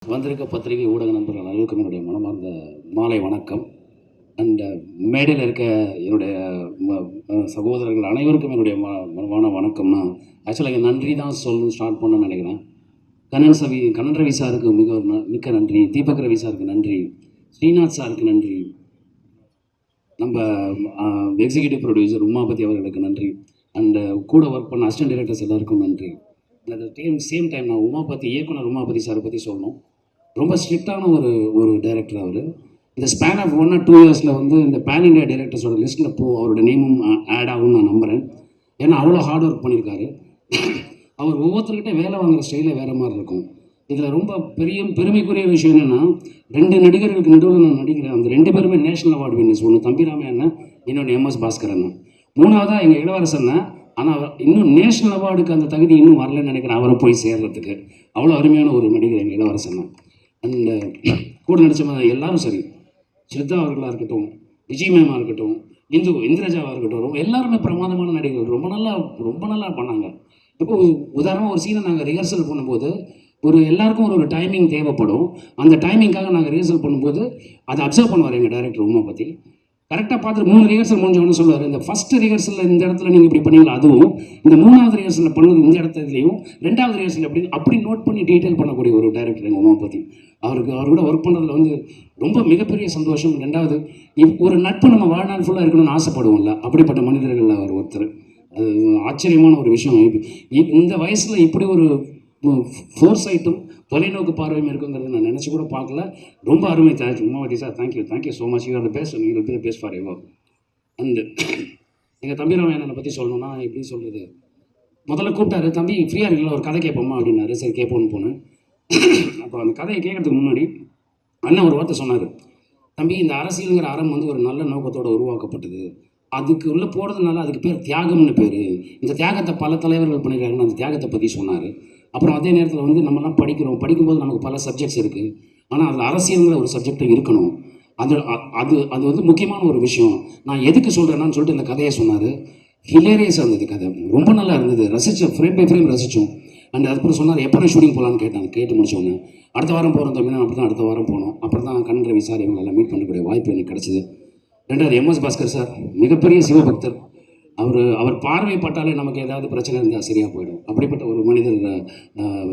வந்திருக்க பத்திரிகை ஊடக நண்பர்கள் அனைவருக்கும் என்னுடைய மனமார்ந்த மாலை வணக்கம். அண்ட் மேடையில் இருக்க என்னுடைய சகோதரர்கள் அனைவருக்கும் என்னுடைய மனமான வணக்கம்னா ஆக்சுவலாக நன்றி தான் சொல்லணும் ஸ்டார்ட் பண்ணணும்னு நினைக்கிறேன். கண்ணன் ரவி சாருக்கு மிக்க நன்றி, தீபக் ரவி சாருக்கு நன்றி, ஸ்ரீநாத் சாருக்கு நன்றி, நம்ம எக்ஸிக்யூட்டிவ் ப்ரொடியூசர் உமாபதி அவர்களுக்கு நன்றி, அண்டு கூட ஒர்க் பண்ண அசிஸ்டன்ட் டைரக்டர்ஸ் எல்லாருக்கும் நன்றி. அட் சேம் டைம் நான் இயக்குனர் உமாபதி சாரை பற்றி சொல்லணும். ரொம்ப ஸ்ட்ரிக்டான ஒரு டைரக்டர் அவர். இந்த ஸ்பேன் ஆஃப் 1 or 2 இயர்ஸில் வந்து இந்த பேன் இண்டியா டைரக்டர்ஸோட லிஸ்ட்டில் அவரோட நேமும் ஆட் ஆகும்னு நான் நம்புகிறேன். ஏன்னா அவ்வளோ ஹார்ட் ஒர்க் பண்ணியிருக்காரு. அவர் ஒவ்வொருத்தர்கிட்ட வேலை வாங்குகிற ஸ்டைலே வேறு மாதிரி இருக்கும். இதில் ரொம்ப பெருமைக்குரிய விஷயம் என்னென்னா, 2 நடிகர்களுக்கு நடுவில் நான் நடிக்கிறேன். அந்த 2 பேருமே நேஷனல் அவார்டு வின்னர்ஸ். ஒன்று தம்பிராமே அண்ணன், இன்னொன்று எம்எஸ் பாஸ்கர் அண்ணன். 3வதாக எங்கள் இளவரசன். ஆனால் இன்னும் நேஷனல் அவார்டுக்கு அந்த தகுதி இன்னும் வரலன்னு நினைக்கிறேன் அவரை போய் சேர்றதுக்கு. அவ்வளோ அருமையான ஒரு நடிகர் எங்கள் இளவரசன். அண்ட் கூட நடித்த எல்லாரும் சரி, ஸ்ரத்தா அவர்களாக இருக்கட்டும், விஜய் மேமாக இருக்கட்டும், இந்திரஜாவாக இருக்கட்டும், எல்லாருமே பிரமாதமான நடிகர்கள். ரொம்ப நல்லா பண்ணாங்க. இப்போ உதாரணமாக ஒரு சீனை நாங்கள் ரிஹர்சல் பண்ணும்போது எல்லாருக்கும் ஒரு டைமிங் தேவைப்படும். அந்த டைமிங்காக நாங்கள் ரிஹர்சல் பண்ணும்போது அதை அப்சர்வ் பண்ணுவார் எங்கள் டைரக்டர் உமா பற்றி. கரெக்டாக பார்த்துட்டு 3 ரிஹர்சல் முடிஞ்சவொன்னு சொல்லுவார், இந்த ஃபஸ்ட்டு ரிஹர்சலில் இந்த இடத்துல நீங்கள் இப்படி பண்ணீங்களா, அதுவும் இந்த 3வது ரிஹர்சலில் பண்ணது இந்த இடத்துலையும் 2வது ரிஹர்சல் அப்படி நோட் பண்ணி டீட்டெயில் பண்ணக்கூடிய ஒரு டைரக்டர் எங்கள் உமா பற்றி. அவர் கூட ஒர்க் பண்ணுறதுல வந்து ரொம்ப மிகப்பெரிய சந்தோஷம். 2வது, ஒரு நட்பு நம்ம வாழ்நாள் ஃபுல்லாக இருக்கணும்னு ஆசைப்படுவோம்ல, அப்படிப்பட்ட மனிதர்கள் அவர் ஒருத்தர். அது ஆச்சரியமான ஒரு விஷயம். இந்த வயசில் இப்படி ஒரு ஃபோர்சைட்டும் தொலைநோக்கு பார்வையும் இருக்குங்கிறது நான் நினச்சி கூட பார்க்கல. ரொம்ப அருமை. Thank you Umavathi sir, thank you so much. You are the best and you will be the best for ever. And எங்கள் தம்பிராமையனை பற்றி சொல்லணும்னா எப்படி சொல்கிறது, முதல்ல கூப்பிட்டாரு, தம்பி ஃப்ரீயாக இருக்கீங்களா, ஒரு கதை கேட்போமா அப்படின்னாரு. சரி கேட்போன்னு போனேன். அப்போ அந்த கதையை கேட்கறதுக்கு முன்னாடி அண்ணன் ஒரு வார்த்தை சொன்னார், தம்பி இந்த அரசியலுங்கிற அறம் வந்து ஒரு நல்ல நோக்கத்தோடு உருவாக்கப்பட்டது, அதுக்கு உள்ளே போகிறதுனால அதுக்கு பேர் தியாகம்னு பேர், இந்த தியாகத்தை பல தலைவர்கள் பண்ணியிருக்காங்கன்னு அந்த தியாகத்தை பற்றி சொன்னார். அப்புறம் அதே நேரத்தில் வந்து நம்மலாம் படிக்கும்போது நமக்கு பல சப்ஜெக்ட்ஸ் இருக்குது, ஆனால் அதில் அரசியலுங்கிற ஒரு சப்ஜெக்டும் இருக்கணும். அது வந்து முக்கியமான ஒரு விஷயம். நான் எதுக்கு சொல்கிறேன்னான்னு சொல்லிட்டு இந்த கதையை சொன்னார். ஹிலேரியஸாக இருந்தது கதை, ரொம்ப நல்லா இருந்தது, ரசித்தோம், ஃப்ரேம் பை ஃப்ரேம் ரசித்தோம். அண்ட் அதுக்கப்புறம் சொன்னார் எப்போ ஷூட்டிங் போகலான்னு கேட்டு முடிச்சோங்க. அடுத்த வாரம் போகிறோம் தம்பி, அப்படி தான் அடுத்த வாரம் போனோம். அப்புறம் தான் கண்ணன் ரவி சார் இவங்களெல்லாம் மீட் பண்ணக்கூடிய வாய்ப்பு எனக்கு கிடச்சிது. 2வது எம்எஸ் பாஸ்கர் சார், மிகப்பெரிய சிவபக்தர். அவர் பார்வைப்பட்டாலே நமக்கு ஏதாவது பிரச்சனை இருந்தால் சரியாக போயிடும். அப்படிப்பட்ட ஒரு மனிதர்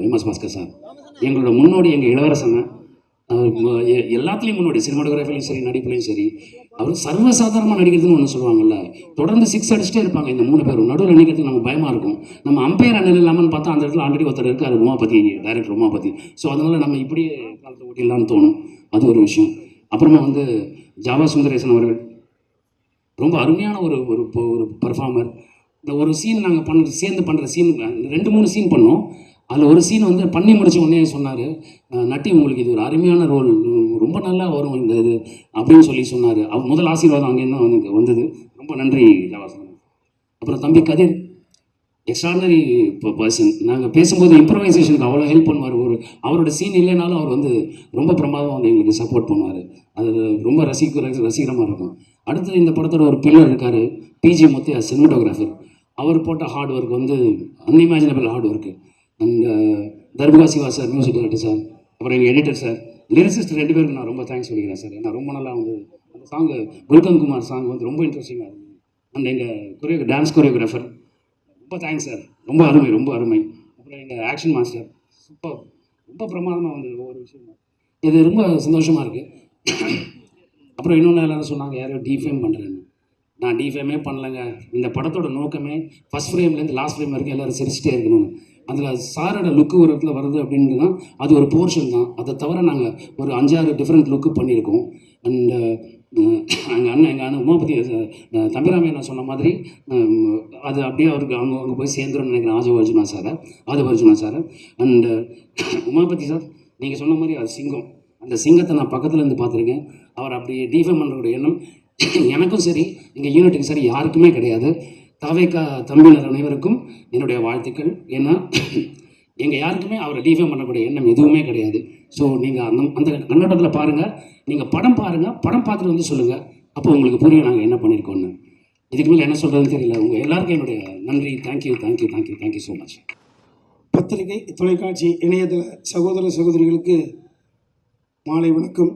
எம்எஸ் பாஸ்கர் சார். எங்களோட முன்னோடி எங்கள் இளவரசனை, எல்லாத்துலேயும் முன்னோடி, சினிமாட்டோகிராஃபிலையும் சரி, நடிப்புலையும் சரி. அவர் சர்வசாதாரணமாக நடிக்கிறதுன்னு ஒன்று சொல்லுவாங்கல்ல, தொடர்ந்து 6 அடிச்சுட்டே இருப்பாங்க இந்த 3 பேரும். நடுவில் நினைக்கிறதுக்கு நமக்கு பயமாக இருக்கும். நம்ம அம்பையர் அண்ணன் இல்லாமல் பார்த்தா அந்த இடத்துல ஆல்ரெடி ஒருத்தர் இருக்கார், உமாபதி, டைரக்டர் உமாபதி. ஸோ அதனால் நம்ம இப்படியே காலத்தை ஓட்டிடலான்னு தோணும். அது ஒரு விஷயம். அப்புறமா வந்து ஜாவா சுந்தரேசன் அவர்கள் ரொம்ப அருமையான ஒரு பர்ஃபார்மர். இந்த ஒரு சீன் நாங்கள் சேர்ந்து பண்ணுற சீன் 2-3 சீன் பண்ணோம். அதில் ஒரு சீன் வந்து பண்ணி முடித்த உடனே சொன்னார், நட்டி உங்களுக்கு இது ஒரு அருமையான ரோல், ரொம்ப நல்லா வரும் இந்த இது அப்படின்னு சொல்லி சொன்னார். அவர் முதல் ஆசீர்வாதம் அங்கேருந்து வந்து வந்தது. ரொம்ப நன்றி ஜாவா சுந்தரேசன். அப்புறம் தம்பி கதிர், எக்ஸ்ட்ராடனரி பர்சன். நாங்கள் பேசும்போது இம்ப்ரவைசேஷனுக்கு அவ்வளோ ஹெல்ப் பண்ணுவார். அவரோட சீன் இல்லைனாலும் அவர் வந்து ரொம்ப பிரமாதமாக வந்து எங்களுக்கு சப்போர்ட் பண்ணுவார். அது ரொம்ப ரசிகரமாக இருக்கும். அடுத்தது இந்த படத்தோட ஒரு பில்லர் இருக்கார், பிஜி முத்தையா, சினிமாட்டோகிராஃபர். அவர் போட்ட ஹார்ட் ஒர்க் வந்து unimaginable hard work. And Darbuka Siva sir, music director sir, அப்புறம் எங்கள் எடிட்டர் சார், லிரிசிஸ்ட் 2 பேருக்கு நான் ரொம்ப தேங்க்ஸ் சொல்லிக்கிறேன் சார். ஏன்னா ரொம்ப நல்லா வந்து அந்த சாங்கு குல்கன் குமார் சாங் வந்து ரொம்ப இன்ட்ரெஸ்டிங்காக இருக்கும். அண்ட் எங்கள் டான்ஸ் கொரியோகிராஃபர் ரொம்ப தேங்க்ஸ் சார், ரொம்ப அருமை. அப்புறம் எங்கள் ஆக்ஷன் மாஸ்டர் ரொம்ப பிரமாதமாக வந்து ஒவ்வொரு விஷயம். இது ரொம்ப சந்தோஷமாக இருக்குது. அப்புறம் இன்னொன்று எல்லாரும் சொன்னாங்க யாரையும் டிஃபேம் பண்ணுறேன்னு. நான் டிஃபேமே பண்ணலைங்க. இந்த படத்தோட நோக்கமே ஃபஸ்ட் ஃப்ரேம்லேருந்து லாஸ்ட் ஃப்ரேம் வரைக்கும் எல்லோரும் சிரிச்சிட்டே இருக்கணும். அதில் சாரோட லுக்கு ஒரு இடத்துல வருது அப்படின்னா அது ஒரு போர்ஷன் தான். அதை தவிர நாங்கள் ஒரு 5-6 டிஃப்ரெண்ட் லுக்கு பண்ணியிருக்கோம். அண்ட் எங்கள் அண்ணன் உமாபதி தம்பிராமே நான் சொன்ன மாதிரி அது அப்படியே அவருக்கு அங்கே போய் சேர்ந்துருன்னு நினைக்கிறேன். Aadhav Arjuna sir and Umapathi sir, நீங்கள் சொன்ன மாதிரி அது சிங்கம். அந்த சிங்கத்தை நான் பக்கத்தில் இருந்து பார்த்துருக்கேன். அவர் அப்படி டிஃபேம் பண்ணுறோட எண்ணம் எனக்கும் சரி, எங்கள் யூனிட்டுக்கும் சரி யாருக்குமே கிடையாது. தாவேக்கா தம்பியினர் அனைவருக்கும் என்னுடைய வாழ்த்துக்கள். ஏன்னா எங்கள் யாருக்குமே அவரை டிஃபேம் பண்ணக்கூடிய எண்ணம் எதுவுமே கிடையாது. ஸோ நீங்கள் அந்த கண்ணோட்டத்தில் பாருங்கள், நீங்கள் படம் பாருங்கள், படம் பார்த்துட்டு வந்து சொல்லுங்கள். அப்போ உங்களுக்கு புரியும் நாங்கள் என்ன பண்ணியிருக்கோன்னு. இதுக்கு மேலே என்ன சொல்கிறதுன்னு தெரியல. உங்கள் எல்லாருக்கும் என்னுடைய நன்றி. Thank you so much. பத்திரிகை, தொலைக்காட்சி, இணையதள சகோதர சகோதரிகளுக்கு மாலை வணக்கம்.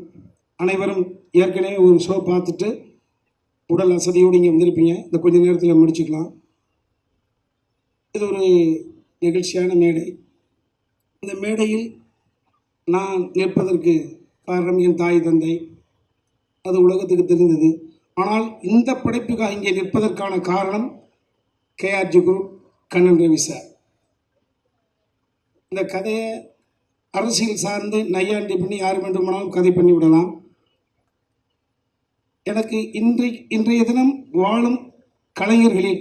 அனைவரும் ஏற்கனவே ஒரு ஷோ பார்த்துட்டு உடல் அசதியோடு இங்கே வந்திருப்பீங்க. இந்த கொஞ்ச நேரத்தில் முடிச்சுக்கலாம். இது ஒரு நெகிழ்ச்சியான மேடை. இந்த மேடையில் நான் நிற்பதற்கு காரணம் என் தாய் தந்தை, அது உலகத்துக்கு தெரிந்தது. ஆனால் இந்த படைப்புக்காக இங்கே நிற்பதற்கான காரணம் KRG group, Kannan Ravi sir. இந்த கதையை அரசியல் சார்ந்து நையாண்டி பண்ணி யார் வேண்டுமானாலும் கதை பண்ணி விடலாம். எனக்கு இன்றைய தினம் வாழும் கலைஞர்களில்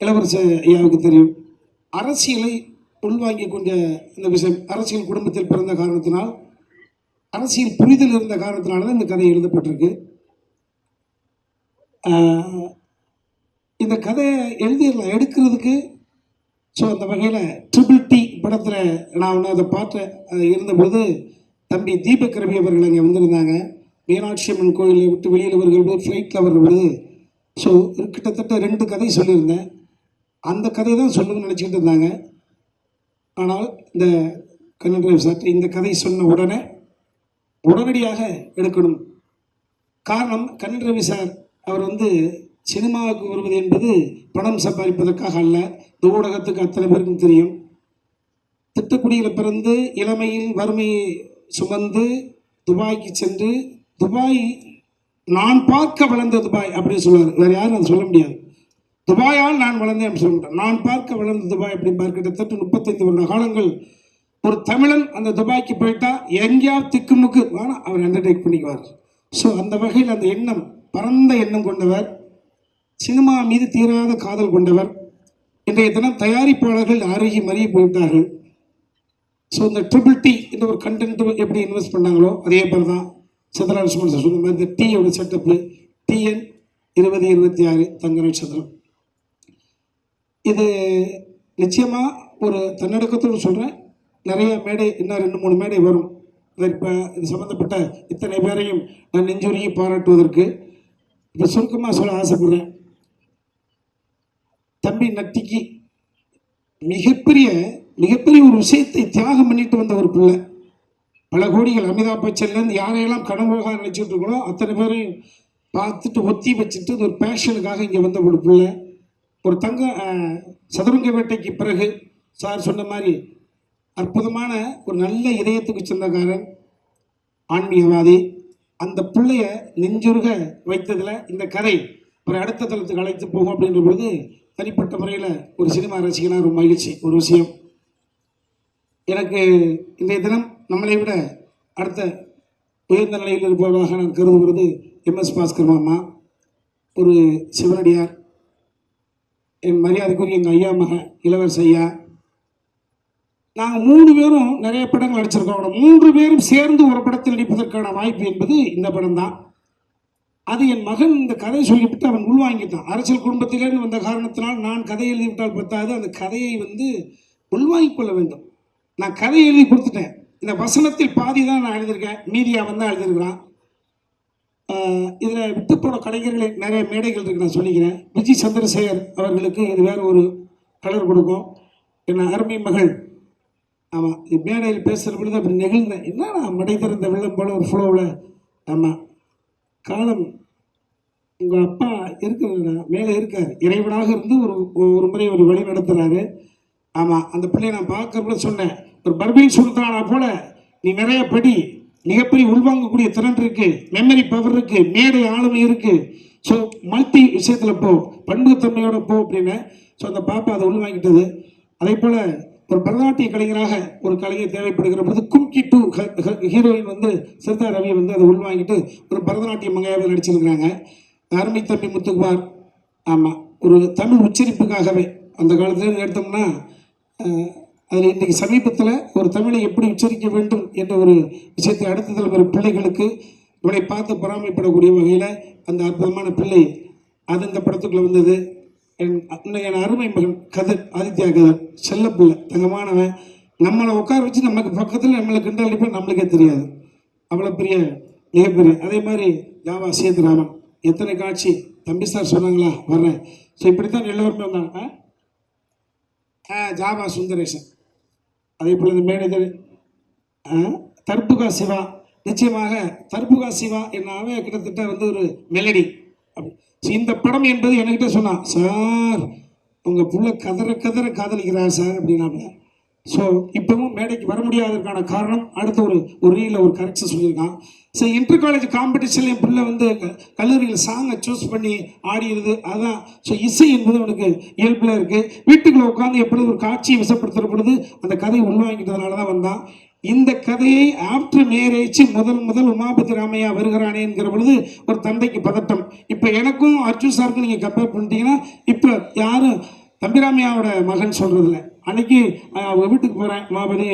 இளவரசர் ஐயாவுக்கு தெரியும். அரசியலை உள்வாங்கி கொண்ட இந்த விஷயம், அரசியல் குடும்பத்தில் பிறந்த காரணத்தினால், அரசியல் புரிதல் இருந்த காரணத்தினால தான் இந்த கதை எழுதப்பட்டிருக்கு. இந்த கதையை எழுதிடலாம் எடுக்கிறதுக்கு. ஸோ அந்த வகையில் ட்ரிபிள்-டி படத்தில் நான் ஒன்று அதை இருந்தபோது தம்பி தீபக் ரவி அவர்கள் அங்கே வந்திருந்தாங்க. மீனாட்சி அம்மன் கோயிலை விட்டு வெளியில் வருகிறது ஃப்ளைட்டில் வரும்பொழுது. ஸோ கிட்டத்தட்ட 2 கதை சொல்லியிருந்தேன். அந்த கதை தான் சொல்லணும்னு நினச்சிக்கிட்டு இருந்தாங்க. ஆனால் இந்த கண்ணன் ரவி சார் இந்த கதை சொன்ன உடனடியாக எடுக்கணும். காரணம், கண்ணன் ரவி சார் அவர் சினிமாவுக்கு வருவது என்பது பணம் சம்பாதிப்பதற்காக அல்ல. இந்த ஊடகத்துக்கு அத்தனை பேருக்கும் தெரியும். திட்டக்குடியில் பிறந்து இளமையில் வறுமையை சுமந்து துபாய்க்கு சென்று, துபாய் நான் பார்க்க வளர்ந்த துபாய் அப்படின்னு சொல்லுவார். வேறு யாரும் அதை சொல்ல முடியாது. துபாயால் நான் வளர்ந்தேன் சொல்ல மாட்டேன். நான் பார்க்க வளர்ந்த துபாய் அப்படின்னு கிட்டத்தட்ட 35 வருட காலங்கள் ஒரு தமிழன் அந்த துபாய்க்கு போயிட்டா எங்கேயாவது திக்குமுக்கு வேணா அவர் அண்டர்டேக் பண்ணிக்குவார். ஸோ அந்த வகையில் அந்த எண்ணம், பரந்த எண்ணம் கொண்டவர், சினிமா மீது தீராத காதல் கொண்டவர். இன்றைய தினம் தயாரிப்பாளர்கள் அருகி மறிய போயிட்டார்கள். ஸோ இந்த ட்ரிபிள்-டி என்ற ஒரு கண்டென்ட் எப்படி இன்வெஸ்ட் பண்ணாங்களோ அதே மாதிரி தான் சித்தராஜ்குமார் சார் சொன்ன மாதிரி இந்த டீயோட செட்டப்பு TN 2026 தங்க நட்சத்திரம். இது நிச்சயமாக ஒரு தன்னடக்கத்தோடு சொல்கிறேன். நிறைய மேடை, இன்னும் 2-3 மேடை வரும். இப்போ இது சம்மந்தப்பட்ட இத்தனை பேரையும் நான் நெஞ்சுருகி பாராட்டுவதற்கு இப்போ சுருக்கமாக சொல்ல ஆசைப்படுறேன். தம்பி நட்டிக்கு மிகப்பெரிய ஒரு விஷயத்தை தியாகம் பண்ணிட்டு வந்த ஒரு பிள்ளை. பல கோடிகள் அமிதாப் பச்சன்லேருந்து யாரையெல்லாம் கனவுகாக நினச்சிட்டு இருக்கோ அத்தனை பேரையும் பார்த்துட்டு ஒத்தி வச்சுட்டு ஒரு பேஷனுக்காக இங்கே வந்த ஒரு பிள்ளை. ஒரு சதுரங்க வேட்டைக்கு பிறகு சார் சொன்ன மாதிரி அற்புதமான ஒரு நல்ல இதயத்துக்கு சொந்தக்காரன், ஆன்மீகவாதி. அந்த பிள்ளைய நெஞ்சுருக வைத்ததில் இந்த கதை ஒரு அடுத்த தளத்துக்கு அழைத்து போகும் அப்படின்ற பொழுது தனிப்பட்ட முறையில் ஒரு சினிமா ரசிகனாக ரொம்ப மகிழ்ச்சி. ஒரு விஷயம் எனக்கு இன்றைய தினம் நம்மளை விட அடுத்த உயர்ந்த நிலையில் இருப்பவராக நான் கருதுகிறது MS பாஸ்கர் மாமா, ஒரு சிவனடியார், என் மரியாதைக்குரிய எங்கள் ஐயா மகன் இளவரச ஐயா. நாங்கள் 3 பேரும் நிறைய படங்கள் நடிச்சிருக்கோம். 3 பேரும் சேர்ந்து ஒரு படத்தில் நடிப்பதற்கான வாய்ப்பு என்பது இந்த படம் தான். அது என் மகன் இந்த கதையை சொல்லிவிட்டு அவன் உள்வாங்கிட்டான். அரசியல் குடும்பத்திலேருந்து வந்த காரணத்தினால் நான் கதை எழுதிவிட்டால் பத்தாது, அந்த கதையை உள்வாங்கிக் கொள்ள வேண்டும். நான் கதை எழுதி கொடுத்துட்டேன். இந்த வசனத்தில் பாதி தான் நான் எழுதியிருக்கேன், மீதி அவன் தான் எழுதியிருக்கிறான். இதில் விட்டு போன கலைஞர்களே நிறைய மேடைகள் இருக்குது, நான் சொல்லிக்கிறேன். விஜய் சந்திரசேகர் அவர்களுக்கு இது வேறு ஒரு கலர் கொடுக்கும். என்ன அருமை மகள், ஆமாம், மேடையில் பேசுகிற பொழுது அப்படி நெகிழ்ந்தேன். என்னன்னா மடை திறந்த வெள்ளம் போல ஒரு ஃப்ளோவில். ஆமாம், காலம் உங்கள் அப்பா இருக்கிற மேலே இருக்கார், இறைவனாக இருந்து ஒரு முறை ஒரு வழி நடத்துகிறாரு. ஆமாம், அந்த பிள்ளையை நான் பார்க்கறப்ப சொன்னேன், ஒரு பர்பீல் சுல்தானா போல நீ நிறைய படி, மிகப்பெரிய உள்வாங்கக்கூடிய திறன் இருக்குது, மெமரி பவர் இருக்குது, மேடை ஆளுமை இருக்குது. ஸோ மல்டி விஷயத்தில் போ, பன்முகத்தன்மையோட போ அப்படின்னு. ஸோ அந்த பாப்பா அதை உள்வாங்கிட்டது. அதே போல் ஒரு பரதநாட்டிய கலைஞராக ஒரு கலைஞர் தேவைப்படுகிற பொழுது கும்கி 2 ஹீரோயின் சிறுதா ரவி அதை உள்வாங்கிட்டு ஒரு பரதநாட்டிய மங்கையாவை நடிச்சிருக்கிறாங்க. அருமை தம்பி முத்துக்குமார். ஆமாம், ஒரு தமிழ் உச்சரிப்புக்காகவே அந்த காலத்தில் எடுத்தோம்னா அதில் இன்றைக்கி சமீபத்தில் ஒரு தமிழை எப்படி உச்சரிக்க வேண்டும் என்ற ஒரு விஷயத்தை அடுத்த தலைமுறை பிள்ளைகளுக்கு இவனை பார்த்து பொறாமைப்படக்கூடிய வகையில் அந்த அற்புதமான பிள்ளை அது இந்த படத்துக்குள்ளே வந்தது. என் அருமை மகன் கதிர், ஆதித்யா கதிர், செல்ல பிள்ளை, தங்கமானவன். நம்மளை உட்கார வச்சு நமக்கு பக்கத்தில் நம்மளை கிண்டல் நம்மளுக்கே தெரியாது, அவ்வளோ பெரிய மிகப்பெரிய. அதே மாதிரி ஜாவா சேதுராமன், எத்தனை காட்சி தம்பி சார் சொன்னாங்களா வர்றேன். ஸோ இப்படித்தான் எல்லோருமே வந்தாங்க. ஜாவா சுந்தரேசன், அதே போல் இந்த மேனேஜர் தர்புகா சிவா, நிச்சயமாக தர்புகா சிவா என்னாவே கிட்டத்தட்ட வந்து ஒரு மெலடி. இந்த படம் என்பது என்கிட்ட சொன்னான், சார் உங்கள் புள்ள கதற கதற காதலிக்கிறார் சார் அப்படின்னாங்க. ஸோ இப்போவும் மேடைக்கு வர முடியாததுக்கான காரணம் அடுத்த ஒரு ரீலில் ஒரு கரெக்ஷன் சொல்லியிருக்கான். ஸோ இன்டர் காலேஜ் காம்படிஷனில் என் பிள்ளை வந்து கல்லூரியில் சாங்கை சூஸ் பண்ணி ஆடிடுது. அதான் ஸோ இசை என்பது அவனுக்கு இயல்பில் இருக்குது. வீட்டுக்குள்ளே உட்காந்து எப்படி ஒரு காட்சியை விசப்படுத்துகிற பொழுது அந்த கதையை உள்வாங்கிட்டதுனால தான் வந்தான். இந்த கதையை ஆஃப்டர் மேரேஜ் முதல் உமாபதி ராமையா வருகிறானேங்கிற பொழுது ஒரு தந்தைக்கு பதட்டம். இப்போ எனக்கும் அர்ஜுன் சாருக்கும் நீங்கள் கம்பேர் பண்ணிட்டீங்கன்னா இப்போ யாரும் தம்பிராமையாவோட மகன் சொல்கிறதில்ல. அன்னைக்கு அவங்க வீட்டுக்கு போகிறேன், உமாபதி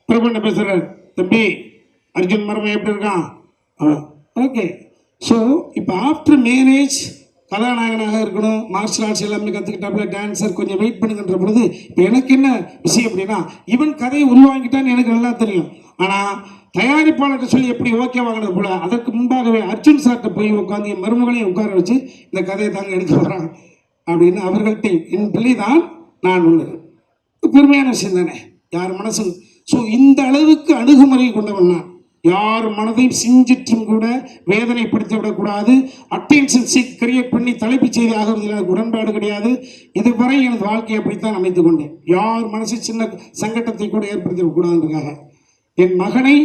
பிரபண்ண பேசுகிறார், தம்பி அர்ஜுன் மரமே எப்படி இருக்கான், ஓகே. ஸோ இப்போ ஆஃப்டர் மேரேஜ் கதாநாயகனாக இருக்கணும், மார்ஷல் ஆர்ட்ஸ் எல்லாமே கற்றுக்கிட்டாப்புல, டான்ஸர், கொஞ்சம் வெயிட் பண்ணுங்கன்ற பொழுது இப்போ எனக்கு என்ன விஷயம் அப்படின்னா, இவன் கதையை உருவாங்கிட்டான்னு எனக்கு நல்லா தெரியும். ஆனால் தயாரிப்பாளர்கிட்ட சொல்லி எப்படி ஓகே வாங்கினது போல அதற்கு முன்பாகவே அர்ஜுன் சார்கிட்ட போய் உட்காந்து என் மருமகளையும் உட்கார வச்சு இந்த கதையை தாங்க எடுக்க வரான் அப்படின்னு அவர்கள்ட்ட என் பிள்ளை தான் நான் ஒன்று. பெருமையான விஷயம் தானே யார் மனசு. ஸோ இந்த அளவுக்கு அணுகுமுறை கொண்டவன் நான். யார் மனதையும் சிஞ்சிற்றும் கூட வேதனைப்படுத்தி விடக்கூடாது. அட்டென்ஷன் சீக் கிரியேட் பண்ணி தலைப்புச் செய்தி ஆகிறதுல எனக்கு உடன்பாடு கிடையாது. இதுவரை எனது வாழ்க்கையை அப்படித்தான் அமைத்துக் கொண்டேன். யார் மனசு சின்ன சங்கடத்தை கூட ஏற்படுத்திடக்கூடாதுன்றதுக்காக. என் மகனை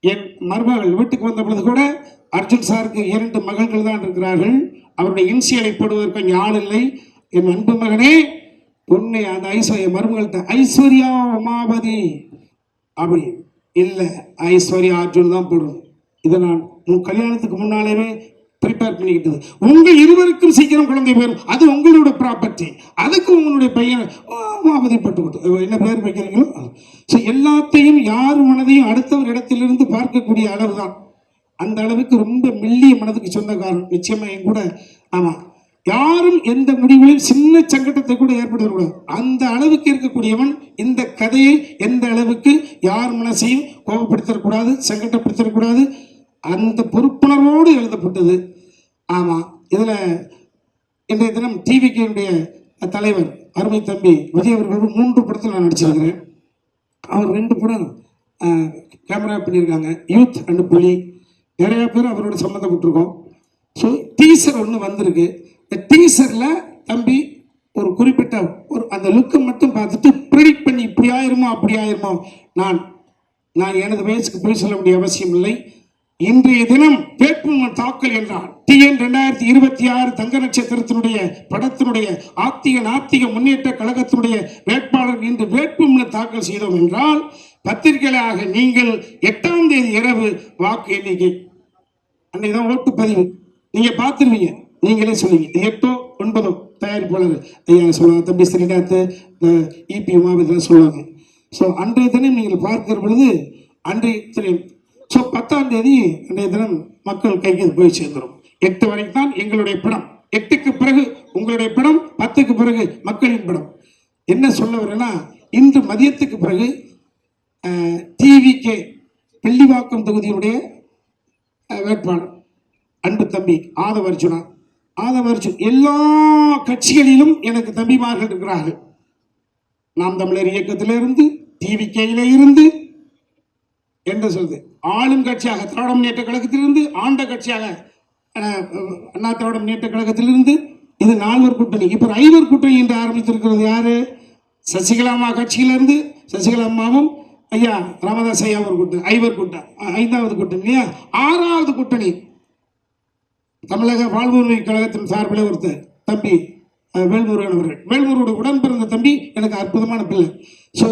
என் மருமகள் வீட்டுக்கு வந்த பொழுது கூட அர்ஜுன் சாருக்கு 2 மகள்கள் தான் இருக்கிறார்கள். அவருடைய இன்சியலை போடுவதற்கு ஆள் இல்லை. என் அன்பு மகனே பொண்ணை அந்த ஐஸ்வர்யா மருமகள்கிட்ட ஐஸ்வர்யா உமாபதி அப்படி இல்லை, ஐஸ்வர்யா அர்ஜுன் தான் போடணும். இதை நான் உன் கல்யாணத்துக்கு முன்னாலேயே ப்ரிப்பேர் பண்ணிக்கிட்டது. உங்கள் இருவருக்கும் சீக்கிரம் குழந்தை பேரும், அது உங்களோட ப்ராப்பர்ட்டி. அதுக்கு உங்களுடைய பையன் அவதிப்பட்டு கொடுத்து என்ன பேர் வைக்கிறீங்களோ. ஸோ எல்லாத்தையும் யார் மனதையும் அடுத்தவர் இடத்திலிருந்து பார்க்கக்கூடிய அளவு தான். அந்த அளவுக்கு ரொம்ப மெல்லிய மனதுக்கு சொந்தக்காரன் நிச்சயமா என் கூட. ஆமாம், யாரும் எந்த முடிவுலையும் சின்ன சங்கடத்தை கூட ஏற்படுத்தக்கூடாது. அந்த அளவுக்கு இருக்கக்கூடியவன் இந்த கதையை எந்த அளவுக்கு யார் மனசையும் கோபப்படுத்தக்கூடாது, சங்கடப்படுத்தக்கூடாது, அந்த பொறுப்புணர்வோடு எழுதப்பட்டது. ஆமாம், இதில் இன்றைய தினம் டிவிக்கினுடைய தலைவர் அருமை தம்பி விஜய் அவர்கள் 3 படத்தில் நான் நடிச்சிருக்கிறேன். அவர் 2 படம் கேமரா பண்ணியிருக்காங்க, யூத் அண்ட் புலி. நிறையா பேர் அவரோட சம்மந்தப்பட்டிருக்கோம். ஸோ டீசர் ஒன்று வந்திருக்கு. இந்த டீசரில் தம்பி ஒரு குறிப்பிட்ட ஒரு அந்த லுக்கை மட்டும் பார்த்துட்டு ப்ரிடிக்ட் பண்ணி இப்படி ஆயிருமோ அப்படி ஆயிருமோ. நான் எனது வயசுக்கு போய் சொல்ல வேண்டிய அவசியம் இல்லை. இன்றைய தினம் வேட்புமனு தாக்கல் என்றால் TN 2026 தங்க நட்சத்திரத்தினுடைய படத்தினுடைய நாத்திக முன்னேற்ற கழகத்தினுடைய வேட்பாளர் இன்று வேட்புமனு தாக்கல் செய்தோம் என்றால் பத்திரிகையாக நீங்கள் 8ஆம் தேதி இரவு வாக்கு எண்ணிக்கை அன்னைக்கு தான் ஓட்டுப்பதிவு நீங்கள் பார்த்துருவீங்க. நீங்களே சொல்லுவீங்க 8ஓ 9ஓ தயாரிப்பாளர் ஐயா சொல்லுவாங்க, தம்பி ஸ்ரீநாத் EP உமாபதிலாம் சொல்லுவாங்க. ஸோ அன்றைய தினம் நீங்கள் பார்க்கிற பொழுது அன்றைய தினம் ஸோ 10ஆம் தேதி அன்றைய தினம் மக்கள் கைக்கு போய் சேர்ந்துடும். 8 வரைக்கும் தான் எங்களுடைய படம். 8க்கு பிறகு உங்களுடைய படம், 10க்கு பிறகு மக்களின் படம். என்ன சொல்ல வரேன்னா, இன்று மதியத்துக்கு பிறகு TVK பிள்ளிவாக்கம் தொகுதியுடைய வேட்பாளர் அன்பு தம்பி ஆதவ அர்ஜுன் எல்லா கட்சிகளிலும் எனக்கு தம்பிமார்கள் இருக்கிறார்கள். நாம் தமிழர் இயக்கத்திலிருந்து TVK இருந்து என்ன சொல்றது, ஆளும் கட்சியாக திராவிட முன்னேற்ற கழகத்திலிருந்து, ஆண்ட கட்சியாக அண்ணா திராவிட முன்னேற்ற கழகத்திலிருந்து, இது 4 கூட்டணி. இப்போ 5 கூட்டணி என்று ஆரம்பித்திருக்கிறது யாரு? சசிகலாமா கட்சியிலிருந்து சசிகலா அம்மாவும் ஐயா ராமதாஸ் ஐயா ஒரு கூட்டணி, 5வது கூட்டணி இல்லையா. 6வது கூட்டணி தமிழக வாழ்வுரிமை கழகத்தின் சார்பில் ஒருத்தர் தம்பி வேல்முருகன் அவர்கள். வேல்முருகோட உடன் பிறந்த தம்பி எனக்கு அற்புதமான பிள்ளை. ஸோ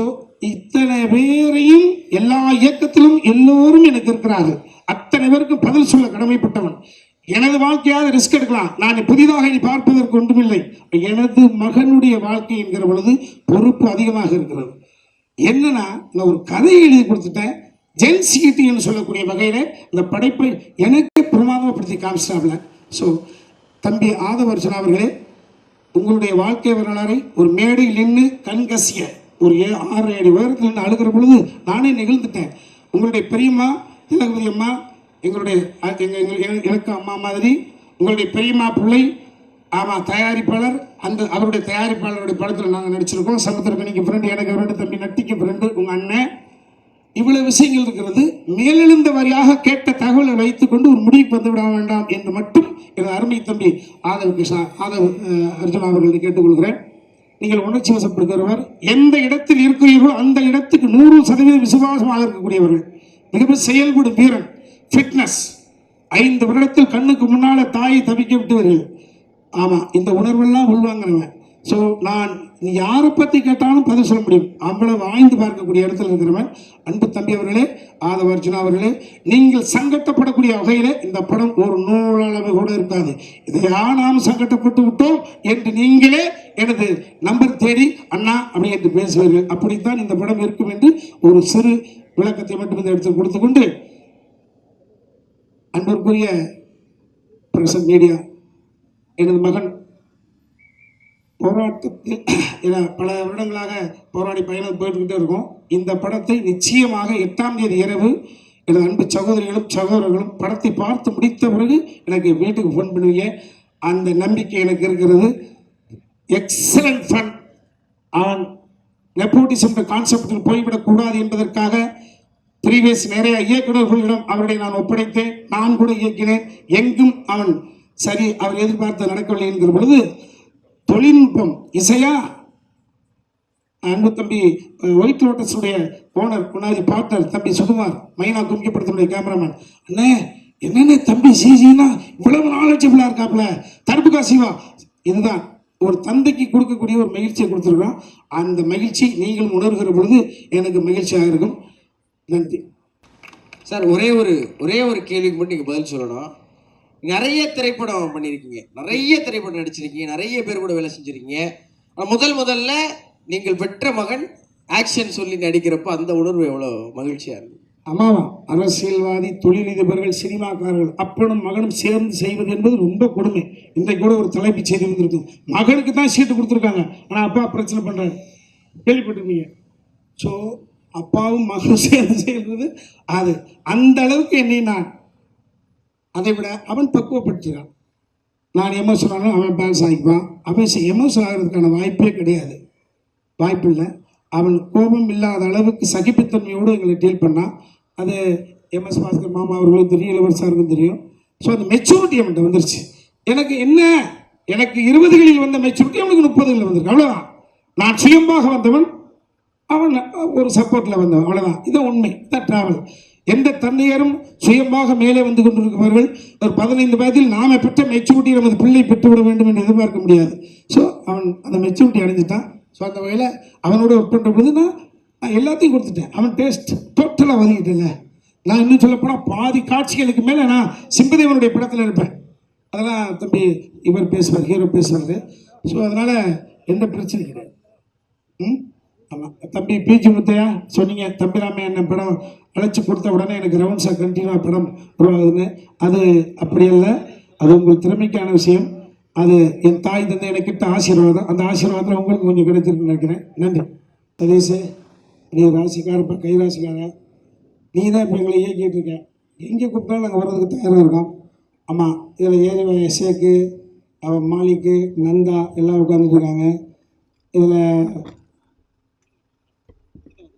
இத்தனை பேரையும் எல்லா இயக்கத்திலும் எல்லோரும் எனக்கு இருக்கிறார்கள். அத்தனை பேருக்கும் பதில் சொல்ல கடமைப்பட்டவன். எனது வாழ்க்கையாக ரிஸ்க் எடுக்கலாம். நான் புதிதாக இனி பார்ப்பதற்கு ஒன்றுமில்லை. எனது மகனுடைய வாழ்க்கை என்கிற பொழுது பொறுப்பு அதிகமாக இருக்கிறது. என்னன்னா, நான் ஒரு கதையை எழுதி கொடுத்துட்டேன். ஜென்சிட்டின்னு சொல்லக்கூடிய வகையில் இந்த படைப்பை எனக்கு பிரமாதப்படுத்தி காமிச்சிட்டாப்ல. ஸோ தம்பி ஆதவ அர்ஜுன் அவர்களே, உங்களுடைய வாழ்க்கை வரலாறை ஒரு மேடையில் நின்று கண்கசிய ஒரு 6 அடி உயரத்தில் நின்று அழுகிற பொழுது நானே நிகழ்ந்துட்டேன். உங்களுடைய பெரியம்மா திலகவதி அம்மா எங்களுடைய எனக்கு அம்மா மாதிரி, உங்களுடைய பெரியம்மா பிள்ளை ஆமாம் தயாரிப்பாளர், அவருடைய தயாரிப்பாளருடைய படத்தில் நாங்கள் நடிச்சிருக்கோம். சமுத்திரக்கணிக்கு ஃப்ரெண்டு, எனக்கு 2 தம்பி நட்டிக்கு ஃப்ரெண்டு, உங்கள் அண்ணன் இவ்வளவு விஷயங்கள் இருக்கிறது. மேலெழுந்த வாரியாக கேட்ட தகவலை வைத்துக்கொண்டு ஒரு முடிவுக்கு வந்து விட வேண்டாம் என்று மட்டும் எனது அருமை தம்பி ஆதவ் கிருஷ்ணா அர்ஜுனா அவர்களை கேட்டுக்கொள்கிறேன். நீங்கள் உணர்ச்சி வசப்படுகிறவர், எந்த இடத்தில் இருக்கிறீர்களோ அந்த இடத்துக்கு 100% விசுவாசமாக இருக்கக்கூடியவர்கள், மிக செயல்படும் வீரன், ஃபிட்னஸ். 5 வருடத்தில் கண்ணுக்கு முன்னால தாயை தவிக்க விட்டுவர்கள். ஆமாம், இந்த உணர்வெல்லாம் உள்வாங்கிறவன். ஸோ நான் யாரை பற்றி கேட்டாலும் பதில் சொல்ல முடியும், அவ்வளவு வாழ்ந்து பார்க்கக்கூடிய இடத்துல இருக்கிறவன். அன்பு தம்பி அவர்களே, ஆதவ அர்ஜுனா அவர்களே, நீங்கள் சங்கட்டப்படக்கூடிய வகையில் இந்த படம் ஒரு நூலளவு கூட இருக்காது. இதையா நாம் சங்கட்டப்பட்டு விட்டோம் என்று நீங்களே எனது நம்பர் தேடி அண்ணா அப்படி என்று பேசுவீர்கள். அப்படித்தான் இந்த படம் இருக்கும் என்று ஒரு சிறு விளக்கத்தை மட்டும் இந்த இடத்தில் கொடுத்துக்கொண்டு, அன்பிற்குரிய பிரசன்ட் மீடியா, எனது மகன் போராட்டத்தில் பல வருடங்களாக போராடி பயணம் போயிட்டுக்கிட்டே இருக்கும். இந்த படத்தை நிச்சயமாக 8ஆம் தேதி இரவு எனது அன்பு சகோதரிகளும் சகோதரர்களும் படத்தை பார்த்து முடித்த பிறகு எனக்கு வீட்டுக்கு ஃபோன் பண்ணுவீங்க. அந்த நம்பிக்கை எனக்கு இருக்கிறது. Excellent fun. அவன் நெப்போட்டிசம் கான்செப்டில் போய்விடக்கூடாது என்பதற்காக ப்ரீவியஸ் நிறைய இயக்குநர்களிடம் அவர்களை நான் ஒப்படைத்தேன். நான் கூட இயக்கினேன். எங்கும் அவன் சரி, அவர் எதிர்பார்த்து நடக்கவில்லை என்கிற பொழுது தொழில்நுட்பம் இசையா, அன்பு தம்பி ஒயிட் லோட்டஸுடைய ஓனர் முன்னாடி பார்ட்னர் தம்பி சுகுமார், மைனா குமிக்கப்படத்துடைய கேமராமேன், அண்ணே என்னென்ன தம்பி சிஜினா இவ்வளவு நாலேஜபிளாக இருக்காப்புல, தர்புகா சிவா. இதுதான் ஒரு தந்தைக்கு கொடுக்கக்கூடிய ஒரு மகிழ்ச்சியை கொடுத்துருக்கோம். அந்த மகிழ்ச்சி நீங்கள் உணர்கிற பொழுது எனக்கு மகிழ்ச்சியாக இருக்கும். நன்றி சார். ஒரே ஒரு கேள்விக்கு மட்டும் நீங்கள் பதில் சொல்லணும். நிறைய திரைப்படம் பண்ணியிருக்கீங்க, நிறைய திரைப்படம் நடிச்சிருக்கீங்க, நிறைய பேர் கூட வேலை செஞ்சுருக்கீங்க. ஆனால் முதல்ல நீங்கள் பெற்ற மகன் ஆக்ஷன் சொல்லி நடிக்கிறப்ப அந்த உணர்வு எவ்வளோ மகிழ்ச்சியாக இருக்கு? ஆமாவா, அரசியல்வாதி, தொழிலதிபர்கள், சினிமாக்காரர்கள் அப்பனும் மகனும் சேர்ந்து செய்வது என்பது ரொம்ப கொடுமை. இன்றைக்கு கூட ஒரு தலைப்பு செய்தி வந்திருக்கு, மகனுக்கு தான் சீட்டு கொடுத்துருக்காங்க, ஆனால் அப்பா பிரச்சனை பண்ணுறாரு, கேள்விப்பட்டிருப்பீங்க. ஸோ அப்பாவும் மகனும் சேர்ந்து செய்வது அது அந்த அளவுக்கு என்னை நான் அதை விட அவன் பக்குவப்பட்டுறான். நான் எமோஷனாலும் அவன் பேலன்ஸ் ஆகிக்குவான். அவன் எமோஷன் ஆகிறதுக்கான வாய்ப்பே கிடையாது, வாய்ப்பு இல்லை. அவன் கோபம் இல்லாத அளவுக்கு சகிப்புத்தன்மையோடு எங்களை டீல் பண்ணான். அது எம்எஸ் பாஸ்கர் மாமா அவர்களுக்கும் தெரியும், இளவரசருக்கும் தெரியும். ஸோ அந்த மெச்சூரிட்டி அவன்கிட்ட வந்துருச்சு. எனக்கு என்ன, எனக்கு 20களில் வந்த மெச்சூரிட்டி அவனுக்கு 30களில் வந்திருக்கு, அவ்வளோதான். நான் சுயமாக வந்தவன், அவன் ஒரு சப்போர்ட்டில் வந்தவன், அவ்வளோதான். இதான் உண்மை, இதான் ட்ராவல். எந்த தந்தையரும் சுயமாக மேலே வந்து கொண்டிருப்பவர்கள் ஒரு 15 வயதில் நாம பெற்ற மெச்சூரிட்டி நமது பிள்ளை பெற்றுவிட வேண்டும் என்று எதிர்பார்க்க முடியாது. ஸோ அவன் அந்த மெச்சூரிட்டி அடைஞ்சிட்டான். ஸோ அந்த வகையில் அவனோட ஒர்க் பண்ணுற பொழுது நான் எல்லாத்தையும் கொடுத்துட்டேன். அவன் டேஸ்ட் டோட்டலாக ஒதுக்கிட்டேங்க. நான் இன்னும் சொல்லப்போனால் பாதி காட்சிகளுக்கு மேலே நான் சிம்பதேவனுடைய படத்தில் இருப்பேன். அதெல்லாம் தம்பி இவர் பேசுவார், ஹீரோ பேசுவார். ஸோ அதனால் எந்த பிரச்சனையும் கிடையாது. ஆமாம் தம்பி பிஜி முத்தையா சொன்னீங்க, தம்பிராமே என்ன படம் அழைச்சி கொடுத்த உடனே எனக்கு ரவுண்ட்ஸாக கண்டினியூவாக படம் உருவாகுதுன்னு. அது அப்படி இல்லை, அது உங்கள் திறமைக்கான விஷயம். அது என் தாய் தந்தை எனக்கிட்ட ஆசீர்வாதம். அந்த ஆசீர்வாதத்தில் உங்களுக்கு கொஞ்சம் கிடைச்சிருக்குன்னு நினைக்கிறேன். நன்றி. சதீஷ், நீ ராசிக்காரப்ப கை ராசிக்கார, நீ தான் இப்போ எங்களை இயக்கிட்டு இருக்க. எங்கே கூப்பிட்டாலும் நாங்கள் வர்றதுக்கு தயாராக இருக்கோம். ஆமாம், இதில் ஏரிவ ஷேக்கு, அவன் மாலிக்கு, நந்தா எல்லாம் உட்காந்துருக்காங்க. இதில்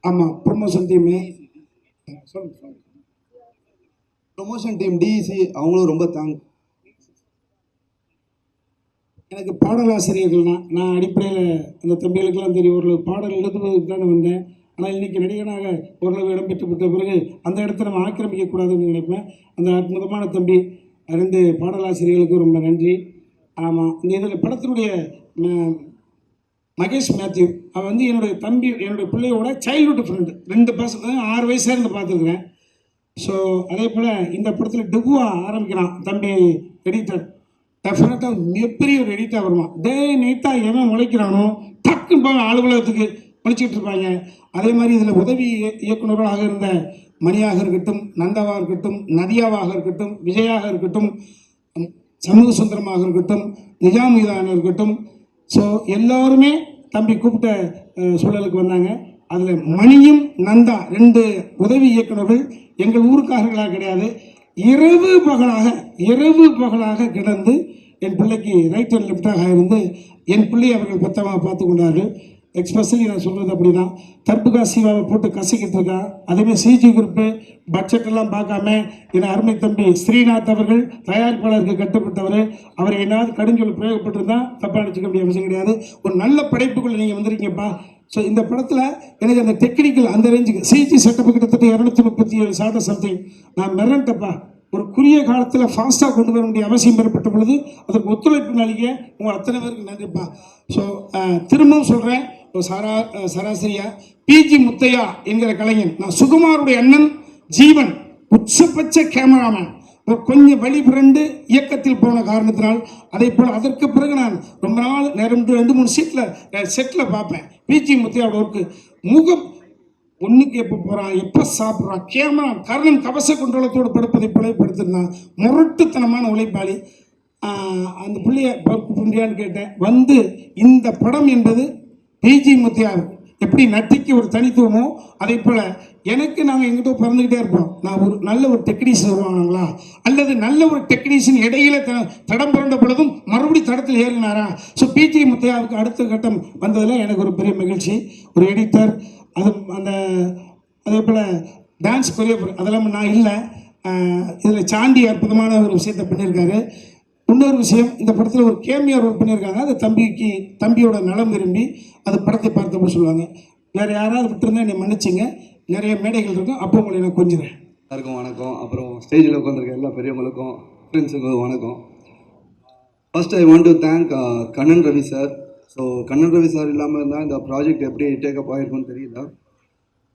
ஆமாம் ப்ரொமோஷன் டீமு, ப்ரொமோஷன் டீம் டிசி அவங்களும் ரொம்ப எனக்கு பாடலாசிரியர்கள்னா நான் அடிப்படையில் அந்த தம்பிகளுக்கெல்லாம் தெரியும், ஓரளவு பாடல் எழுதுவதற்கு தானே வந்தேன். ஆனால் இன்றைக்கி நடிகனாக ஓரளவு இடம் பெற்றுவிட்ட பிறகு அந்த இடத்த நம்ம ஆக்கிரமிக்கக்கூடாதுன்னு நினைப்பேன். அந்த அற்புதமான தம்பி 2 பாடலாசிரியர்களுக்கும் ரொம்ப நன்றி. ஆமாம், இந்த இதில் படத்தினுடைய மகேஷ் மேத்யூ, அவன் வந்து என்னுடைய தம்பி, என்னுடைய பிள்ளையோட சைல்ட்ஹுட் ஃப்ரெண்டு. 2 பசங்க 6 வயசாக இருந்து பார்த்துருக்குறேன். ஸோ அதே போல் இந்த படத்தில் டெகுவா ஆரம்பிக்கிறான் தம்பி எடிட்டர். டெஃபினட்டாக மிகப்பெரிய ஒரு எடிட்டாக வருவான். டே நைட்டாக எவன் உழைக்கிறானோ டக்குன்னு போய் அலுவலகத்துக்கு உழைச்சிக்கிட்டு இருப்பாங்க. அதே மாதிரி இதில் உதவி இயக்குநர்களாக இருந்த மணியாக இருக்கட்டும், நந்தாவாக இருக்கட்டும், நதியாவாக இருக்கட்டும், விஜயாக இருக்கட்டும், சமூக சுந்தரமாக இருக்கட்டும், நிஜாமுதான இருக்கட்டும். ஸோ எல்லோருமே தம்பி கூப்பிட்ட சூழலுக்கு வந்தாங்க. அதில் மணியும் நந்தா 2 உதவி இயக்குநர்கள் எங்கள் ஊருக்காரர்களாக கிடையாது, இரவு பகலாக கிடந்து என் பிள்ளைக்கு ரைட் அண்ட் லெஃப்டாக இருந்து என் பிள்ளையை அவர்கள் பத்தமாக பார்த்து கொண்டார்கள். எக்ஸ்பெஷலி நான் சொல்கிறது அப்படி தான். தர்புகா சிவாவை போட்டு கசக்கிட்டு இருக்கான். அதேமாதிரி சிஜி குரூப்பு பட்ஜெட் எல்லாம் பார்க்காம என் அருமை தம்பி ஸ்ரீநாத் அவர்கள் தயாரிப்பாளருக்கு கட்டுப்பட்டவர். அவர் என்னாவது கடுஞ்சொல் பிரயோகப்பட்டிருந்தா தப்பாக நினச்சிக்க வேண்டிய அவசியம் கிடையாது. ஒரு நல்ல படைப்புக்குள்ளே நீங்கள் வந்திருக்கீங்கப்பா. ஸோ இந்த படத்தில் எனக்கு அந்த டெக்னிக்கல் அந்த ரேஞ்சுக்கு சிஜி செட்டப்பு கிட்டத்தட்ட 237 ஷார்ட் சம்திங். நான் மிரண்டப்பா. ஒரு குறுகிய காலத்தில் ஃபாஸ்ட்டாக கொண்டு வர வேண்டிய அவசியம் ஏற்பட்ட பொழுது அதற்கு ஒத்துழைப்பு நல்கிய உங்கள் அத்தனை பேருக்கு நன்றிப்பா. ஸோ திரும்பவும் சொல்கிறேன், சராசரியா பிஜி முத்தையா என்கிற கலைஞன், நான் சுகுமாருடைய அண்ணன் ஜீவன், உச்சபட்ச கேமராமேன், ஒரு கொஞ்சம் வழி புரண்டு இயக்கத்தில் போன காரணத்தினால் அதே போல் அதற்கு பிறகு நான் ரொம்ப நாள் நேரம் 2-3 செட்டில் பார்ப்பேன். பிஜி முத்தையாவோட ஒர்க்கு முகம் ஒன்றுக்கு எப்போ போகிறான், எப்போ சாப்பிட்றான், கேமரா கர்ணன் கவச குண்டலத்தோடு படுப்பதை பிழைப்படுத்திருந்தான். முரட்டுத்தனமான உழைப்பாளி. அந்த பிள்ளைய புண்டியான்னு கேட்டேன். வந்து இந்த படம் என்பது பிஜி முத்தையா எப்படி நட்டிக்கு ஒரு தனித்துவமோ அதே போல் எனக்கு நாங்கள் எங்கிட்ட பிறந்துக்கிட்டே இருப்போம். நான் ஒரு நல்ல ஒரு டெக்னீஷியன் வருவாங்களா அல்லது நல்ல ஒரு டெக்னீஷியன் இடையில தடம் புரண்ட பொழுதும் மறுபடியும் தடத்தில் ஏறினாரா. ஸோ பிஜி முத்தையாவுக்கு அடுத்த கட்டம் வந்ததில் எனக்கு ஒரு பெரிய மகிழ்ச்சி. ஒரு எடிட்டர், அது அந்த அதே போல் டான்ஸ் கொரியோகிராஃபர் அதெல்லாம் நான் இல்லை. இதில் சாண்டி அற்புதமான ஒரு விஷயத்தை பண்ணியிருக்காரு. இன்னொரு விஷயம், இந்த படத்தில் ஒரு கேமியா ரோல் பண்ணியிருக்காங்க. அது தம்பியோட நலம் விரும்பி அது படத்தை பார்த்தப்போ சொல்லுவாங்க. வேறு யாராவது விட்டுருந்தா என்னை மன்னிச்சிங்க, நிறைய மேடைகள் இருக்கும், அப்போ உங்களை நான் கொஞ்சிறேன். எல்லாருக்கும் வணக்கம். அப்புறம் ஸ்டேஜில் உட்காந்துருக்க எல்லா பெரியவங்களுக்கும் ஃப்ரெண்ட்ஸுக்கும் வணக்கம். First I want to thank Kannan Ravi sir. So Kannan Ravi sir இல்லாமல் இருந்தால் இந்த ப்ராஜெக்ட் எப்படி டேக்கப் ஆகிருக்குன்னு தெரியல.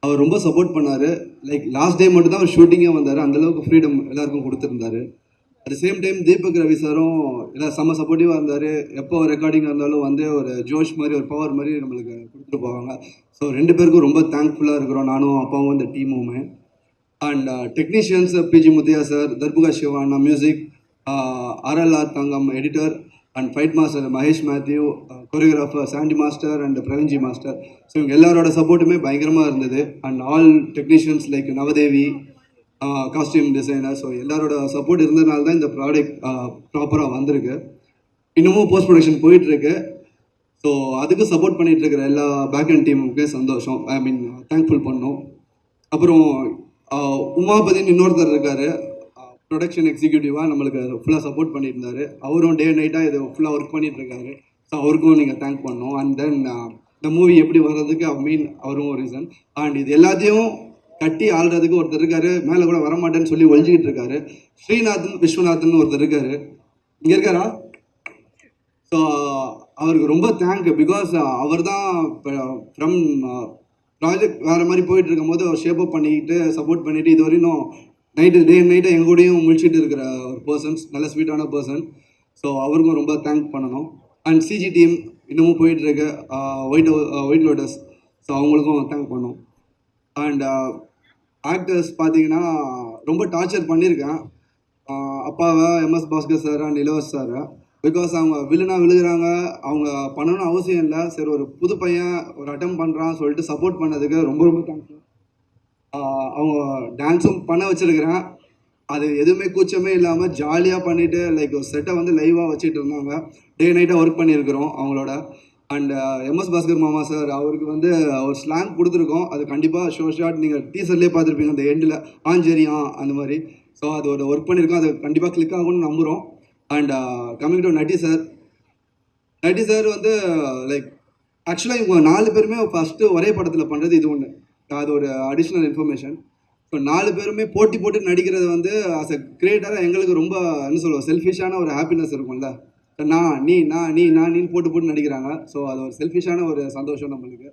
அவர் ரொம்ப சப்போர்ட் பண்ணார். லைக் லாஸ்ட் டே மட்டும் தான் அவர் ஷூட்டிங்கே வந்தார். அந்தளவுக்கு ஃப்ரீடம் எல்லாருக்கும் கொடுத்துருந்தாரு. At the same time Deepak Ravi சாரும் எல்லாம் செம்ம சப்போர்ட்டிவாக இருந்தார். எப்போ ரெக்கார்டிங்காக இருந்தாலும் வந்து ஒரு ஜோஷ் மாதிரி ஒரு பவர் மாதிரி நம்மளுக்கு கொடுத்துட்டு போவாங்க. ஸோ 2 பேருக்கும் ரொம்ப தேங்க்ஃபுல்லாக இருக்கிறோம், நானும் அப்பாவும் இந்த டீமுமே. And technicians P G Muthaiah sir, Darbuka Siva அண்ணா music, RLR Thangam editor, and fight master Mahesh Mathew, choreographer Sandy master and பிரவீன்ஜி மாஸ்டர். ஸோ இவங்க எல்லாரோட சப்போர்ட்டுமே பயங்கரமாக இருந்தது. And all technicians like Navadevi, costume designer. So எல்லாரோட சப்போர்ட் இருந்ததுனால தான் இந்த ப்ராடக்ட் ப்ராப்பராக வந்திருக்கு. இன்னமும் போஸ்ட் ப்ரொடக்ஷன் போயிட்டுருக்கு. ஸோ அதுக்கு சப்போர்ட் பண்ணிகிட்டு இருக்கிற எல்லா பேக் அண்ட் டீமுக்கே சந்தோஷம், ஐ மீன் தேங்க்ஃபுல் பண்ணோம். அப்புறம் உமாபதினு இன்னொருத்தர் இருக்கார், ப்ரொடக்ஷன் எக்ஸிக்யூட்டிவாக நம்மளுக்கு ஃபுல்லாக சப்போர்ட் பண்ணியிருந்தார். அவரும் டே நைட்டாக இது ஃபுல்லாக ஒர்க் பண்ணிகிட்ருக்காரு. ஸோ அவருக்கும் நீங்கள் தேங்க் பண்ணோம். அண்ட் தென் இந்த மூவி எப்படி வர்றதுக்கு அவரும் ஒரு ரீசன். அண்ட் இது எல்லாத்தையும் கட்டி ஆள்றதுக்கு ஒருத்தர் இருக்காரு, மேலே கூட வரமாட்டேன்னு சொல்லி ஒழிஞ்சிக்கிட்டு இருக்காரு. ஸ்ரீநாதன் விஸ்வநாதன் ஒருத்தர் இருக்காரு, இங்கே இருக்காரா? ஸோ அவருக்கு ரொம்ப தேங்க். பிகாஸ் அவர் தான் ஃப்ரம் ப்ராஜெக்ட் வேறு மாதிரி போயிட்டு இருக்கும் போது அவர் ஷேப் அப் பண்ணிக்கிட்டு சப்போர்ட் பண்ணிவிட்டு இது வரையும் டே நைட்டை எங்கள் கூடயும் முடிச்சுட்டு இருக்கிற ஒரு பர்சன்ஸ், நல்ல ஸ்வீட்டான பர்சன். ஸோ அவருக்கும் ரொம்ப தேங்க் பண்ணணும். அண்ட் சிஜி டீம் இன்னமும் போயிட்டுருக்கு, ஒயிட் லோட்டஸ். ஸோ அவங்களுக்கும் தேங்க் பண்ணோம். அண்ட் ஆக்டர்ஸ் பார்த்தீங்கன்னா ரொம்ப டார்ச்சர் பண்ணியிருக்கேன் அப்பாவை, MS பாஸ்கர் சார் அண்ட் இளவரசர் சாரை. பிகாஸ் அவங்க வில்லனாக விழுகிறாங்க, அவங்க பண்ணணும்னு அவசியம் இல்லை. சரி ஒரு புது பையன் ஒரு அட்டம் பண்ணுறான்னு சொல்லிட்டு சப்போர்ட் பண்ணதுக்கு ரொம்ப ரொம்ப தேங்க்ஸ். அவங்க டான்ஸும் பண்ண வச்சுருக்கிறேன், அது எதுவுமே கூச்சமே இல்லாமல் ஜாலியாக பண்ணிவிட்டு லைக் ஒரு செட்டை வந்து லைவாக வச்சுட்டு இருந்தாங்க. டே நைட்டாக ஒர்க் பண்ணியிருக்கிறோம் அவங்களோட. அண்ட் MS பாஸ்கர் மாமா சார், அவருக்கு வந்து ஒரு ஸ்லாங் கொடுத்துருக்கோம். அது கண்டிப்பாக ஷார்ட் நீங்கள் டீசர்லேயே பார்த்துருப்பீங்க, அந்த எண்டில் ஆஞ்சரியா அந்த மாதிரி. ஸோ அது ஒரு ஒர்க் பண்ணியிருக்கோம், அது கண்டிப்பாக கிளிக் ஆகும்னு நம்புகிறோம். And coming to Natty sir வந்து லைக் ஆக்சுவலாக இவங்க 4 பேருமே ஃபஸ்ட்டு ஒரே படத்தில் பண்ணுறது இது ஒன்று, அது ஒரு அடிஷ்னல் இன்ஃபர்மேஷன். ஸோ 4 பேருமே போட்டு நடிக்கிறது வந்து ஆஸ் அ கிரியேட்டராக எங்களுக்கு ரொம்ப என்ன சொல்லுவோம், செல்ஃபிஷான ஒரு ஹாப்பினஸ் இருக்கும்ல. நீ போட்டு நடிக்கிறாங்க. ஸோ அது ஒரு செல்ஃபிஷான ஒரு சந்தோஷம் நம்மளுக்கு.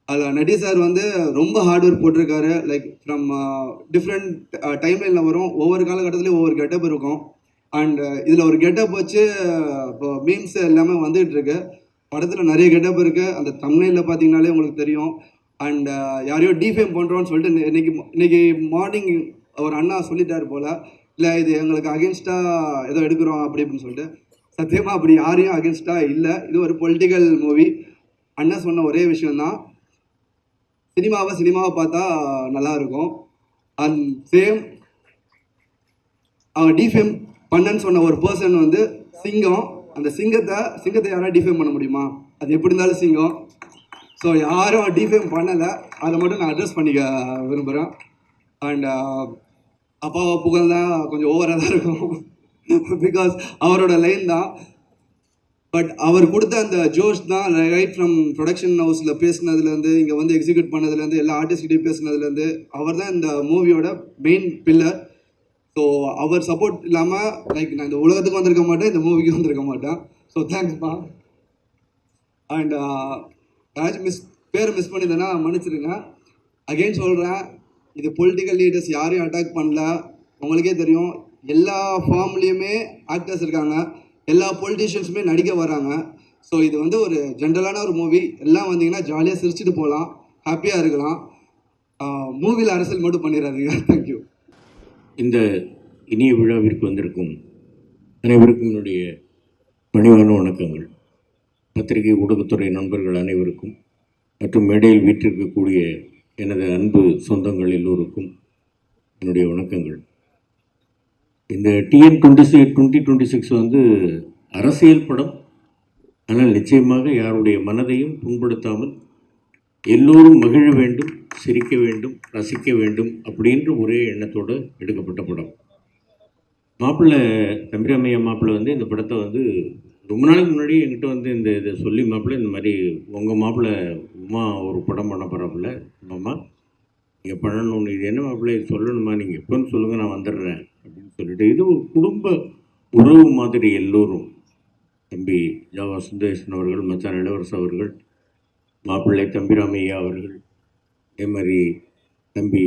அதில் நட்டி சார் வந்து ரொம்ப ஹார்ட் ஒர்க் போட்டிருக்காரு. லைக் ஃப்ரம் டிஃப்ரெண்ட் டைம்லைனில் வரும், ஒவ்வொரு காலகட்டத்துலேயும் ஒவ்வொரு கெட்டப் இருக்கும். அண்ட் இதில் ஒரு கெட்டப் வச்சு இப்போ மீம்ஸ் எல்லாமே வந்துகிட்டு இருக்கு. படத்தில் நிறைய கெட்டப் இருக்குது, அந்த தம்ப்நெயிலில் பார்த்தீங்கன்னாலே உங்களுக்கு தெரியும். அண்ட் யாரையோ டிஃபேம் பண்ணுறோன்னு சொல்லிட்டு இன்னைக்கு மார்னிங் ஒரு அண்ணா சொல்லிட்டாரு போல், இல்லை இது எங்களுக்கு அகேன்ஸ்டாக ஏதோ எடுக்கிறோம் அப்படின்னு சொல்லிட்டு. சத்தியமாக அப்படி யாரையும் அகேன்ஸ்டாக இல்லை, இது ஒரு பொலிட்டிக்கல் மூவி. அண்ணா சொன்ன ஒரே விஷயந்தான், சினிமாவை பார்த்தா நல்லாயிருக்கும். அண்ட் சேம் அவன் டிஃபேம் பண்ணன்னு சொன்ன ஒரு பர்சன் வந்து சிங்கம். அந்த சிங்கத்தை யாராவது டிஃபேம் பண்ண முடியுமா? அது எப்படி இருந்தாலும் சிங்கம். ஸோ யாரும் டிஃபேம் பண்ணலை, அதை மட்டும் நான் அட்ரஸ் பண்ணிக்க விரும்புகிறேன். அண்ட் அப்பாவை புகழ்னா கொஞ்சம் ஓவராக தான் இருக்கும், பிகாஸ் அவரோட லைன் தான். பட் அவர் கொடுத்த அந்த ஜோஷ் தான், ரைட் ஃப்ரம் ப்ரொடக்ஷன் ஹவுஸில் பேசினதுலேருந்து இங்கே வந்து எக்ஸிக்யூட் பண்ணதுலேருந்து எல்லா ஆர்டிஸ்ட்கிட்டையும் பேசினதுலேருந்து அவர் தான் இந்த மூவியோட மெயின் பில்லர். ஸோ அவர் சப்போர்ட் இல்லாமல் லைக் நான் இந்த உலகத்துக்கு வந்திருக்க மாட்டேன், இந்த மூவிக்கு வந்திருக்க மாட்டேன். ஸோ தேங்க்ஸ்ப்பா. அண்ட் ஏதாச்சும் பேர் மிஸ் பண்ணியிருந்தேன்னா மன்னிச்சிருங்க. அகெயின் சொல்கிறேன், இது பொலிட்டிக்கல் லீடர்ஸ் யாரையும் அட்டாக் பண்ணல. உங்களுக்கே தெரியும், எல்லா ஃபார்ம்லேயுமே ஆக்டர்ஸ் இருக்காங்க, எல்லா பொலிட்டீஷியன்ஸுமே நடிக்க வராங்க. ஸோ இது வந்து ஒரு ஜென்ரலான ஒரு மூவி. எல்லாம் வந்தீங்கன்னா ஜாலியாக சிரிச்சுட்டு போகலாம், ஹாப்பியாக இருக்கலாம். மூவியில் அரசியல் மட்டும் பண்ணிடாதீங்க. தேங்க்யூ. இந்த இனிய விழாவிற்கு வந்திருக்கும் அனைவருக்கும் என்னுடைய பணிவான வணக்கங்கள். பத்திரிகை ஊடகத்துறை நண்பர்கள் அனைவருக்கும் மற்றும் மேடையில் வீற்றிருக்கக்கூடிய எனது அன்பு சொந்தங்கள் எல்லோருக்கும் என்னுடைய வணக்கங்கள். இந்த TN 2026 வந்து அரசியல் படம், ஆனால் நிச்சயமாக யாருடைய மனதையும் புண்படுத்தாமல் எல்லோரும் மகிழ வேண்டும், சிரிக்க வேண்டும், ரசிக்க வேண்டும் அப்படின்ற ஒரே எண்ணத்தோடு எடுக்கப்பட்ட படம். மாப்பிள்ளை தம்பிராமையா மாப்பிள்ளை வந்து இந்த படத்தை வந்து ரொம்ப நாளைக்கு முன்னாடி என்கிட்ட வந்து இதை சொல்லி, மாப்பிள்ளை இந்த மாதிரி உங்கள் மாப்பிள்ளை உமா ஒரு படம் பண்ண போகிறாப்புல, மாமா நீங்கள் பண்ணணும்னு, இது என்ன மாப்பிள்ளை சொல்லணுமா, நீங்கள் எப்போன்னு சொல்லுங்கள் நான் வந்துடுறேன் அப்படின்னு சொல்லிட்டு, இது ஒரு குடும்ப உறவு மாதிரி எல்லோரும், தம்பி ஜாவா சுந்தரேசன் அவர்கள், மச்சான் இளவரசு அவர்கள், மாப்பிள்ளை தம்பிராமையா அவர்கள், அதே மாதிரி தம்பி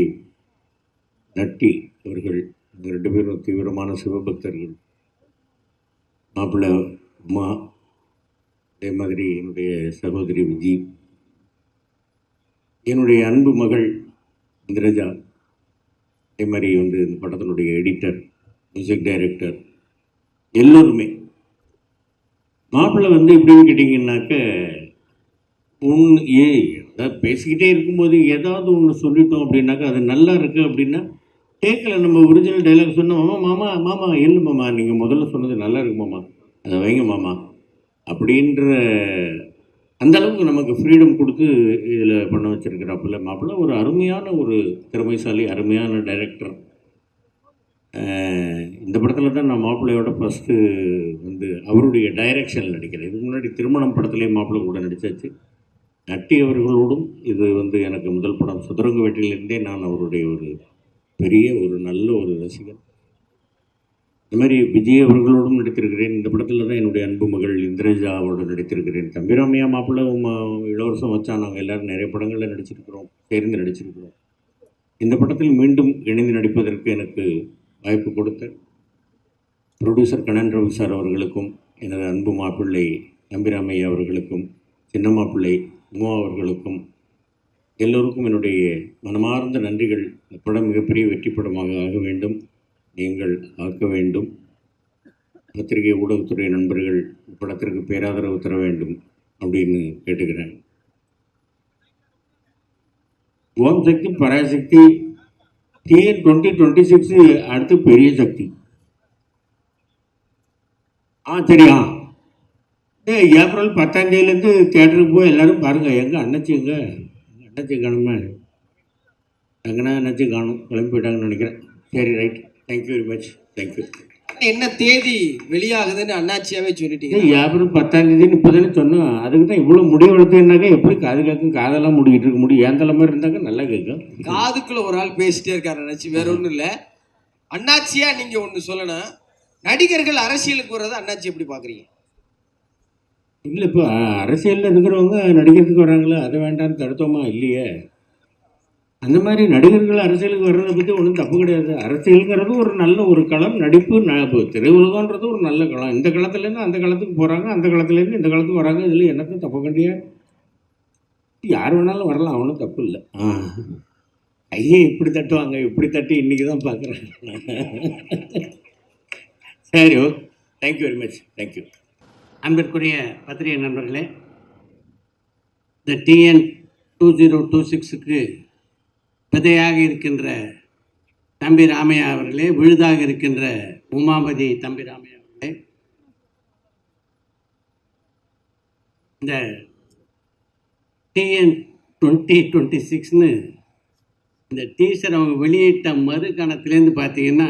நட்டி அவர்கள், இந்த 2 பேரும் தீவிரமான சிவபக்தர்கள், மாப்பிள்ளை உமா, அதே மாதிரி என்னுடைய சகோதரி விஜி, என்னுடைய அன்பு மகள் இந்திரஜா, அதே மாதிரி வந்து இந்த படத்தினுடைய எடிட்டர், மியூசிக் டைரக்டர், எல்லோருமே. மாப்பிள்ளை வந்து எப்படின்னு கேட்டிங்கன்னாக்க, அதாவது பேசிக்கிட்டே இருக்கும்போது ஏதாவது ஒன்று சொல்லிட்டோம் அப்படின்னாக்கா அது நல்லா இருக்குது அப்படின்னா கேட்கல, நம்ம ஒரிஜினல் டைலாக் சொன்னோம், மாமா மாமா மாமா இல்லை மாமா நீங்கள் முதல்ல சொன்னது நல்லா இருக்கு மாமா, அதை வைங்க மாமா அப்படின்ற அந்த அளவுக்கு நமக்கு ஃப்ரீடம் கொடுத்து இதில் பண்ண வச்சுருக்கிறாப்புல மாப்பிள்ளை. ஒரு அருமையான ஒரு திறமைசாலி, அருமையான டைரக்டர். இந்த படத்தில் தான் நான் மாப்பிள்ளையோட ஃபஸ்ட்டு வந்து அவருடைய டைரக்ஷனில் நடிக்கிறேன். இதுக்கு முன்னாடி திருமணம் படத்துலேயே மாப்பிள்ளை கூட நடித்தாச்சு. நட்டி அவர்களோடும் இது வந்து எனக்கு முதல் படம். சதுரங்க வேட்டையிலிருந்தே நான் அவருடைய ஒரு பெரிய ஒரு நல்ல ஒரு ரசிகன். இந்த மாதிரி விஜய் அவர்களோடும் நடித்திருக்கிறேன். இந்த படத்தில் தான் என்னுடைய அன்பு மகள் இந்திரஜாவோடு நடித்திருக்கிறேன். தம்பிராமையா மாப்பிள்ளை இளவரசம் வச்சா நாங்கள் எல்லோரும் நிறைய படங்களில் நடிச்சிருக்கிறோம், சேர்ந்து நடிச்சிருக்கிறோம். இந்த படத்தில் மீண்டும் இணைந்து நடிப்பதற்கு எனக்கு வாய்ப்பு கொடுத்த ப்ரொடியூசர் கண்ணன் ரவி சார் அவர்களுக்கும், எனது அன்பு மாப்பிள்ளை தம்பிராமையா அவர்களுக்கும், சின்ன மாப்பிள்ளை உமா அவர்களுக்கும், எல்லோருக்கும் என்னுடைய மனமார்ந்த நன்றிகள். இந்த படம் மிகப்பெரிய வெற்றி படமாக ஆக வேண்டும், நீங்கள் ஆக்க வேண்டும். பத்திரிகை ஊடகத்துறை நண்பர்கள் படத்திற்கு பேராதரவு தர வேண்டும் அப்படின்னு கேட்டுக்கிறேன். ஓம் சக்தி பராசக்தி TN 2026 அடுத்து பெரிய சக்தி. சரியா, ஏப்ரல் 10ஆம் தேதியிலேருந்து தேட்டருக்கு போய் எல்லோரும் பாருங்கள். எங்கள் அண்ணச்சிங்க, அண்ணச்சி காணுமே, எங்கன்னா அண்ணச்சி காணும், கிளம்பி போயிட்டாங்கன்னு நினைக்கிறேன். சரி, right, thank you very much, thank you. என்ன தேதி வெளியாகுதுன்னு அண்ணாச்சியாவே சொல்லிட்டீங்க. ஏப்ரல் 10ஆம் தேதின்னு இப்போ தானே சொன்னோம். அதுக்கு தான் இவ்வளோ முடிவு எடுத்தேன்னாக்கா எப்படி காது கேட்கும், காதெல்லாம் முடிக்கிட்டு இருக்க முடியும். ஏன் தலைமை இருந்தாக்கா நல்லா கேட்கும். காதுக்குள்ள ஒரு ஆள் பேசிட்டே இருக்காரு அண்ணாச்சி, வேற ஒன்றும் இல்லை. அண்ணாச்சியா நீங்கள் ஒன்று சொல்லணும், நடிகர்கள் அரசியலுக்கு வர்றதை அண்ணாச்சி எப்படி பார்க்குறீங்க? இல்லை, இப்போ அரசியலில் இருக்கிறவங்க நடிக்கிறதுக்கு வராங்களே, அதை வேண்டாம்னு தடுத்தோமா இல்லையே. அந்த மாதிரி நடிகர்கள் அரசியலுக்கு வர்றதை பற்றி ஒன்றும் தப்பு கிடையாது. அரசியலுங்கிறது ஒரு நல்ல ஒரு களம், நடிப்பு திரையுலகன்றது ஒரு நல்ல களம். இந்த களத்துலேருந்து அந்த களத்துக்கு போகிறாங்க, அந்த களத்துலேருந்து இந்த களத்துக்கு வராங்க. இதில் என்னத்தையும் தப்பு கண்டியா, யார் வேணாலும் வரலாம், அவனும் தப்பு இல்லை. ஐயே இப்படி தட்டுவாங்க, இப்படி தட்டி இன்றைக்கி தான் பார்க்குறேன். சரி, okay, thank you very much, thank you. அன்பிற்குரிய பத்திரிகை நண்பர்களே, இந்த TN 2026க்கு விதையாக இருக்கின்ற தம்பி ராமையா அவர்களே, விழுதாக இருக்கின்ற உமாபதி தம்பி ராமையா அவர்களே, இந்த TN 2026ன்னு இந்த டீசர் அவங்க வெளியிட்ட மறு கணத்துலேருந்து பார்த்தீங்கன்னா,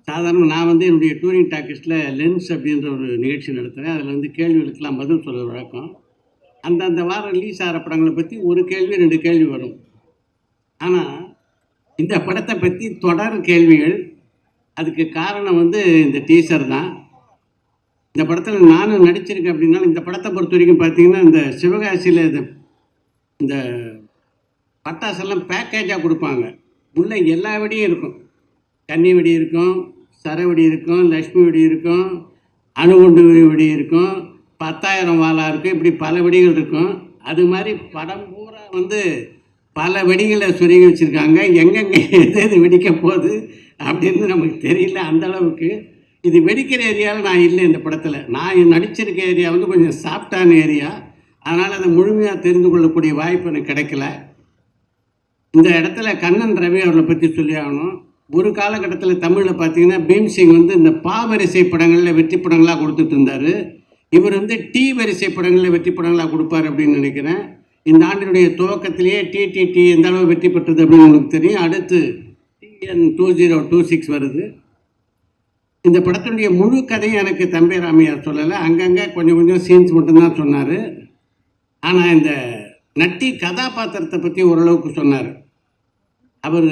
சாதாரண நான் வந்து என்னுடைய டூரிங் டாக்கிஸில் லென்ஸ் அப்படின்ற ஒரு நிகழ்ச்சி நடத்துகிறேன். அதில் வந்து கேள்விகளுக்கெல்லாம் பதில் சொல்கிற வழக்கம். அந்தந்த வாரம் ரிலீஸ் ஆகிற படங்களை பற்றி ஒரு கேள்வி 2 கேள்வி வரும். ஆனால் இந்த படத்தை பற்றி தொடர் கேள்விகள். அதுக்கு காரணம் வந்து இந்த டீசர் தான். இந்த படத்தில் நானும் நடிச்சிருக்கேன் அப்படின்னாலும், இந்த படத்தை பொறுத்த வரைக்கும் பார்த்தீங்கன்னா, இந்த சிவகாசியில் இந்த பட்டாசெல்லாம் பேக்கேஜாக கொடுப்பாங்க. உள்ள எல்லா வெடியும் இருக்கும். கன்னி வெடி இருக்கும், சரவெடி இருக்கும், லக்ஷ்மி வெடி இருக்கும், அணுகுண்டு வெடி இருக்கும், 10,000 வாலா இருக்கும், இப்படி பல வெடிகள் இருக்கும். அது மாதிரி படம் பூரா வந்து பல வெடிகளை சொருகி வச்சுருக்காங்க. எங்கெங்கே எது வெடிக்க போகுது அப்படின்னு நமக்கு தெரியல. அந்த அளவுக்கு இது வெடிக்கிற ஏரியாவில் நான் இல்லை. இந்த படத்தில் நான் நடிச்சிருக்க ஏரியா வந்து கொஞ்சம் சாஃப்டான ஏரியா. அதனால் அதை முழுமையாக தெரிந்து கொள்ளக்கூடிய வாய்ப்பு எனக்கு கிடைக்கல. இந்த இடத்துல கண்ணன் ரவி அவர்களை பற்றி சொல்லி ஆகணும். ஒரு காலகட்டத்தில் தமிழில் பார்த்தீங்கன்னா பீம்சிங் வந்து இந்த பா வரிசை படங்களில் வெற்றி படங்களாக கொடுத்துட்டு இருந்தார். இவர் வந்து டி வரிசை படங்களில் வெற்றி படங்களாக கொடுப்பார் அப்படின்னு நினைக்கிறேன். இந்த ஆண்டினுடைய துவக்கத்திலேயே டிடிடி எந்த அளவு வெற்றி பெற்றது அப்படின்னு உங்களுக்கு தெரியும். அடுத்து TN 2026 வருது. இந்த படத்தினுடைய முழு கதையும் எனக்கு தம்பி ராமையார் சொல்லலை. அங்கங்கே கொஞ்சம் கொஞ்சம் சீன்ஸ் மட்டும்தான் சொன்னார். ஆனால் இந்த நட்டி கதாபாத்திரத்தை பற்றி ஓரளவுக்கு சொன்னார். அவர்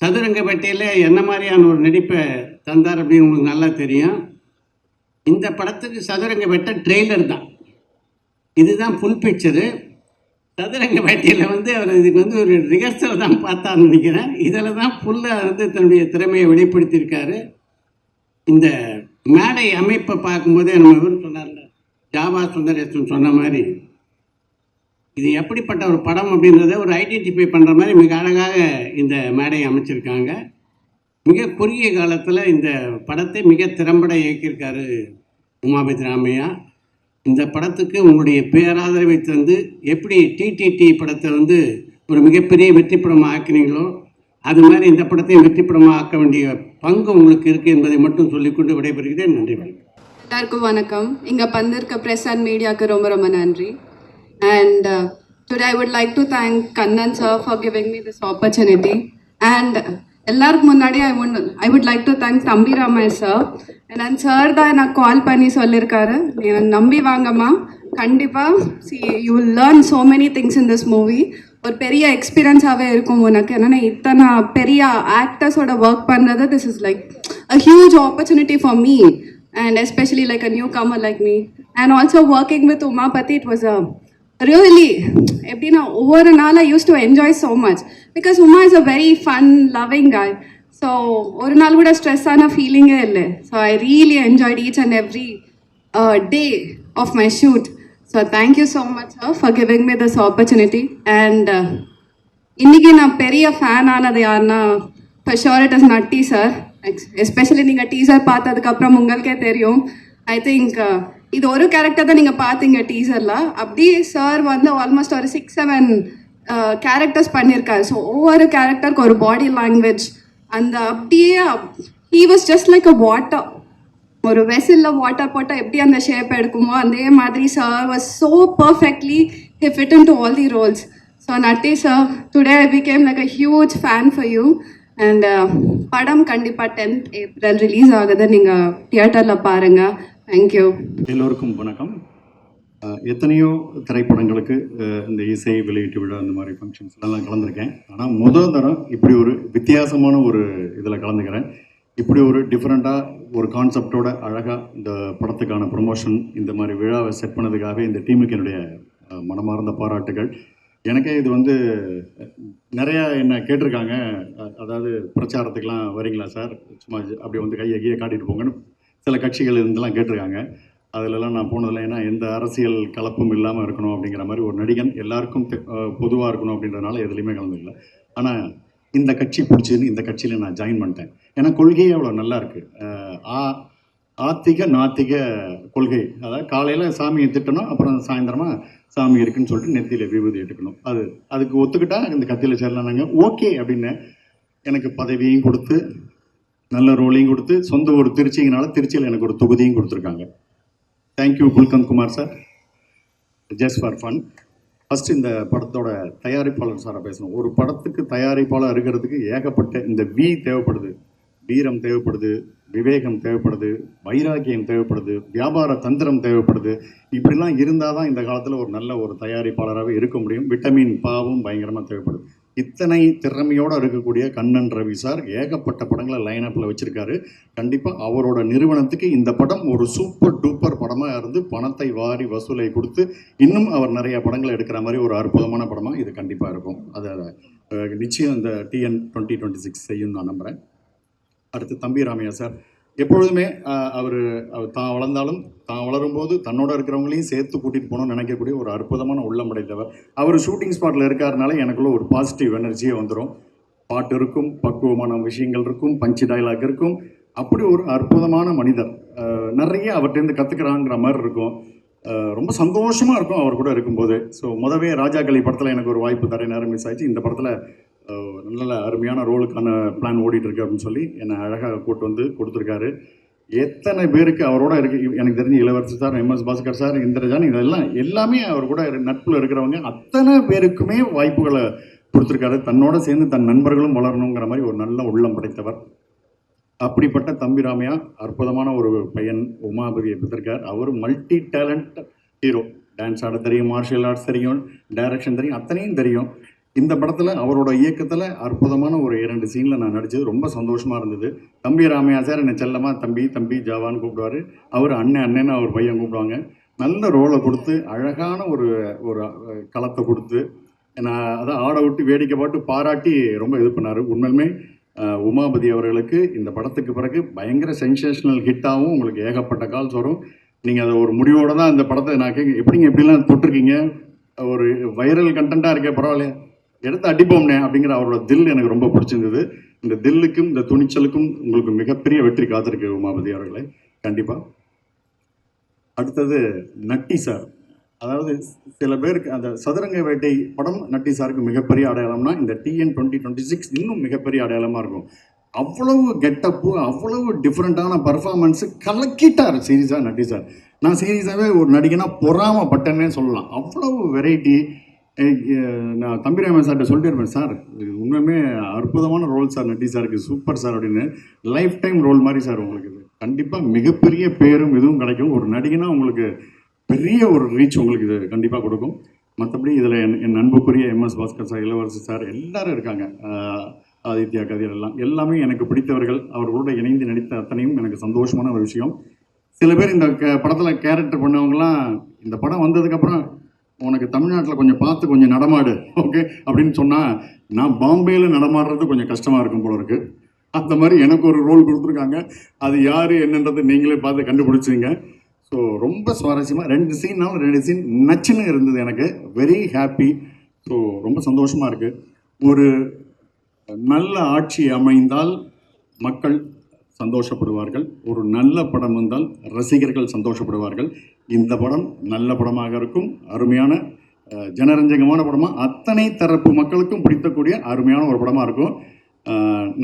சதுரங்கப்பேட்டையில் என்ன மாதிரியான ஒரு நடிப்பை தந்தார் அப்படின்னு உங்களுக்கு நல்லா தெரியும். இந்த படத்துக்கு சதுரங்கப்பேட்டை ட்ரெய்லர் தான், இதுதான் ஃபுல் பிக்சரு. சதுரங்கப்பேட்டையில் வந்து அவர் இதுக்கு வந்து ஒரு ரிஹர்சல் தான் பார்த்தான்னு நினைக்கிறேன். இதில் தான் ஃபுல்லாக வந்து தன்னுடைய திறமையை வெளிப்படுத்தியிருக்காரு. இந்த மேடை அமைப்பை பார்க்கும்போதே நம்ம இவர் சொன்னார்ல, ஜாவா சுந்தரேசன் சொன்ன மாதிரி, இது எப்படிப்பட்ட ஒரு படம் அப்படின்றத ஒரு ஐடென்டிஃபை பண்ணுற மாதிரி மிக அழகாக இந்த மேடையை அமைச்சிருக்காங்க. மிக குறுகிய காலத்தில் இந்த படத்தை மிக திறம்பட இயக்கியிருக்காரு உமாபதி ராமையா. இந்த படத்துக்கு உங்களுடைய பேராதரவை தந்து எப்படி டிடிடி படத்தை வந்து ஒரு மிகப்பெரிய வெற்றி படமாக ஆக்கினீங்களோ, அது மாதிரி இந்த படத்தையும் வெற்றி படமாக ஆக்க வேண்டிய பங்கு உங்களுக்கு இருக்குது என்பதை மட்டும் சொல்லிக்கொண்டு விடைபெறுகிறேன். நன்றி. வணக்கம். எல்லாருக்கும் வணக்கம். இங்கே வந்திருக்க ப்ரெஸ் அண்ட் மீடியாவுக்கு ரொம்ப ரொம்ப நன்றி. And today I would like to thank Kannan sir for giving me this opportunity. And எல்லாருக்கும் முன்னாடி I would like to thank தம்பி ராமையா சார். And சார் தான் எனக்கு கால் பண்ணி சொல்லியிருக்காரு, நீ நம்பி வாங்கம்மா, கண்டிப்பாக you will learn so many things in this movie. ஒரு பெரிய எக்ஸ்பீரியன்ஸாகவே இருக்கும் உனக்கு. என்னென்னா இத்தனை பெரிய ஆக்டர்ஸோட ஒர்க் பண்ணுறது, this is like a huge opportunity for me, and especially like a newcomer like me. And also working with Umapati, it was a really, எப்படின்னா ஒவ்வொரு நாள் I used to enjoy so much because Uma is a very fun loving guy. So ஒரு நாள் கூட ஸ்ட்ரெஸ்ஸான ஃபீலிங்கே இல்லை. So I really enjoyed each and every day of my shoot. So thank you so much sir for giving me this opportunity. And இன்னைக்கு நான் பெரிய fan ஆனது யாருன்னா, for sure it is Natti sir. Especially நீங்கள் teaser பார்த்ததுக்கப்புறம் உங்களுக்கே தெரியும். I think இது ஒரு கேரக்டர் தான் நீங்கள் பார்த்தீங்க டீசரில். அப்படியே சார் வந்து ஆல்மோஸ்ட் ஒரு 6-7 கேரக்டர்ஸ் பண்ணியிருக்காரு. ஸோ ஒவ்வொரு கேரக்டருக்கு ஒரு பாடி லாங்குவேஜ், அந்த அப்படியே he was just like a water. ஒரு வெசலில் வாட்டர் போட்டால் எப்படி அந்த ஷேப் எடுக்குமோ அதே மாதிரி sir was so perfectly he fit into all the roles. So Natty sir, today I became like a huge fan for you. And படம் கண்டிப்பாக 10th April release ஆகுது, நீங்கள் தியேட்டரில் பாருங்கள். தேங்க்யூ. எல்லோருக்கும் வணக்கம். எத்தனையோ திரைப்படங்களுக்கு இந்த இசை வெளியீட்டு விழா இந்த மாதிரி ஃபங்க்ஷன்ஸ்லாம் கலந்துருக்கேன். ஆனால் முதல் தரம் இப்படி ஒரு வித்தியாசமான ஒரு இதில் கலந்துக்கிறேன். இப்படி ஒரு டிஃப்ரெண்ட்டாக ஒரு கான்செப்டோட அழகாக இந்த படத்துக்கான ப்ரொமோஷன் இந்த மாதிரி விழாவை செட் பண்ணதுக்காக இந்த டீமுக்கு என்னுடைய மனமார்ந்த பாராட்டுகள். எனக்கே இது வந்து நிறையா என்ன கேட்டிருக்காங்க, அதாவது பிரச்சாரத்துக்கெலாம் வரீங்களா சார், சும்மா அப்படி வந்து கையை காட்டிட்டு போங்கன்னு சில கட்சிகள் இருந்தெல்லாம் கேட்டிருக்காங்க. அதிலெல்லாம் நான் போனதில்லை. ஏன்னா எந்த அரசியல் கலப்பும் இல்லாமல் இருக்கணும் அப்படிங்கிற மாதிரி ஒரு நடிகன் எல்லாருக்கும் பொதுவாக இருக்கணும் அப்படின்றதுனால எதுலேயுமே கலந்துக்கல. ஆனால் இந்த கட்சி பிடிச்சின்னு இந்த கட்சியில் நான் ஜாயின் பண்ணிட்டேன். ஏன்னா கொள்கையே அவ்வளோ நல்லா இருக்குது. ஆத்திக நாத்திக கொள்கை, அதாவது காலையில் சாமியை திட்டணும், அப்புறம் சாயந்தரமாக சாமி இருக்குன்னு சொல்லிட்டு நெத்தியில் விபூதி எடுக்கணும். அதுக்கு ஒத்துக்கிட்டா இந்த கத்தியில் சேரலாம். நாங்கள் ஓகே அப்படின்னு எனக்கு பதவியும் கொடுத்து நல்ல ரோலையும் கொடுத்து சொந்த ஒரு திருச்சிங்கனால திருச்சியில் எனக்கு ஒரு தொகுதியும் கொடுத்துருக்காங்க. Thank you gulkand Kumar sir. Just for fun. First இந்த படத்தோட தயாரிப்பாளர் சாரை பேசணும். ஒரு படத்துக்கு தயாரிப்பாளர் இருக்கிறதுக்கு ஏகப்பட்ட இந்த தேவைப்படுது, வீரம் தேவைப்படுது, விவேகம் தேவைப்படுது, வைராக்கியம் தேவைப்படுது, வியாபார தந்திரம் தேவைப்படுது. இப்படிலாம் இருந்தால் தான் இந்த காலத்தில் ஒரு நல்ல ஒரு தயாரிப்பாளராகவே இருக்க முடியும். விட்டமின் பாவும் பயங்கரமாக தேவைப்படுது. இத்தனை திறமையோடு இருக்கக்கூடிய கண்ணன் ரவி சார் ஏகப்பட்ட படங்களை லைனப்பில் வச்சுருக்காரு. கண்டிப்பாக அவரோட நிறுவனத்துக்கு இந்த படம் ஒரு சூப்பர் டூப்பர் படமாக இருந்து பணத்தை வாரி வசூலை கொடுத்து இன்னும் அவர் நிறைய படங்களை எடுக்கிற மாதிரி ஒரு அற்புதமான படமாக இது கண்டிப்பாக இருக்கும். அதை நிச்சயம் இந்த TN 2026 செய்யும் நான் நம்புகிறேன். அடுத்து தம்பி ராமையா சார் எப்பொழுதுமே அவர் தான் வளர்ந்தாலும் தான் வளரும்போது தன்னோட இருக்கிறவங்களையும் சேர்த்து கூட்டிகிட்டு போகணும்னு நினைக்கக்கூடிய ஒரு அற்புதமான உள்ளம் படைத்தவர். அவர் ஷூட்டிங் ஸ்பாட்டில் இருக்காருனால எனக்குள்ள ஒரு பாசிட்டிவ் எனர்ஜியே வந்துடும். பாட்டு இருக்கும், பக்குவமான விஷயங்கள் இருக்கும், பஞ்சு டைலாக் இருக்கும். அப்படி ஒரு அற்புதமான மனிதர். நிறைய அவர்கிட்டருந்து கற்றுக்கிறாங்கிற மாதிரி இருக்கும். ரொம்ப சந்தோஷமாக இருக்கும் அவர் கூட இருக்கும்போது. ஸோ முதவே ராஜாக்களி படத்தில் எனக்கு ஒரு வாய்ப்பு தர நேரம் மிஸ் ஆயிடுச்சு. இந்த படத்தில் நல்ல அருமையான ரோலுக்கான பிளான் ஓடிட்டுருக்கு அப்படின்னு சொல்லி என்னை அழகாக கூட்டு வந்து கொடுத்துருக்காரு. எத்தனை பேருக்கு அவரோட இருக்கு எனக்கு தெரிஞ்சு இளவரசர் சார், MS பாஸ்கர் சார், இந்திரஜான், இதெல்லாம் எல்லாமே அவர் கூட நட்பில் இருக்கிறவங்க அத்தனை பேருக்குமே வாய்ப்புகளை கொடுத்துருக்காரு. தன்னோட சேர்ந்து தன் நண்பர்களும் வளரணுங்கிற மாதிரி ஒரு நல்ல உள்ளம் படைத்தவர். அப்படிப்பட்ட தம்பி ராமையா அற்புதமான ஒரு பையன் உமாபதியை பெற்றிருக்கார். அவர் மல்டி டேலண்ட் ஹீரோ. டான்ஸ் ஆட தெரியும், மார்ஷியல் ஆர்ட்ஸ் தெரியும், டைரக்ஷன் தெரியும், அத்தனையும் தெரியும். இந்த படத்தில் அவரோட இயக்கத்தில் அற்புதமான ஒரு 2 சீனில் நான் நடித்தது ரொம்ப சந்தோஷமாக இருந்தது. தம்பி ராமையா சார் என்னை செல்லமாக தம்பி தம்பி ஜாவான்னு கூப்பிடுவார். அவர் அண்ணன்னு அவர் பையன் கூப்பிடுவாங்க. நல்ல ரோலை கொடுத்து அழகான ஒரு ஒரு களத்தை கொடுத்து நான் அதான் ஆட விட்டு வேடிக்கை பாட்டு பாராட்டி ரொம்ப இது பண்ணார். உண்மையிலுமே உமாபதி அவர்களுக்கு இந்த படத்துக்கு பிறகு பயங்கர சென்சேஷனல் ஹிட்டாகவும் உங்களுக்கு ஏகப்பட்ட கால்ஸ் வரும். நீங்கள் அதை ஒரு முடிவோடு தான் இந்த படத்தை நான் எப்படிங்க எப்படிலாம் தொட்டிருக்கீங்க, ஒரு வைரல் கண்டென்ட்டாக இருக்கே, பரவாயில்லையா எடுத்து அடிப்போம்னே அப்படிங்கிற அவரோட தில் எனக்கு ரொம்ப பிடிச்சிருந்தது. இந்த தில்லுக்கும் இந்த துணிச்சலுக்கும் உங்களுக்கு மிகப்பெரிய வெற்றி காத்திருக்கு உமாபதி அவர்களை கண்டிப்பாக. அடுத்தது நட்டி சார். அதாவது சில பேருக்கு அந்த சதுரங்க வேட்டை படம் நட்டி சாருக்கு மிகப்பெரிய அடையாளம்னா இந்த TN 2026 இன்னும் மிகப்பெரிய அடையாளமாக இருக்கும். அவ்வளவு கெட்டப்பு, அவ்வளவு டிஃப்ரெண்ட்டான பர்ஃபார்மன்ஸு கலக்கிட்டார் சீரியஸாக நட்டி சார். நான் சீரியஸாகவே ஒரு நடிகனாக பொறாமப்பட்டேன்னே சொல்லலாம். அவ்வளவு வெரைட்டி. நான் தம்பி ராமையா சார்கிட்ட சொல்லிட்டு இருப்பேன், சார் உண்மையுமே அற்புதமான ரோல் சார் நட்டி சாருக்கு, சூப்பர் சார் அப்படின்னு. லைஃப் டைம் ரோல் மாதிரி சார் உங்களுக்கு இது கண்டிப்பாக மிகப்பெரிய பேரும் இதுவும் கிடைக்கும். ஒரு நடிகனாக உங்களுக்கு பெரிய ஒரு ரீச் உங்களுக்கு இது கண்டிப்பாக கொடுக்கும். மற்றபடி இதில் என் அன்புக்குரிய MS பாஸ்கர் சார், இளவரசர் சார் எல்லாரும் இருக்காங்க. ஆதித்யா கதிர் எல்லாமே எனக்கு பிடித்தவர்கள். அவர்களோட இணைந்து நடித்த அத்தனையும் எனக்கு சந்தோஷமான ஒரு விஷயம். சில பேர் இந்த படத்தில் கேரக்டர் பண்ணவங்களாம் இந்த படம் வந்ததுக்கப்புறம் உனக்கு தமிழ்நாட்டில் கொஞ்சம் பார்த்து கொஞ்சம் நடமாடு ஓகே அப்படின்னு சொன்னால் நான் பாம்பேயில் நடமாடுறது கொஞ்சம் கஷ்டமாக இருக்கும் போல இருக்குது. அந்த மாதிரி எனக்கு ஒரு ரோல் கொடுத்துருக்காங்க. அது யார் என்னன்றது நீங்களே பார்த்து கண்டுபிடிச்சிங்க. ஸோ ரொம்ப சுவாரஸ்யமாக 2 சீன்னாலும் 2 சீன் நச்சுன்னு இருந்தது. எனக்கு வெரி ஹாப்பி. ஸோ ரொம்ப சந்தோஷமாக இருக்குது. ஒரு நல்ல ஆட்சி அமைந்தால் மக்கள் சந்தோஷப்படுவார்கள். ஒரு நல்ல படம் வந்தால் ரசிகர்கள் சந்தோஷப்படுவார்கள். இந்த படம் நல்ல படமாக இருக்கும். அருமையான ஜனரஞ்சகமான படமாக அத்தனை தரப்பு மக்களுக்கும் பிடிக்கக்கூடிய அருமையான ஒரு படமாக இருக்கும்.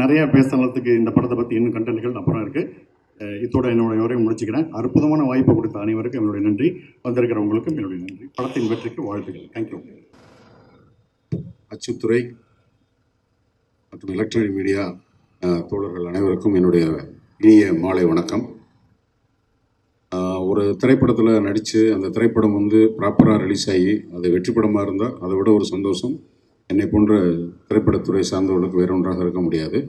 நிறையா பேசுறதுக்கு இந்த படத்தை பற்றி இன்னும் கண்டென்ட்கள் அப்புறம் இருக்குது. இதோட என்னுடைய உரையை முடிச்சுக்கிறேன். அற்புதமான வாய்ப்பை கொடுத்த அனைவருக்கும் என்னுடைய நன்றி. வந்திருக்கிறவங்களுக்கும் என்னுடைய நன்றி. படத்தின் வெற்றிக்கு வாழ்த்துக்கள். தேங்க்யூ. அச்சுத்துறை மற்றும் எலக்ட்ரானிக் மீடியா தோழர்கள் அனைவருக்கும் என்னுடைய இனிய மாலை வணக்கம். ஒரு திரைப்படத்தில் நடித்து அந்த திரைப்படம் ப்ராப்பராக ரிலீஸ் ஆகி அது வெற்றி படமாக இருந்தால் அதை விட ஒரு சந்தோஷம் என்னை போன்ற திரைப்படத்துறை சார்ந்தவர்களுக்கு வேற ஒன்றாக இருக்க முடியாது.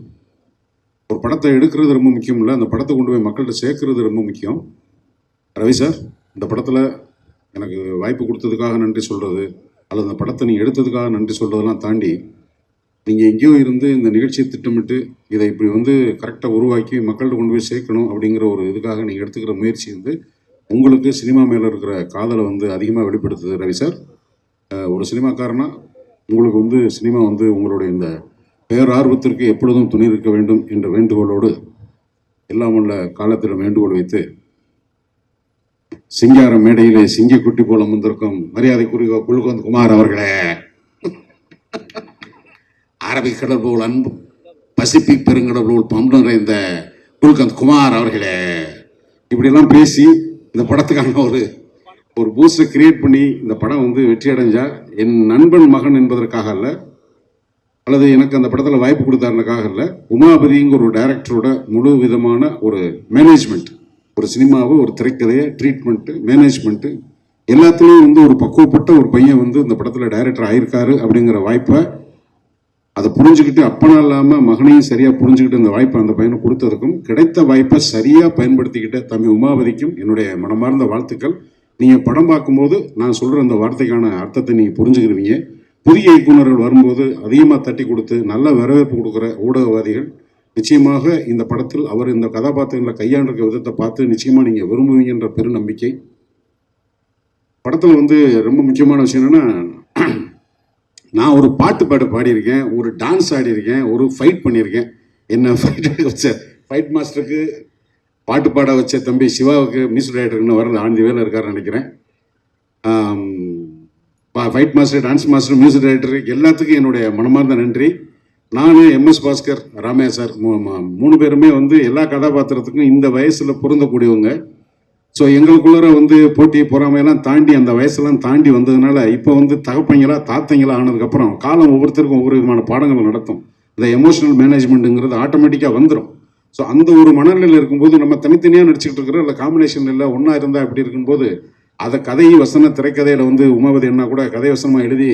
ஒரு படத்தை எடுக்கிறது ரொம்ப முக்கியம் இல்லை, அந்த படத்தை கொண்டு போய் மக்கள்கிட்ட சேர்க்கறது ரொம்ப முக்கியம். ரவி சார், இந்த படத்தில் எனக்கு வாய்ப்பு கொடுத்ததுக்காக நன்றி சொல்கிறது அல்லது அந்த படத்தை நீங்கள் எடுத்ததுக்காக நன்றி சொல்கிறதெல்லாம் தாண்டி நீங்கள் எங்கேயோ இருந்து இந்த நிகழ்ச்சியை திட்டமிட்டு இதை இப்படி கரெக்டாக உருவாக்கி மக்கள்கிட்ட கொண்டு போய் சேர்க்கணும் அப்படிங்கிற ஒரு இதுக்காக நீங்கள் எடுத்துக்கிற முயற்சி உங்களுக்கு சினிமா மேலே இருக்கிற காதலை அதிகமாக வெளிப்படுத்துது ரவி சார். ஒரு சினிமாக்காரனா உங்களுக்கு சினிமா உங்களுடைய இந்த பேரார்வத்திற்கு எப்பொழுதும் துணை இருக்க வேண்டும் என்ற வேண்டுகோளோடு எல்லாம் உள்ள காலத்திடம் வேண்டுகோள் வைத்து சிங்கார மேடையிலே சிங்கக்குட்டி போல வந்திருக்கும் மரியாதைக்குரிய குல்கந்த் குமார் அவர்களே, அரபிக் கடல் போல் அன்பு, பசிபிக் பெருங்கடல் போல் பம்பு நிறைந்த குல்கந்த் குமார் அவர்களே, இப்படியெல்லாம் பேசி இந்த படத்துக்கான ஒரு ஒரு பூஸ்டை கிரியேட் பண்ணி இந்த படம் வந்து வெற்றி அடைஞ்சா என் நண்பன் மகன் என்பதற்காக அல்ல, அல்லது எனக்கு அந்த படத்தில் வாய்ப்பு கொடுத்தாருனுக்காக இல்லை, உமாபதிங்கிற ஒரு டைரக்டரோட முழு விதமான ஒரு மேனேஜ்மெண்ட், ஒரு சினிமாவை ஒரு திரைக்கதையை ட்ரீட்மெண்ட்டு மேனேஜ்மெண்ட்டு எல்லாத்துலேயும் வந்து ஒரு பக்குவப்பட்ட ஒரு பையன் வந்து இந்த படத்தில் டைரக்டர் ஆயிருக்காரு அப்படிங்கிற வாய்ப்பை அதை புரிஞ்சுக்கிட்டு அப்பனா இல்லாமல் மகனையும் சரியாக புரிஞ்சுக்கிட்டு இந்த வாய்ப்பை அந்த பையனை கொடுத்ததுக்கும் கிடைத்த வாய்ப்பை சரியாக பயன்படுத்திக்கிட்ட தம்பி உமாபதிக்கும் என்னுடைய மனமார்ந்த வாழ்த்துக்கள். நீங்கள் படம் பார்க்கும்போது நான் சொல்கிற அந்த வார்த்தைக்கான அர்த்தத்தை நீங்கள் புரிஞ்சுக்கிடுவீங்க. புதிய இயக்குநர்கள் வரும்போது அதிகமாக தட்டி கொடுத்து நல்ல வரவேற்பு கொடுக்குற ஊடகவாதிகள் நிச்சயமாக இந்த படத்தில் அவர் இந்த கதாபாத்திரங்களை கையாண்டிருக்க விதத்தை பார்த்து நிச்சயமாக நீங்கள் விரும்புவீங்கன்ற பெருநம்பிக்கை. படத்தில் வந்து ரொம்ப முக்கியமான விஷயம் என்னென்னா, நான் ஒரு பாட்டு பாடியிருக்கேன், ஒரு டான்ஸ் ஆடியிருக்கேன், ஒரு ஃபைட் பண்ணியிருக்கேன். என்ன ஃபைட் மாஸ்டருக்கு பாட்டு பாட வச்ச தம்பி சிவாவுக்கு மியூசிக் டைரக்டர்னு வரல ஆண்டி வேலை இருக்காருன்னு நினைக்கிறேன். Fight master, dance master, music director எல்லாத்துக்கும் என்னுடைய மனமார்ந்த நன்றி. நான் MS பாஸ்கர், ராமையா சார் 3 பேருமே வந்து எல்லா கதாபாத்திரத்துக்கும் இந்த வயசில் பொருந்தக்கூடியவங்க. ஸோ எங்களுக்குள்ளார வந்து போட்டி பொறாமையெல்லாம் தாண்டி அந்த வயசெல்லாம் தாண்டி வந்ததுனால இப்போ வந்து தகப்பங்களா தாத்தைங்களா ஆனதுக்கப்புறம் காலம் ஒவ்வொருத்தருக்கும் ஒவ்வொரு விதமான பாடங்கள் நடத்தும். இந்த எமோஷனல் மேனேஜ்மெண்ட்டுங்கிறது ஆட்டோமேட்டிக்காக வந்துடும். ஸோ அந்த ஒரு மனநிலையில் இருக்கும்போது நம்ம தனித்தனியாக நடிச்சுக்கிட்டு இருக்கிற இல்லை காம்பினேஷன் இல்லை ஒன்றா இருந்தால் அப்படி இருக்கும்போது அதை கதை வசன திரைக்கதையில் வந்து உமாபதி என்ன கூட கதை வசனமாக எழுதி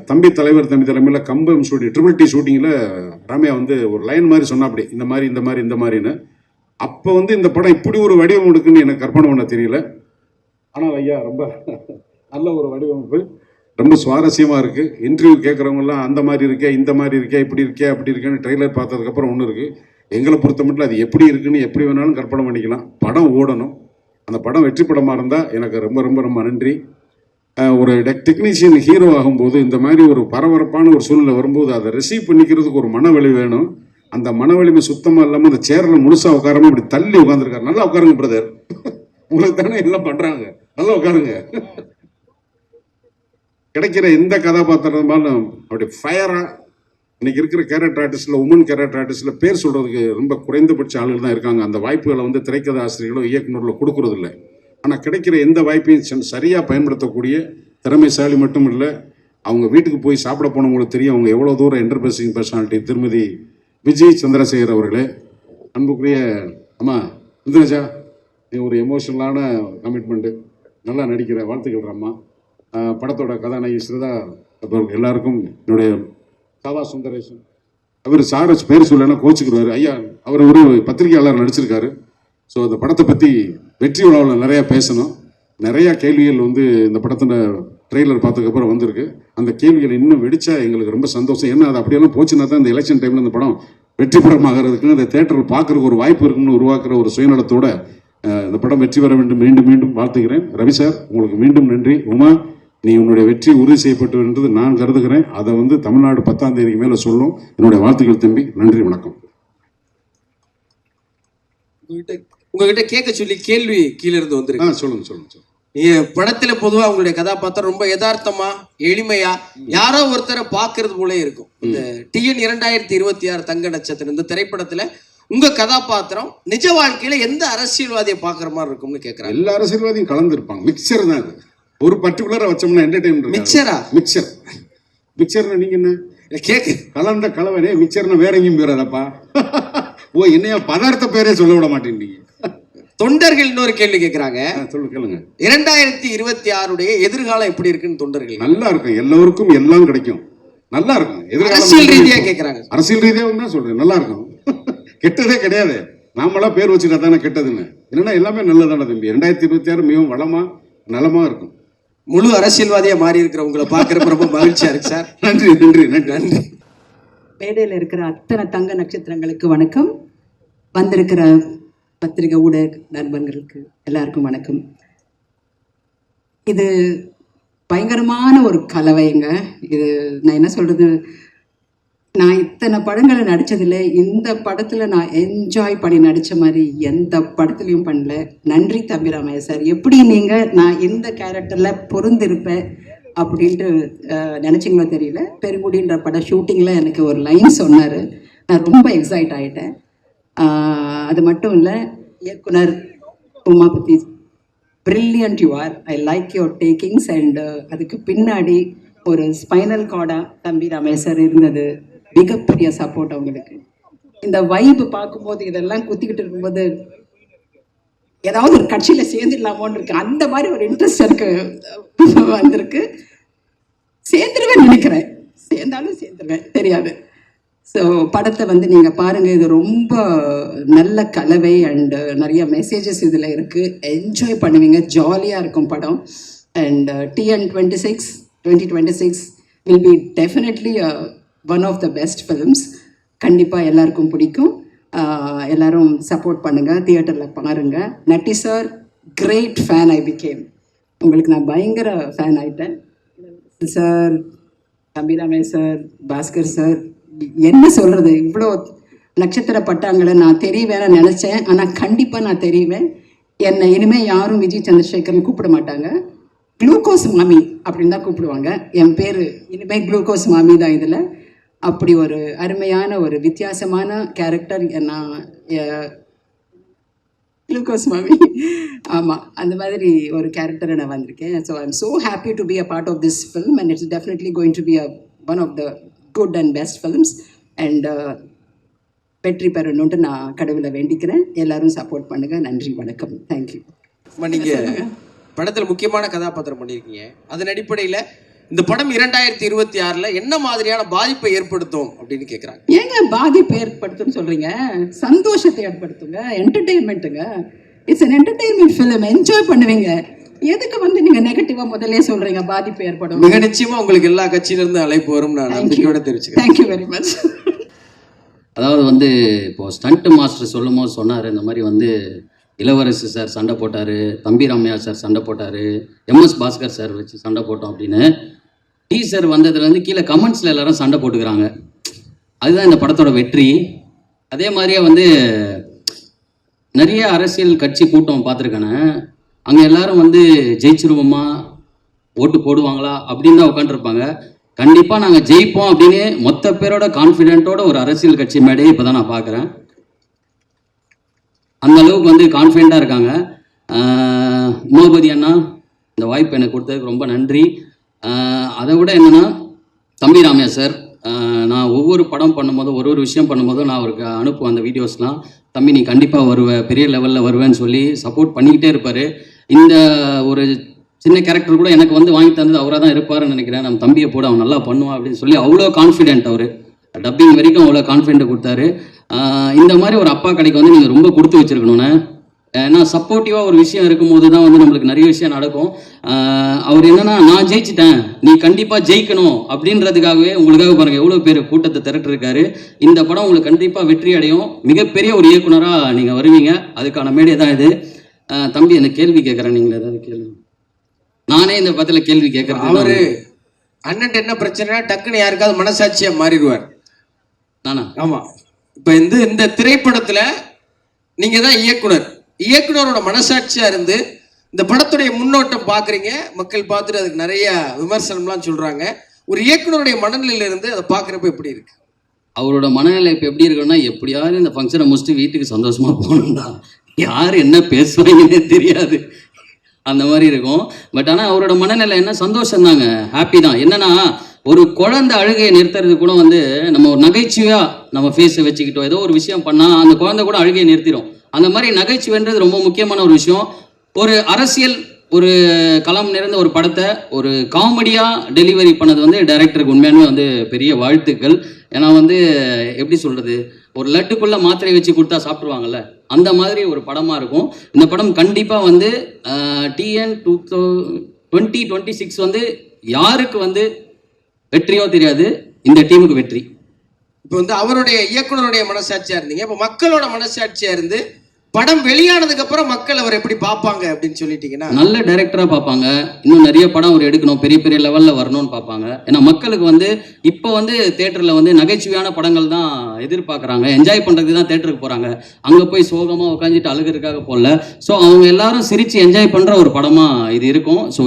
தம்பி தலைமையில் கம்பம் ஷூட்டிங் ட்ரிபிள் டி ஷூட்டிங்கில் ராமையா வந்து ஒரு லைன் மாதிரி சொன்னா அப்படி இந்த மாதிரின்னு அப்போ வந்து இந்த படம் இப்படி ஒரு வடிவம் எடுக்குன்னு எனக்கு கற்பனை பண்ண தெரியல. ஆனால் ஐயா ரொம்ப நல்ல ஒரு வடிவமைப்பு, ரொம்ப சுவாரஸ்யமாக இருக்குது. இன்டர்வியூ கேட்குறவங்கலாம் அந்த மாதிரி இருக்கே, இந்த மாதிரி இருக்கே, இப்படி இருக்கே, அப்படி இருக்கேன்னு ட்ரெய்லர் பார்த்ததுக்கப்புறம் ஒன்று இருக்குது. எங்களை பொறுத்த மட்டும் அது எப்படி இருக்குன்னு எப்படி வேணாலும் கற்பனை பண்ணிக்கலாம். படம் ஓடணும். அந்த படம் வெற்றி படமாக இருந்தால் எனக்கு ரொம்ப ரொம்ப ரொம்ப நன்றி. ஒரு டெக்னீஷியன் ஹீரோ ஆகும்போது இந்த மாதிரி ஒரு பரபரப்பான ஒரு சூழ்நிலை வரும்போது அதை ரிசீவ் பண்ணிக்கிறதுக்கு ஒரு மனவலி வேணும். அந்த மனவலிமை சுத்தமாக இல்லாமல் அந்த சேரில் முழுசாக உட்காராம இப்படி தள்ளி உட்காந்துருக்காரு. நல்லா உட்காருங்க பிரதர், உங்களுக்கு தானே எல்லாம் பண்ணுறாங்க, நல்லா உட்காருங்க. கிடைக்கிற எந்த கதாபாத்திரமாலும் அப்படி ஃபயராக இன்னைக்கு இருக்கிற கேரக்டர் ஆர்டிஸ்டில், உமன் கேரக்டர் ஆர்டிஸ்டில் பேர் சொல்கிறதுக்கு ரொம்ப குறைந்தபட்ச ஆளுகள் தான் இருக்காங்க. அந்த வாய்ப்புகளை வந்து திரைக்கதை ஆசிரியர்களோ இயக்குநர்களோ கொடுக்குறதில்ல. ஆனால் கிடைக்கிற எந்த வாய்ப்பையும் சரியாக பயன்படுத்தக்கூடிய திறமைசாலி மட்டும் இல்லை, அவங்க வீட்டுக்கு போய் சாப்பிட போனவங்களுக்கு தெரியும் அவங்க எவ்வளோ தூரம் என்டர்பிரைசிங் பர்சனாலிட்டி. திருமதி விஜய் சந்திரசேகர் அவர்களே, அன்புக்குரிய அம்மா இந்துராஜா, நீ ஒரு எமோஷனலான கமிட்மெண்ட்டு, நல்லா நடிக்கிற, வாழ்த்துக்கள் அம்மா. படத்தோட கதாநாயகி ஸ்ரீதா எல்லாருக்கும் என்னுடைய சாவா சுந்தரேசன். அவர் சாரஸ் பேர் சொல்லனா கோச்சுக்கிறாரு ஐயா, அவர் ஒரு பத்திரிகையாளர் நடிச்சிருக்காரு. ஸோ அந்த படத்தை பற்றி வெற்றி விழாவில் நிறையா பேசணும். நிறையா கேள்விகள் வந்து இந்த படத்தின ட்ரெய்லர் பார்த்ததுக்கப்புறம் வந்திருக்கு. அந்த கேள்விகள் இன்னும் வெடிச்சா எங்களுக்கு ரொம்ப சந்தோஷம். ஏன்னா அது அப்படியெல்லாம் போச்சுன்னா தான் இந்த எலெக்ஷன் டைமில் இந்த படம் வெற்றி படமாகிறதுக்கு அந்த தேட்டரில் பார்க்குறதுக்கு ஒரு வாய்ப்பு இருக்குன்னு உருவாக்குற ஒரு சுயநலத்தோட இந்த படம் வெற்றி பெற வேண்டும் மீண்டும் மீண்டும் வாழ்த்துக்கிறேன். ரவி சார், உங்களுக்கு மீண்டும் நன்றி. உமா, நீ உன்னுடைய வெற்றி உறுதி செய்யப்பட்டு என்றது நான் கருதுகிறேன். அதை வந்து தமிழ்நாடு 10ஆம் தேதிக்கு மேலே சொல்லும். என்னுடைய வாழ்த்துக்கள் தம்பி, நன்றி, வணக்கம். உங்ககிட்ட கேட்க சொல்லி கேள்வி கீழே இருந்து வந்துருக்கு. சொல்லுங்க. படத்துல பொதுவா உங்களுடைய கதாபாத்திரம் ரொம்ப யதார்த்தமா எளிமையா யாரோ ஒருத்தரை பாக்குறது போல இருக்கும். இந்த TN 2026 தங்க நட்சத்திரம் இந்த திரைப்படத்துல உங்க கதாபாத்திரம் நிஜ வாழ்க்கையில எந்த அரசியல்வாதியை பாக்குற மாதிரி இருக்கும்னு கேக்குறாங்க. எல்லா அரசியல்வாதியும் கலந்துருப்பாங்க. மிக்சர் தான் அது. ஒரு பர்டிகுலரா வச்சோம்னா என்டர்டைன்மெண்ட். மிக்சர்னா நீங்க என்ன கேக்கு கலந்த கலவனே மிக்சர்னா வேற எங்கேயும் போயிடாதப்பா. ஓ, என்னையா பதார்த்த பேரே சொல்ல விட மாட்டேன். தொண்டர்கள் இன்னொரு கேள்வி கேட்கிறாங்க. கேளுங்க. 2026 எதிர்காலம் எப்படி இருக்குன்னு தொண்டர்கள். நல்லா இருக்கும், எல்லோருக்கும் எல்லாம் கிடைக்கும், நல்லா இருக்கும். எதிர்காலம் அரசியல் ரீதியா கேட்கிறாங்க. அரசியல் ரீதியாக தான் சொல்றேன், நல்லா இருக்கும். கெட்டதே கிடையாது. நாமெல்லாம் பேர் வச்சுட்டா தானே கெட்டதுன்னு. என்னன்னா எல்லாமே நல்லதான தம்பி. 2026 மிகவும் வளமா நலமா இருக்கும். முழு அரசியல்வாதியா மாறி இருக்கிற உங்களை பார்க்கறப்ப ரொம்ப மகிழ்ச்சியா இருக்கு சார். நன்றி. மேடையில் இருக்கிற அத்தனை தங்க நட்சத்திரங்களுக்கு வணக்கம். வந்திருக்கிற பத்திரிகை ஊடக நண்பர்களுக்கு எல்லாருக்கும் வணக்கம். இது பயங்கரமான ஒரு கலவைங்க. இது நான் என்ன சொல்றது, நான் இத்தனை படங்களை நடித்ததில்லை. இந்த படத்தில் நான் என்ஜாய் பண்ணி நடித்த மாதிரி எந்த படத்துலையும் பண்ணல. நன்றி தம்பி ராமையா சார். எப்படி நீங்கள் நான் எந்த கேரக்டரில் பொருந்திருப்பேன் அப்படின்ட்டு நினச்சிங்களோ தெரியல. பெருங்குடின்ற பட ஷூட்டிங்கில் எனக்கு ஒரு லைன் சொன்னார். நான் ரொம்ப எக்ஸைட் ஆகிட்டேன். அது மட்டும் இல்லை, இயக்குனர் Umapathy brilliant you are. I like your takings. And அதுக்கு பின்னாடி ஒரு ஸ்பைனல் கார்டாக தம்பி ரமேஷ் சார் இருந்தது மிகப்பெரிய சப்போர்ட் அவங்களுக்கு. இந்த வைப்பு பார்க்கும்போது இதெல்லாம் குத்திக்கிட்டு இருக்கும்போது ஏதாவது ஒரு கட்சியில் சேர்ந்துடலாமோன்னு இருக்கு. அந்த மாதிரி ஒரு இன்ட்ரெஸ்ட் எனக்கு வந்திருக்கு. சேர்ந்துருவேன் நினைக்கிறேன், சேர்ந்தாலும் சேர்ந்துருவேன் தெரியாது. ஸோ படத்தை வந்து நீங்கள் பாருங்கள், இது ரொம்ப நல்ல கலவை அண்டு நிறைய மெசேஜஸ் இதில் இருக்குது. என்ஜாய் பண்ணுவீங்க, ஜாலியாக இருக்கும் படம். And TN 2026 will be definitely one of the best films. கண்டிப்பாக எல்லாருக்கும் பிடிக்கும். எல்லாரும் சப்போர்ட் பண்ணுங்கள், தியேட்டரில் பாருங்கள். Natty sir great fan I become. உங்களுக்கு நான் பயங்கர ஃபேன் ஆகிட்டேன் சார். தம்பி ரமேஷ் சார், பாஸ்கர் சார், என்ன சொல்கிறது, இவ்வளோ நட்சத்திர பட்டாங்களை நான் தெரியவேன்னு நினச்சேன். ஆனால் கண்டிப்பாக நான் தெரிவேன். என்னை இனிமேல் யாரும் விஜய் சந்திரசேகர்னு கூப்பிட மாட்டாங்க, குளுக்கோஸ் மாமி அப்படின்னு தான் கூப்பிடுவாங்க. என் பேர் இனிமேல் குளுக்கோஸ் மாமி தான். இதில் அப்படி ஒரு அருமையான ஒரு வித்தியாசமான கேரக்டர். நான் குளுக்கோஸ் மாமி, ஆமாம், அந்த மாதிரி ஒரு கேரக்டரை நான் வந்திருக்கேன். So I am so happy to be a part of this film and it's definitely going to be one of the good and best films. And வெற்றி பெறணுன்ட்டு நான் கடவுளை வேண்டிக்கிறேன். எல்லாரும் சப்போர்ட் பண்ணுங்கள். நன்றி, வணக்கம், தேங்க்யூ. நீங்கள் படத்தில் முக்கியமான கதாபாத்திரம் பண்ணியிருக்கீங்க. அதன் அடிப்படையில் இந்த படம் 2026 என்ன மாதிரியான பாதிப்பை ஏற்படுத்தும் அப்படின்னு கேட்குறாங்க. ஏங்க பாதிப்பு ஏற்படுத்துன்னு சொல்கிறீங்க? சந்தோஷத்தை ஏற்படுத்துங்க, என்டர்டெயின்மெண்ட்டுங்க. It's an entertainment film, enjoy பண்ணுவீங்க. எதுக்கு வந்து நீங்கள் நெகட்டிவாக முதல்ல சொல்கிறீங்க பாதிப்பு ஏற்படும்? மிக நிச்சயமாக உங்களுக்கு எல்லா கட்சியிலிருந்து அழைப்பு வரும், நான் நம்பிக்கையோட தெரிவிச்சுக்கிறேன். Thank you very much. அதாவது வந்து இப்போது ஸ்டண்ட் மாஸ்டர் சொல்லும் போது சொன்னார், இந்த மாதிரி வந்து இளவரசு சார் சண்டை போட்டார், தம்பி ராமையா சார் சண்டை போட்டார், MS பாஸ்கர் சார் வச்சு சண்டை போட்டோம் அப்படின்னு. டீசர் வந்ததுலேருந்து கீழே கமெண்ட்ஸில் எல்லாரும் சண்டை போட்டுக்கிறாங்க. அதுதான் இந்த படத்தோட வெற்றி. அதே மாதிரியே வந்து நிறைய அரசியல் கட்சி கூட்டம் பார்த்துருக்கானே, அங்கே எல்லாரும் வந்து ஜெயிச்சிருவோமா, ஓட்டு போடுவாங்களா அப்படின்னு தான் உட்காந்துருப்பாங்க. கண்டிப்பாக நாங்கள் ஜெயிப்போம் அப்படின்னு மொத்த பேரோட கான்ஃபிடென்ட்டோட ஒரு அரசியல் கட்சி மேடையை இப்போ தான் நான் பார்க்குறேன். அந்த அளவுக்கு வந்து கான்ஃபிடெண்ட்டாக இருக்காங்க. உமாபதி அண்ணா, இந்த வாய்ப்பு எனக்கு கொடுத்ததுக்கு ரொம்ப நன்றி. அதை விட என்னென்னா, தம்பி ராமையா சார், நான் ஒவ்வொரு படம் பண்ணும்போதும் ஒரு விஷயம் பண்ணும்போதும் நான் அவருக்கு அனுப்புவேன் அந்த வீடியோஸ்லாம். தம்பி நீ கண்டிப்பாக வருவேன், பெரிய லெவலில் வருவேன்னு சொல்லி சப்போர்ட் பண்ணிக்கிட்டே இருப்பார். இந்த ஒரு சின்ன கேரக்டர் கூட எனக்கு வந்து வாங்கி தந்தது அவராக தான் இருப்பாருன்னு நினைக்கிறேன். நம்ம தம்பியை போட அவன் நல்லா பண்ணுவான் அப்படின்னு சொல்லி அவ்வளோ கான்ஃபிடென்ட். அவர் டப்பிங் வரைக்கும் அவ்வளோ கான்ஃபிடென்ட் கொடுத்தாரு. இந்த மாதிரி ஒரு அப்பா கடைக்கு வந்து நீங்கள் ரொம்ப கொடுத்து வச்சுருக்கணுண்ணே. ஏன்னா சப்போர்ட்டிவாக ஒரு விஷயம் இருக்கும்போது தான் வந்து நம்மளுக்கு நிறைய விஷயம் நடக்கும். அவர் என்னென்னா, நான் ஜெயிச்சிட்டேன், நீ கண்டிப்பாக ஜெயிக்கணும் அப்படின்றதுக்காகவே உங்களுக்காக பாருங்கள் எவ்வளோ பேர் கூட்டத்தை திரட்டிருக்காரு. இந்த படம் உங்களுக்கு கண்டிப்பாக வெற்றி அடையும், மிகப்பெரிய ஒரு இயக்குனராக நீங்கள் வருவீங்க. அதுக்கான மேடை தான் இது. தம்பி என்ன கேள்வி கேட்குறேன், நீங்கள் ஏதாவது கேள்வி? நானே இந்த படத்தில் கேள்வி கேட்குறேன். அவர் அண்ணன் என்ன பிரச்சனைனா டக்குன்னு யாருக்காவது மனசாட்சியாக மாறிடுவார். நானா? ஆமாம். இப்போ இந்த திரைப்படத்தில் நீங்கள் தான் இயக்குனரோட மனசாட்சியாக இருந்து இந்த படத்துடைய முன்னோட்டம் பார்க்குறீங்க. மக்கள் பார்த்துட்டு அதுக்கு நிறைய விமர்சனம்லாம் சொல்கிறாங்க. ஒரு இயக்குனருடைய மனநிலையிலிருந்து அதை பார்க்குறப்ப எப்படி இருக்கு? அவரோட மனநிலை இப்போ எப்படி இருக்குன்னா, எப்படியாவது இந்த ஃபங்க்ஷனை முடிச்சுட்டு வீட்டுக்கு சந்தோஷமாக போகணும்டா, யார் என்ன பேசுவாங்கன்னே தெரியாது, அந்த மாதிரி இருக்கும். பட் ஆனால் அவரோட மனநிலை என்ன, சந்தோஷம் தாங்க, ஹாப்பி தான். என்னன்னா, ஒரு குழந்தை அழுகையை நிறுத்துறது கூட வந்து நம்ம ஒரு நகைச்சுவையாக நம்ம ஃபேஸை வச்சுக்கிட்டோம், ஏதோ ஒரு விஷயம் பண்ணால் அந்த குழந்தை கூட அழுகையை நிறுத்திடும். அந்த மாதிரி நகைச்சுவைன்றது ரொம்ப முக்கியமான ஒரு விஷயம். ஒரு அரசியல் ஒரு களம் நிறைந்த ஒரு படத்தை ஒரு காமெடியாக டெலிவரி பண்ணது வந்து டைரக்டருக்கு உண்மையானவே வந்து பெரிய வாழ்த்துக்கள். ஏன்னா வந்து எப்படி சொல்கிறது, ஒரு லட்டுக்குள்ளே மாத்திரை வச்சு கொடுத்தா சாப்பிட்ருவாங்கல்ல, அந்த மாதிரி ஒரு படமாக இருக்கும். இந்த படம் கண்டிப்பாக வந்து TN 2026 வந்து யாருக்கு வந்து வெற்றியோ தெரியாது, இந்த டீமுக்கு வெற்றி. இப்போ வந்து அவருடைய இயக்குனருடைய மனசாட்சியாக இருந்தீங்க, இப்போ மக்களோட மனசாட்சியாக இருந்து படம் வெளியானதுக்கு அப்புறம் மக்கள் அவர் எப்படி பார்ப்பாங்க அப்படின்னு சொல்லிட்டீங்கன்னா, நல்ல டைரக்டராக பார்ப்பாங்க. இன்னும் நிறைய படம் அவர் எடுக்கணும், பெரிய பெரிய லெவலில் வரணும்னு பார்ப்பாங்க. ஏன்னா மக்களுக்கு வந்து இப்போ வந்து தேட்டரில் வந்து நகைச்சுவையான படங்கள் தான் எதிர்பார்க்குறாங்க, என்ஜாய் பண்ணுறதுக்கு தான் தேட்டருக்கு போகிறாங்க. அங்கே போய் சோகமாக உட்காந்துட்டு அழுகிறதுக்காக போகல. ஸோ அவங்க எல்லாரும் சிரித்து என்ஜாய் பண்ணுற ஒரு படமாக இது இருக்கும். ஸோ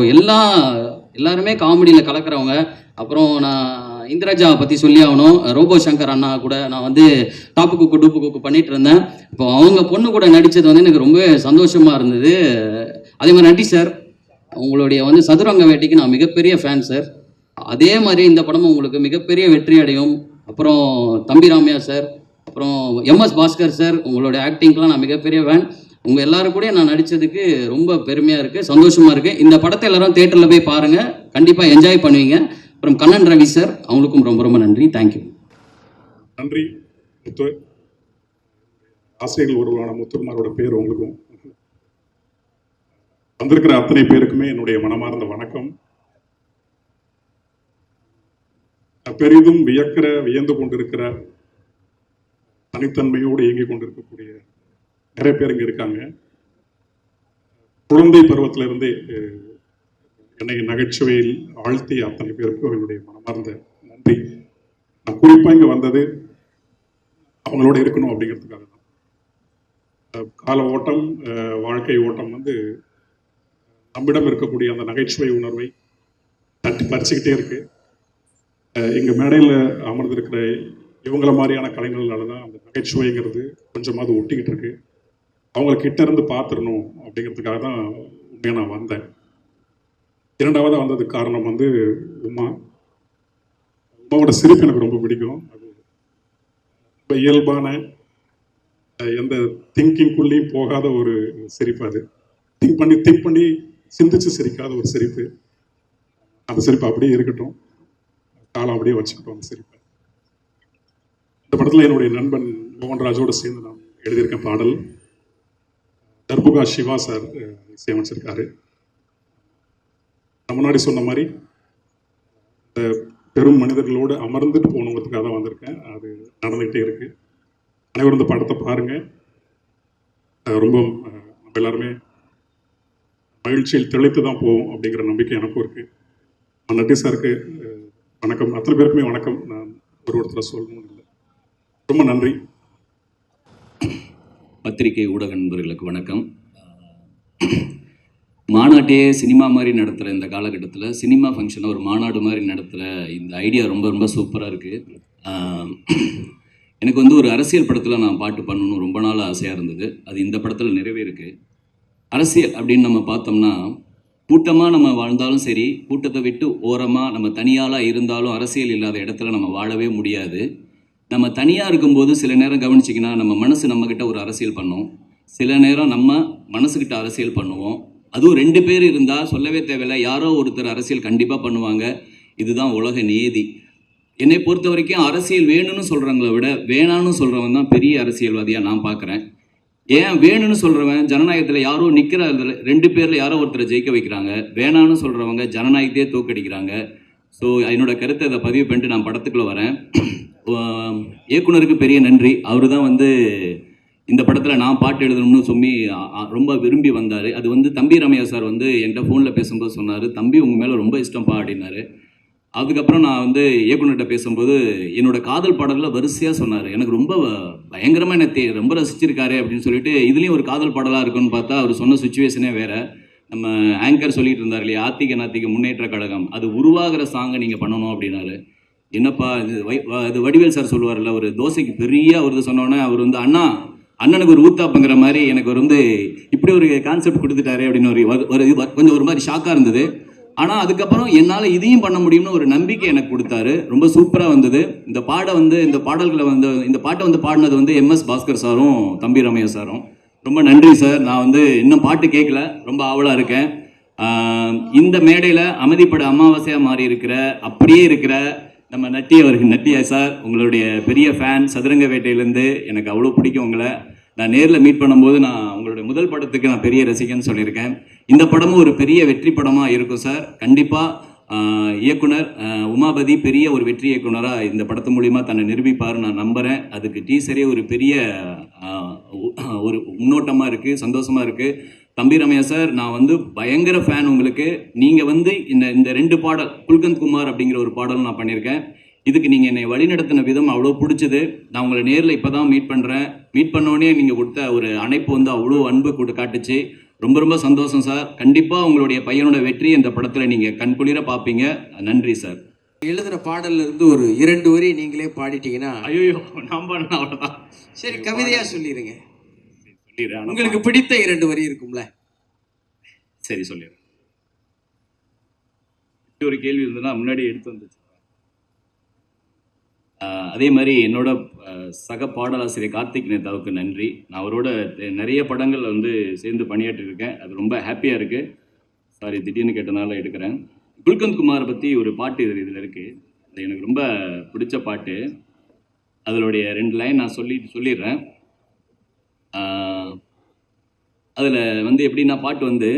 எல்லாருமே காமெடியில் கலக்கிறவங்க. அப்புறம் நான் இந்திரஜாவை பற்றி சொல்லி ஆகணும். ரோபோ சங்கர் அண்ணா கூட நான் வந்து டாப்பு குக்கு டூப்பு குக்கு பண்ணிட்டு இருந்தேன். இப்போ அவங்க பொண்ணு கூட நடித்தது வந்து எனக்கு ரொம்ப சந்தோஷமாக இருந்தது. அதே மாதிரி நன்றி சார். உங்களுடைய வந்து சதுரங்க வேட்டைக்கு நான் மிகப்பெரிய ஃபேன் சார். அதே மாதிரி இந்த படமும் உங்களுக்கு மிகப்பெரிய வெற்றி அடையும். அப்புறம் தம்பி ராமையா சார், அப்புறம் எம்எஸ் பாஸ்கர் சார், உங்களுடைய ஆக்டிங்க்கெலாம் நான் மிகப்பெரிய ஃபேன். உங்கள் எல்லாரும் கூட நான் நடித்ததுக்கு ரொம்ப பெருமையாக இருக்குது, சந்தோஷமாக இருக்குது. இந்த படத்தை எல்லாரும் தேட்டரில் போய் பாருங்கள், கண்டிப்பாக என்ஜாய் பண்ணுவீங்க. அப்புறம் கண்ணன் ரவி சார், அவங்களுக்கும் ரொம்ப ரொம்ப நன்றி. தேங்க்யூ. நன்றி முத்து. ஆசிரியர்கள் ஒருவரான முத்துக்குமாரோட பேர் உங்களுக்கும் வந்திருக்கிற அத்தனை பேருக்குமே என்னுடைய மனமார்ந்த வணக்கம். பெரிதும் வியந்து கொண்டிருக்கிற தனித்தன்மையோடு இயங்கிக் கொண்டிருக்கக்கூடிய நிறைய பேர் இங்கே இருக்காங்க. குழந்தை பருவத்திலிருந்தே என்னை நகைச்சுவையில் ஆழ்த்திய அத்தனை பேருக்கும் என்னுடைய மனமார்ந்த நன்றி. நான் குறிப்பாக இங்கே வந்தது அவங்களோட இருக்கணும் அப்படிங்கிறதுக்காக தான். கால ஓட்டம், வாழ்க்கை ஓட்டம் வந்து நம்மிடம் இருக்கக்கூடிய அந்த நகைச்சுவை உணர்வை தட்டி பறிச்சுக்கிட்டே இருக்கு. எங்கள் மேடையில் அமர்ந்திருக்கிற இவங்கள மாதிரியான கலைஞர்களால தான் அந்த நகைச்சுவைங்கிறது கொஞ்சமாவது ஒட்டிக்கிட்டு இருக்கு. அவங்கள கிட்ட இருந்து பார்த்துடணும் அப்படிங்கிறதுக்காக தான் உண்மையாக நான் வந்தேன். இரண்டாவதாக வந்ததுக்கு காரணம் வந்து உமாவோட சிரிப்பு எனக்கு ரொம்ப பிடிக்கும். அது ரொம்ப இயல்பான, எந்த திங்கிங்குள்ளேயும் போகாத ஒரு சிரிப்பு. அது திங்க் பண்ணி சிந்திச்சு சிரிக்காத ஒரு சிரிப்பு. அந்த சிரிப்பு அப்படியே இருக்கட்டும், காலம் அப்படியே வச்சுக்கிட்டோம் அந்த சிரிப்பை. இந்த படத்தில் என்னுடைய நண்பன் மோகன்ராஜோடு சேர்ந்து நான் எழுதியிருக்கேன் பாடல். தர்புகா சிவா சார் இசையமைச்சிருக்காரு. நான் முன்னாடி சொன்ன மாதிரி இந்த பெரும் மனிதர்களோடு அமர்ந்துட்டு போகணுங்கிறதுக்காக தான் வந்திருக்கேன். அது நடந்துகிட்டே இருக்கு. அனைவரும் இந்த படத்தை பாருங்க. ரொம்ப நம்ம எல்லாருமே மகிழ்ச்சியில் தெளித்து தான் போவோம் அப்படிங்கிற நம்பிக்கை எனக்கும் இருக்கு. நட்டி சாருக்கு வணக்கம். அத்தனை பேருக்குமே வணக்கம். நான் ஒருத்தரை சொல்லணும் இல்லை. ரொம்ப நன்றி. பத்திரிகை ஊடக நண்பர்களுக்கு வணக்கம். மாநாட்டையே சினிமா மாதிரி நடத்துகிற இந்த காலகட்டத்தில் சினிமா ஃபங்க்ஷனை ஒரு மாநாடு மாதிரி நடத்துகிற இந்த ஐடியா ரொம்ப ரொம்ப சூப்பராக இருக்குது. எனக்கு வந்து ஒரு அரசியல் படத்தில் நான் பாட்டு பண்ணணும்னு ரொம்ப நாள் ஆசையாக இருந்தது. அது இந்த படத்தில் நிறைவேறிருக்கு. அரசியல் அப்படின்னு நம்ம பார்த்தோம்னா, கூட்டமாக நம்ம வாழ்ந்தாலும் சரி, கூட்டத்தை விட்டு ஓரமாக நம்ம தனியாளாக இருந்தாலும் அரசியல் இல்லாத இடத்துல நம்ம வாழவே முடியாது. நம்ம தனியாக இருக்கும்போது சில நேரம் கவனிச்சிங்கன்னா நம்ம மனசு நம்மக்கிட்ட ஒரு அரசியல் பண்ணும், சில நேரம் நம்ம மனசுக்கிட்ட அரசியல் பண்ணுவோம். அதுவும் 2 பேர் இருந்தால் சொல்லவே தேவையில்லை, யாரோ ஒருத்தர் அரசியல் கண்டிப்பாக பண்ணுவாங்க. இதுதான் உலக நியதி. என்னை பொறுத்த வரைக்கும் அரசியல் வேணும்னு சொல்கிறவங்கள விட வேணான்னு சொல்கிறவன் தான் பெரிய அரசியல்வாதியாக நான் பார்க்குறேன். ஏன் வேணும்னு சொல்கிறவன் ஜனநாயகத்தில் யாரோ நிற்கிற 2 பேரில் யாரோ ஒருத்தரை ஜெயிக்க வைக்கிறாங்க, வேணான்னு சொல்கிறவங்க ஜனநாயகத்தையே தோக்கடிக்கிறாங்க. ஸோ என்னோட கருத்தை அதை பதிவு பண்ணிட்டு நான் படத்துக்குள்ளே வரேன். இயக்குனருக்கு பெரிய நன்றி. அவர் தான் வந்து இந்த படத்தில் நான் பாட்டு எழுதணும்னு சொல்லி ரொம்ப விரும்பி வந்தார். அது வந்து தம்பி ராமையா சார் வந்து என்கிட்ட ஃபோனில் பேசும்போது சொன்னார், தம்பி உங்கள் மேலே ரொம்ப இஷ்டம்ப்பா அப்படின்னாரு. அதுக்கப்புறம் நான் வந்து இயக்குனர்கிட்ட பேசும்போது என்னோடய காதல் பாடலில் வரிசையாக சொன்னார். எனக்கு ரொம்ப பயங்கரமாக என்னை ரொம்ப ரசிச்சிருக்காரு அப்படின்னு சொல்லிட்டு, இதுலேயும் ஒரு காதல் பாடலாக இருக்குன்னு பார்த்தா அவர் சொன்ன சுச்சுவேஷனே வேறு. நம்ம ஆங்கர் சொல்லிட்டு இருந்தார் இல்லையா, ஆத்திக நாத்திக முன்னேற்ற கழகம், அது உருவாகிற சாங்கை நீங்கள் பண்ணணும் அப்படின்னாரு. என்னப்பா இது வடிவேல் சார் சொல்லுவார்ல, ஒரு தோசைக்கு பெரிய ஒரு சொன்னோன்னே அவர் வந்து அண்ணனுக்கு ஒரு ஊத்தாப்புங்கிற மாதிரி எனக்கு வந்து இப்படி ஒரு கான்செப்ட் கொடுத்துட்டாரு அப்படின்னு கொஞ்சம் ஒரு மாதிரி ஷாக்காக இருந்தது. ஆனால் அதுக்கப்புறம் என்னால் இதையும் பண்ண முடியும்னு ஒரு நம்பிக்கை எனக்கு கொடுத்தாரு. ரொம்ப சூப்பராக வந்தது. இந்த பாடல்களை வந்து இந்த பாட்டை வந்து பாடினது வந்து எம்எஸ் பாஸ்கர் சாரும் தம்பி ராமையா சாரும். ரொம்ப நன்றி சார். நான் வந்து இன்னும் பாட்டு கேட்கல, ரொம்ப ஆவலாக இருக்கேன். இந்த மேடையில் அமைதிப்பட அமாவாசையாக மாறி இருக்கிற அப்படியே இருக்கிற நம்ம நட்டியா சார், உங்களுடைய பெரிய ஃபேன். சதுரங்க வேட்டையிலேருந்து எனக்கு அவ்வளோ பிடிக்கும் உங்களை. நான் நேரில் மீட் பண்ணும்போது நான் உங்களுடைய முதல் படத்துக்கு நான் பெரிய ரசிகன்னு சொல்லியிருக்கேன். இந்த படமும் ஒரு பெரிய வெற்றி படமாக இருக்கும் சார். கண்டிப்பாக இயக்குனர் உமாபதி பெரிய ஒரு வெற்றி இயக்குனராக இந்த படத்து மூலிமா தன்னை நிரூபிப்பார் நான் நம்புகிறேன். அதுக்கு டீசரே ஒரு பெரிய ஒரு முன்னோட்டமாக இருக்குது, சந்தோஷமாக இருக்குது. தம்பி ராமையா சார், நான் வந்து பயங்கர ஃபேன் உங்களுக்கு. நீங்கள் வந்து இந்த 2 பாடல் குல்கந்த் குமார் அப்படிங்கிற ஒரு பாடலும் நான் பண்ணியிருக்கேன். இதுக்கு நீங்கள் என்னை வழிநடத்தின விதம் அவ்வளோ பிடிச்சது. நான் உங்களை நேரில் இப்போ தான் மீட் பண்ணுறேன். மீட் பண்ணோடனே நீங்கள் கொடுத்த ஒரு அணைப்பு வந்து அவ்வளோ அன்பு காட்டுச்சு. ரொம்ப ரொம்ப சந்தோஷம் சார். கண்டிப்பாக உங்களுடைய பையனோட வெற்றி இந்த படத்தில் நீங்கள் கண்குளிர பார்ப்பீங்க. நன்றி சார். எழுதுகிற பாடல்ல இருந்து ஒரு 2 வரி நீங்களே பாடிட்டீங்கன்னா. ஐயோ, நான் பாடினா அவ்வளோதான். சரி, கவிதையாக சொல்லிடுங்க. உங்களுக்கு பிடித்த 2 வரி இருக்கும்ல? சரி சொல்லிடுறேன். ஒரு கேள்வி இருந்ததுன்னா முன்னாடி எடுத்து வந்துச்சு. அதே மாதிரி என்னோட சக பாடலாசிரியர் கார்த்திக் நேதாவுக்கு நன்றி. நான் அவரோட நிறைய படங்கள் வந்து சேர்ந்து பணியாற்றிருக்கேன். அது ரொம்ப ஹாப்பியாக இருக்குது. சாரி, திடீர்னு கேட்டனால எடுக்கிறேன். குல்கந்த் குமாரை பற்றி ஒரு பாட்டு இதில் இருக்குது. அது எனக்கு ரொம்ப பிடிச்ச பாட்டு. அதனுடைய 2 லைன் நான் சொல்லிடுறேன். அதில் வந்து எப்படின்னா, பாட்டு வந்து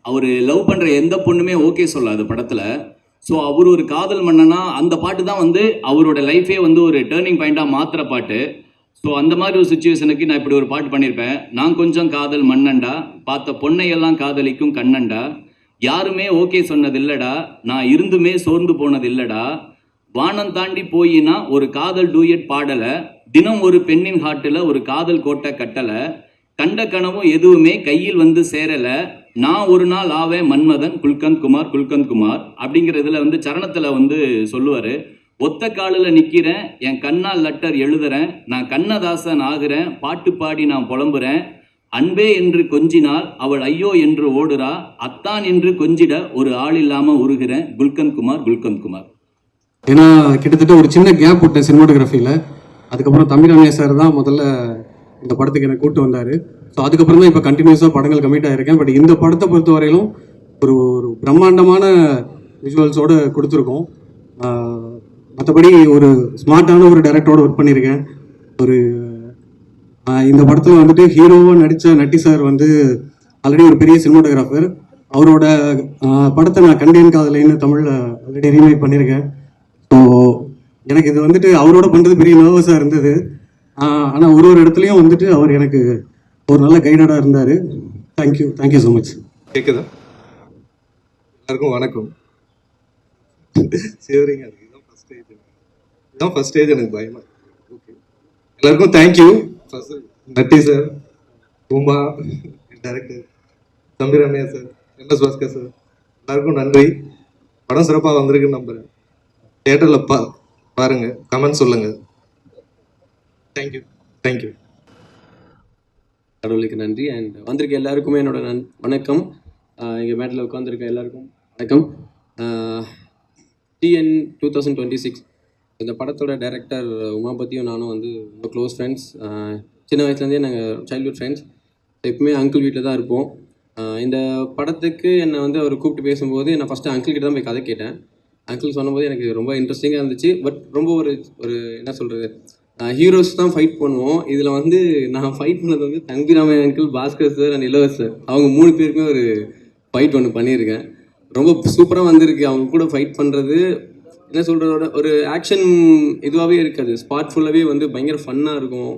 அவர் லவ் பண்ணுற எந்த பொண்ணுமே ஓகே சொல்லாது படத்தில். ஸோ அவர் ஒரு காதல் மன்னனா அந்த பாட்டு தான் வந்து அவரோட லைஃபே வந்து ஒரு டேர்னிங் பாயிண்டாக மாற்றுற பாட்டு. ஸோ அந்த மாதிரி ஒரு சுச்சுவேஷனுக்கு நான் இப்படி ஒரு பாட்டு பண்ணியிருப்பேன். நான் கொஞ்சம் காதல் மன்னன்டா, பார்த்த பொண்ணையெல்லாம் காதலிக்கும் கண்ணன்டா, யாருமே ஓகே சொன்னதில்லடா, நான் இருந்துமே சோர்ந்து போனதில்லடா, வானம் தாண்டி போயினா ஒரு காதல் டூயட் பாடலை, தினம் ஒரு பெண்ணின் ஹார்ட்டில் ஒரு காதல் கோட்டை கட்டலை, கண்ட கனவும் எதுவுமே கையில் வந்து சேரலை, நான் ஒரு நாள் ஆவேன் மன்மதன் குல்கந்த் குமார் அப்படிங்கிறதுல வந்து சரணத்தில் வந்து சொல்லுவார். ஒத்த காலில் நிற்கிறேன், என் கண்ணால் லெட்டர் எழுதுறேன், நான் கண்ணதாசன் ஆகிறேன், பாட்டு பாடி நான் புலம்புறேன், அன்பே என்று கொஞ்சினால் அவள் ஐயோ என்று ஓடுறா, அத்தான் என்று கொஞ்சிட ஒரு ஆள் இல்லாமல் உருகிறேன், குல்கந்த் குமார். ஏன்னா கிட்டத்தட்ட ஒரு சின்ன கேப் விட்டேன் சினிமாட்டோகிராஃபியில். அதுக்கப்புறம் தமிழ் சார் தான் முதல்ல இந்த படத்துக்கு எனக்கு கூப்பிட்டு வந்தார். ஸோ அதுக்கப்புறம் தான் இப்போ கண்டினியூஸாக படங்கள் கமிட் ஆகிருக்கேன். பட் இந்த படத்தை பொறுத்த வரையிலும் ஒரு பிரம்மாண்டமான விஷுவல்ஸோடு கொடுத்துருக்கோம். மற்றபடி ஒரு ஸ்மார்ட்டான ஒரு டைரக்டரோடு ஒர்க் பண்ணியிருக்கேன். இந்த படத்தில் வந்துட்டு ஹீரோவாக நடித்த நட்டி சார் வந்து ஆல்ரெடி ஒரு பெரிய சினிமாட்டோகிராஃபர். அவரோட படத்தை நான் கண்டேன் காதலைன்னு தமிழில் ஆல்ரெடி ரீமேக் பண்ணியிருக்கேன். ஸோ எனக்கு இது வந்துட்டு அவரோட பண்ணுறது பெரிய நர்வஸாக இருந்தது. ஆனால் ஒரு இடத்துலையும் வந்துட்டு அவர் எனக்கு ஒரு நல்ல கைடடாக இருந்தார். Thank you so much. கேட்குதா? எல்லாருக்கும் வணக்கம். சரிங்க, இதுதான் ஃபர்ஸ்ட் ஸ்டேஜ். எனக்கு பயமா. ஓகே, எல்லாருக்கும் தேங்க்யூ. நட்டி சார், உமா டைரக்டர், தம்பி Ramya sir, MS Bhaskar sir, எல்லாருக்கும் நன்றி. படம் சிறப்பாக வந்திருக்குன்னு நம்புகிறேன். தியேட்டரில் பாருங்கள், கமெண்ட் சொல்லுங்கள். தேங்க்யூ. கடவுளுக்கு நன்றி. அண்ட் வந்திருக்க எல்லாருக்குமே என்னோட வணக்கம். எங்கள் மேட்டில் உட்காந்துருக்க எல்லாருக்கும் வணக்கம். TN 2026 இந்த படத்தோட டைரக்டர் உமாபதியும் நானும் வந்து ரொம்ப க்ளோஸ் ஃப்ரெண்ட்ஸ். சின்ன வயசுலேருந்தே நாங்கள் சைல்ட்ஹுட் ஃப்ரெண்ட்ஸ். எப்பவுமே அங்கிள் வீட்டில் தான் இருப்போம். இந்த படத்துக்கு என்னை வந்து அவர் கூப்பிட்டு பேசும்போது நான் ஃபஸ்ட்டு அங்கிள் கிட்ட தான் போய் கதை கேட்டேன். அங்கிள் சொன்னபோது எனக்கு ரொம்ப இன்ட்ரெஸ்டிங்காக இருந்துச்சு. பட் ரொம்ப ஒரு என்ன சொல்கிறது, ஹீரோஸ் தான் ஃபைட் பண்ணுவோம். இதில் வந்து நான் ஃபைட் பண்ணது வந்து Thambi Ramaiah uncle, Bhaskar sir and இளவரசர் சார், அவங்க 3 பேருக்குமே ஒரு ஃபைட் ஒன்று பண்ணியிருக்கேன். ரொம்ப சூப்பராக வந்திருக்கு. அவங்க கூட ஃபைட் பண்ணுறது என்ன சொல்கிறதோட ஒரு ஆக்ஷன் இதுவாகவே இருக்காது. ஸ்பாட் ஃபுல்லாகவே வந்து பயங்கர ஃபன்னாக இருக்கும்.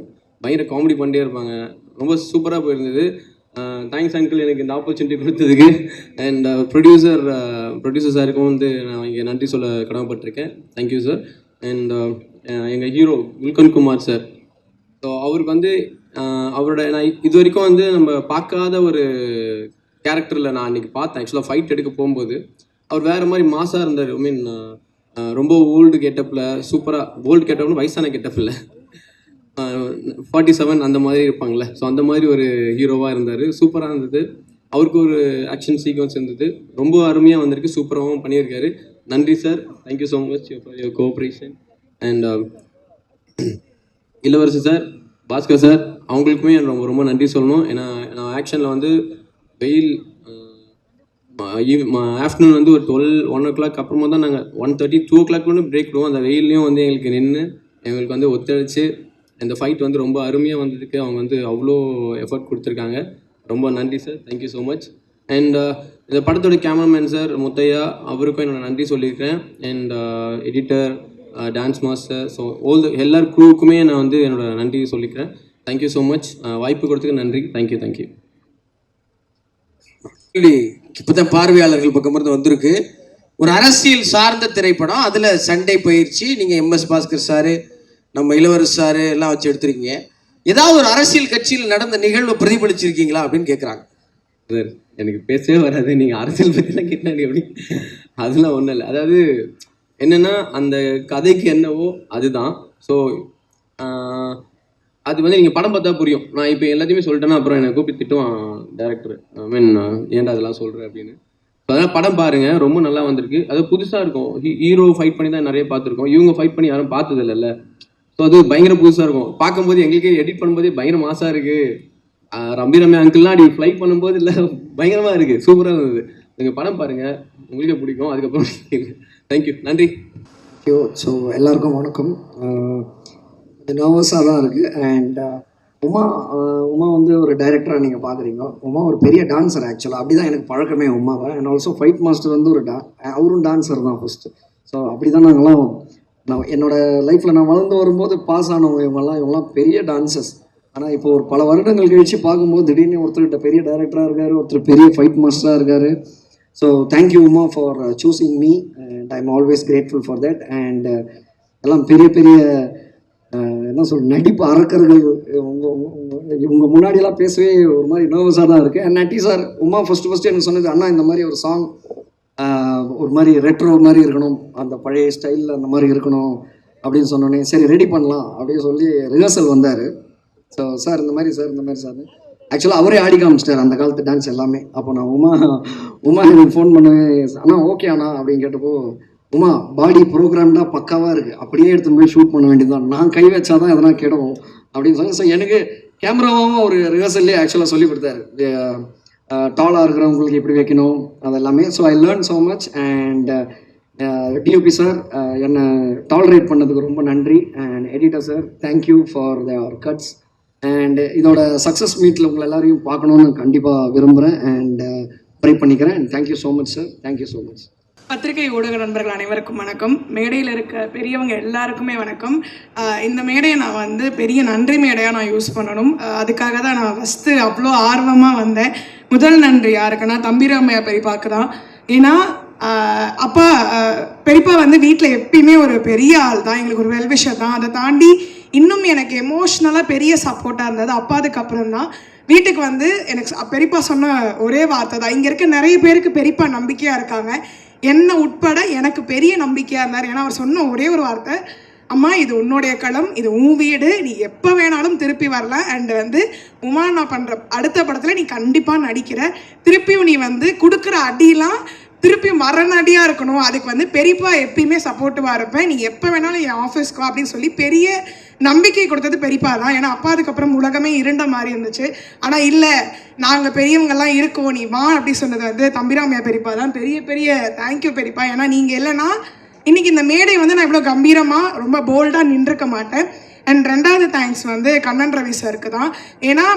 பயங்கர காமெடி பண்ணிட்டே இருப்பாங்க. ரொம்ப சூப்பராக போயிருந்தது. தேங்க்ஸ் அங்கிள் எனக்கு இந்த ஆப்பர்ச்சுனிட்டி கொடுத்ததுக்கு. அண்ட் ப்ரொடியூசர் சாருக்கும் வந்து நான் இங்கே நன்றி சொல்ல கடமைப்பட்டிருக்கேன். Thank you sir. அண்ட் எங்கள் hero Gulkand Kumar sir. So அவருக்கு வந்து அவரோட நான் இது வரைக்கும் வந்து நம்ம பார்க்காத ஒரு கேரக்டரில் நான் அன்றைக்கி பார்த்தேன். ஆக்சுவலாக ஃபைட் எடுக்க போகும்போது அவர் வேறு மாதிரி மாசாக இருந்தார். ஐ மீன் ரொம்ப ஓல்டு கெட்டப்பில், சூப்பராக ஓல்டு கெட்டப்னு வயசான கெட்டப்பில் 47 அந்த மாதிரி இருப்பாங்களே. ஸோ அந்த மாதிரி ஒரு ஹீரோவாக இருந்தார். சூப்பராக இருந்தது. அவருக்கு ஒரு ஆக்ஷன் சீக்வன்ஸ் இருந்தது. ரொம்ப அருமையாக வந்திருக்கு. சூப்பராகவும் பண்ணியிருக்காரு. நன்றி sir. Thank you so much for your cooperation. And இளவரசர் சார், பாஸ்கர் சார், அவங்களுக்குமே ரொம்ப ரொம்ப நன்றி சொல்லணும். ஏன்னா நான் ஆக்ஷனில் வந்து வெயில் ஆஃப்டர்நூன் வந்து ஒரு 1 o'clock அப்புறமா தான் நாங்கள் 1:30 2 o'clock பிரேக் விடுவோம். அந்த வெயிலையும் வந்து எங்களுக்கு நின்று எங்களுக்கு வந்து ஒத்துழைச்சி இந்த ஃபைட் வந்து ரொம்ப அருமையாக வந்ததுக்கு அவங்க வந்து அவ்வளோ எஃபர்ட் கொடுத்துருக்காங்க. ரொம்ப நன்றி sir. Thank you so much. And இந்த படத்தோட கேமராமேன் சார் முத்தையா, அவருக்கும் என்னோட நன்றி சொல்லியிருக்கேன். And editor, dance master, so எல்லார் குரூவுக்குமே நான் வந்து என்னோட நன்றி சொல்லிக்கிறேன். Thank you so much. வாய்ப்பு கொடுத்ததுக்கு நன்றி. தேங்க்யூ. இப்போ தான் பார்வையாளர்கள் பக்கமிருந்து வந்திருக்கு. ஒரு அரசியல் சார்ந்த திரைப்படம், அதில் சண்டை பயிற்சி. நீங்கள் MS பாஸ்கர் சார், நம்ம இளவரசர் சார் எல்லாம் வச்சு எடுத்துருக்கீங்க. ஏதாவது ஒரு அரசியல் கட்சியில் நடந்த நிகழ்வை பிரதிபலிச்சிருக்கீங்களா அப்படின்னு கேட்குறாங்க. சார் எனக்கு பேசவே வராது. நீங்கள் அரசியல் பற்றிலாம் கேட்டாங்க எப்படி? அதெல்லாம் ஒன்றும் இல்லை. அதாவது என்னென்னா அந்த கதைக்கு என்னவோ அதுதான். ஸோ அது வந்து நீங்கள் படம் பார்த்தா புரியும். நான் இப்போ எல்லாத்தையுமே சொல்லிட்டேன்னா அப்புறம் என்னை கூப்பிட்டு திட்டுவான் டேரக்டர், ஐ மீன் ஏன்டா அதெல்லாம் சொல்கிறேன் அப்படின்னு. அதனால் படம் பாருங்கள், ரொம்ப நல்லா வந்திருக்கு. அது புதுசாக இருக்கும். ஹீரோ ஃபைட் பண்ணி தான் நிறைய பார்த்துருக்கோம், இவங்க ஃபைட் பண்ணி யாரும் பார்த்தது இல்லைல்ல. ஸோ அது பயங்கர புதுசாக இருக்கும். பார்க்கும்போது எங்களுக்கே எடிட் பண்ணும்போதே பயங்கர மாசாக இருக்குது. ரம்யா அங்கிள்லாம் அப்படி ஃப்ளை பண்ணும்போது இல்லை பயங்கரமாக இருக்குது, சூப்பராக இருந்தது. நீங்கள் படம் பாருங்கள், உங்களுக்கே பிடிக்கும். அதுக்கப்புறம் தேங்க்யூ, நன்றி. தேங்க்யூ. ஸோ எல்லாருக்கும் வணக்கம். நர்வஸாக தான் இருக்குது. அண்ட் உமா வந்து ஒரு டைரக்டராக நீங்கள் பார்க்குறீங்க. உமா ஒரு பெரிய டான்ஸர் ஆக்சுவலாக, அப்படி தான் எனக்கு பழக்கமே உமாவை. அண்ட் ஆல்சோ ஃபைட் மாஸ்டர் வந்து அவரும் டான்ஸர் தான் ஃபஸ்ட்டு. ஸோ அப்படி தான் நான் என்னோடய லைஃப்பில் நான் வளர்ந்து வரும்போது பாஸ் ஆனவங்க இவங்கெல்லாம் பெரிய டான்சர்ஸ். ஆனால் இப்போ ஒரு பல வருடங்கள் கழித்து பார்க்கும்போது திடீர்னு ஒருத்தர்கிட்ட பெரிய டைரக்டராக இருக்கார், ஒருத்தர் பெரிய ஃபைட் மாஸ்டராக இருக்கார். So thank you Uma for choosing me and I am always grateful for that. And எல்லாம் பெரிய பெரிய என்ன நடிப்பு அரக்கர்கள். இவங்க முன்னாடியெல்லாம் பேசவே ஒரு மாதிரி நர்வஸாக தான் இருக்குது. And Natty sir Uma first எனக்கு சொன்னது, அண்ணா இந்த மாதிரி ஒரு சாங் ஒரு மாதிரி ரெட்ரோ மாதிரி இருக்கணும், அந்த பழைய ஸ்டைலில் அந்த மாதிரி இருக்கணும் அப்படின்னு சொன்னோன்னே சரி ரெடி பண்ணலாம் அப்படின்னு சொல்லி ரிஹர்சல் வந்தார். ஸோ சார் இந்த மாதிரி சார் ஆக்சுவலாக அவரே ஆடி காமிச்சிட்டார் அந்த காலத்து டான்ஸ் எல்லாமே. அப்போ நான் உமா எனக்கு ஃபோன் பண்ணுவேன், அண்ணா ஓகே அண்ணா அப்படின்னு கேட்டப்போ, உமா பாடி ப்ரோக்ராம்டாக பக்காவாக இருக்குது, அப்படியே எடுத்து போய் ஷூட் பண்ண வேண்டியதுதான், நான் கை வச்சா தான் எதனா கெடும் அப்படின்னு சொன்னேன். ஸோ எனக்கு கேமராவும் ஒரு ரிஹர்சல்லே ஆக்சுவலாக சொல்லி கொடுத்தாரு, டாலாக இருக்கிறவங்களுக்கு எப்படி வைக்கணும் அதெல்லாமே. So I learn so much. And DOP sir என்னை டாலரேட் பண்ணதுக்கு ரொம்ப நன்றி. And editor sir thank you for their cuts. And இதோட சக்ஸஸ் மீட்டில் உங்களை எல்லாரையும் பார்க்கணுன்னு கண்டிப்பாக விரும்புகிறேன் அண்ட் ப்ரே பண்ணிக்கிறேன். And thank you so much sir, thank you so much. பத்திரிகை ஊடக நண்பர்கள் அனைவருக்கும் வணக்கம். மேடையில் இருக்க பெரியவங்க எல்லாருக்குமே வணக்கம். இந்த மேடையை நான் வந்து பெரிய நன்றி மேடையாக நான் யூஸ் பண்ணணும். அதுக்காக தான் நான் ஃபஸ்ட்டு அவ்வளோ ஆர்வமாக வந்தேன். முதல் நன்றி யாருக்குன்னா தம்பிராமையா பெரியப்பாக்கு தான். ஏன்னா அப்பா பெரியப்பா வந்து வீட்டில் எப்பயுமே ஒரு பெரிய ஆள் தான், எங்களுக்கு ஒரு வெல்விஷர் தான். அதை தாண்டி இன்னும் எனக்கு எமோஷ்னலாக பெரிய சப்போர்ட்டாக இருந்தது அப்பாதுக்கு அப்புறம் தான். வீட்டுக்கு வந்து எனக்கு பெரியப்பா சொன்ன ஒரே வார்த்தை தான், இங்கே இருக்க நிறைய பேருக்கு பெரியப்பா நம்பிக்கையாக இருக்காங்க, என்ன உட்பட எனக்கு பெரிய நம்பிக்கையாக இருந்தார். ஏன்னா அவர் சொன்ன ஒரே ஒரு வார்த்தை, அம்மா இது உன்னுடைய களம், இது உன் வீடு, நீ எப்போ வேணாலும் திருப்பி வரலாம். அண்ட் வந்து உமா நான் பண்ணுற அடுத்த படத்தில் நீ கண்டிப்பாக நடிக்கிற, திருப்பியும் நீ வந்து கொடுக்குற அடியெலாம் திருப்பி மரணடியாக இருக்கணும், அதுக்கு வந்து பெரியப்பா எப்பயுமே சப்போர்ட்டிவாக இருப்பேன், நீ எப்போ வேணாலும் என் ஆஃபீஸ்க்கோ அப்படின்னு சொல்லி பெரிய நம்பிக்கை கொடுத்தது பெரியப்பா தான். ஏன்னா அப்பா அதுக்கப்புறம் உலகமே இருண்ட மாதிரி இருந்துச்சு. ஆனால் இல்லை நாங்கள் பெரியவங்கெல்லாம் இருக்கோம் நீ வா அப்படி சொன்னது வந்து தம்பிராமையா பெரியப்பா தான். பெரிய பெரிய தேங்க்யூ பெரியப்பா. ஏன்னா நீங்கள் இல்லைன்னா இன்றைக்கி இந்த மேடை வந்து நான் இவ்வளோ கம்பீரமாக ரொம்ப போல்டாக நின்றுக்க மாட்டேன். அண்ட் ரெண்டாவது தேங்க்ஸ் வந்து கண்ணன் ரவி சாருக்கு தான். ஏன்னா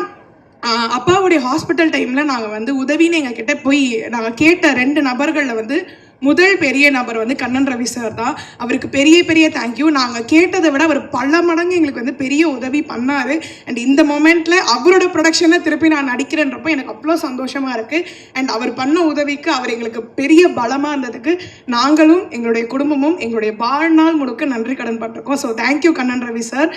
அப்பாவுடைய ஹாஸ்பிட்டல் டைமில் நாங்கள் வந்து உதவின்னு எங்கள் கிட்டே போய் நாங்கள் கேட்ட 2 நபர்களில் வந்து முதல் பெரிய நபர் வந்து கண்ணன் ரவி சார் தான். அவருக்கு பெரிய பெரிய தேங்க்யூ. நாங்கள் கேட்டதை விட அவர் பல மடங்கு எங்களுக்கு வந்து பெரிய உதவி பண்ணார். அண்ட் இந்த மொமெண்ட்டில் அவரோட ப்ரொடக்ஷனில் திருப்பி நான் நடிக்கிறேன்றப்போ எனக்கு அவ்வளோ சந்தோஷமாக இருக்குது. அண்ட் அவர் பண்ண உதவிக்கு அவர் எங்களுக்கு பெரிய பலமாக இருந்ததுக்கு நாங்களும் எங்களுடைய குடும்பமும் எங்களுடைய வாழ்நாள் முழுக்க நன்றி கடன் பட்டிருக்கோம். So thank you Kannan Ravi sir.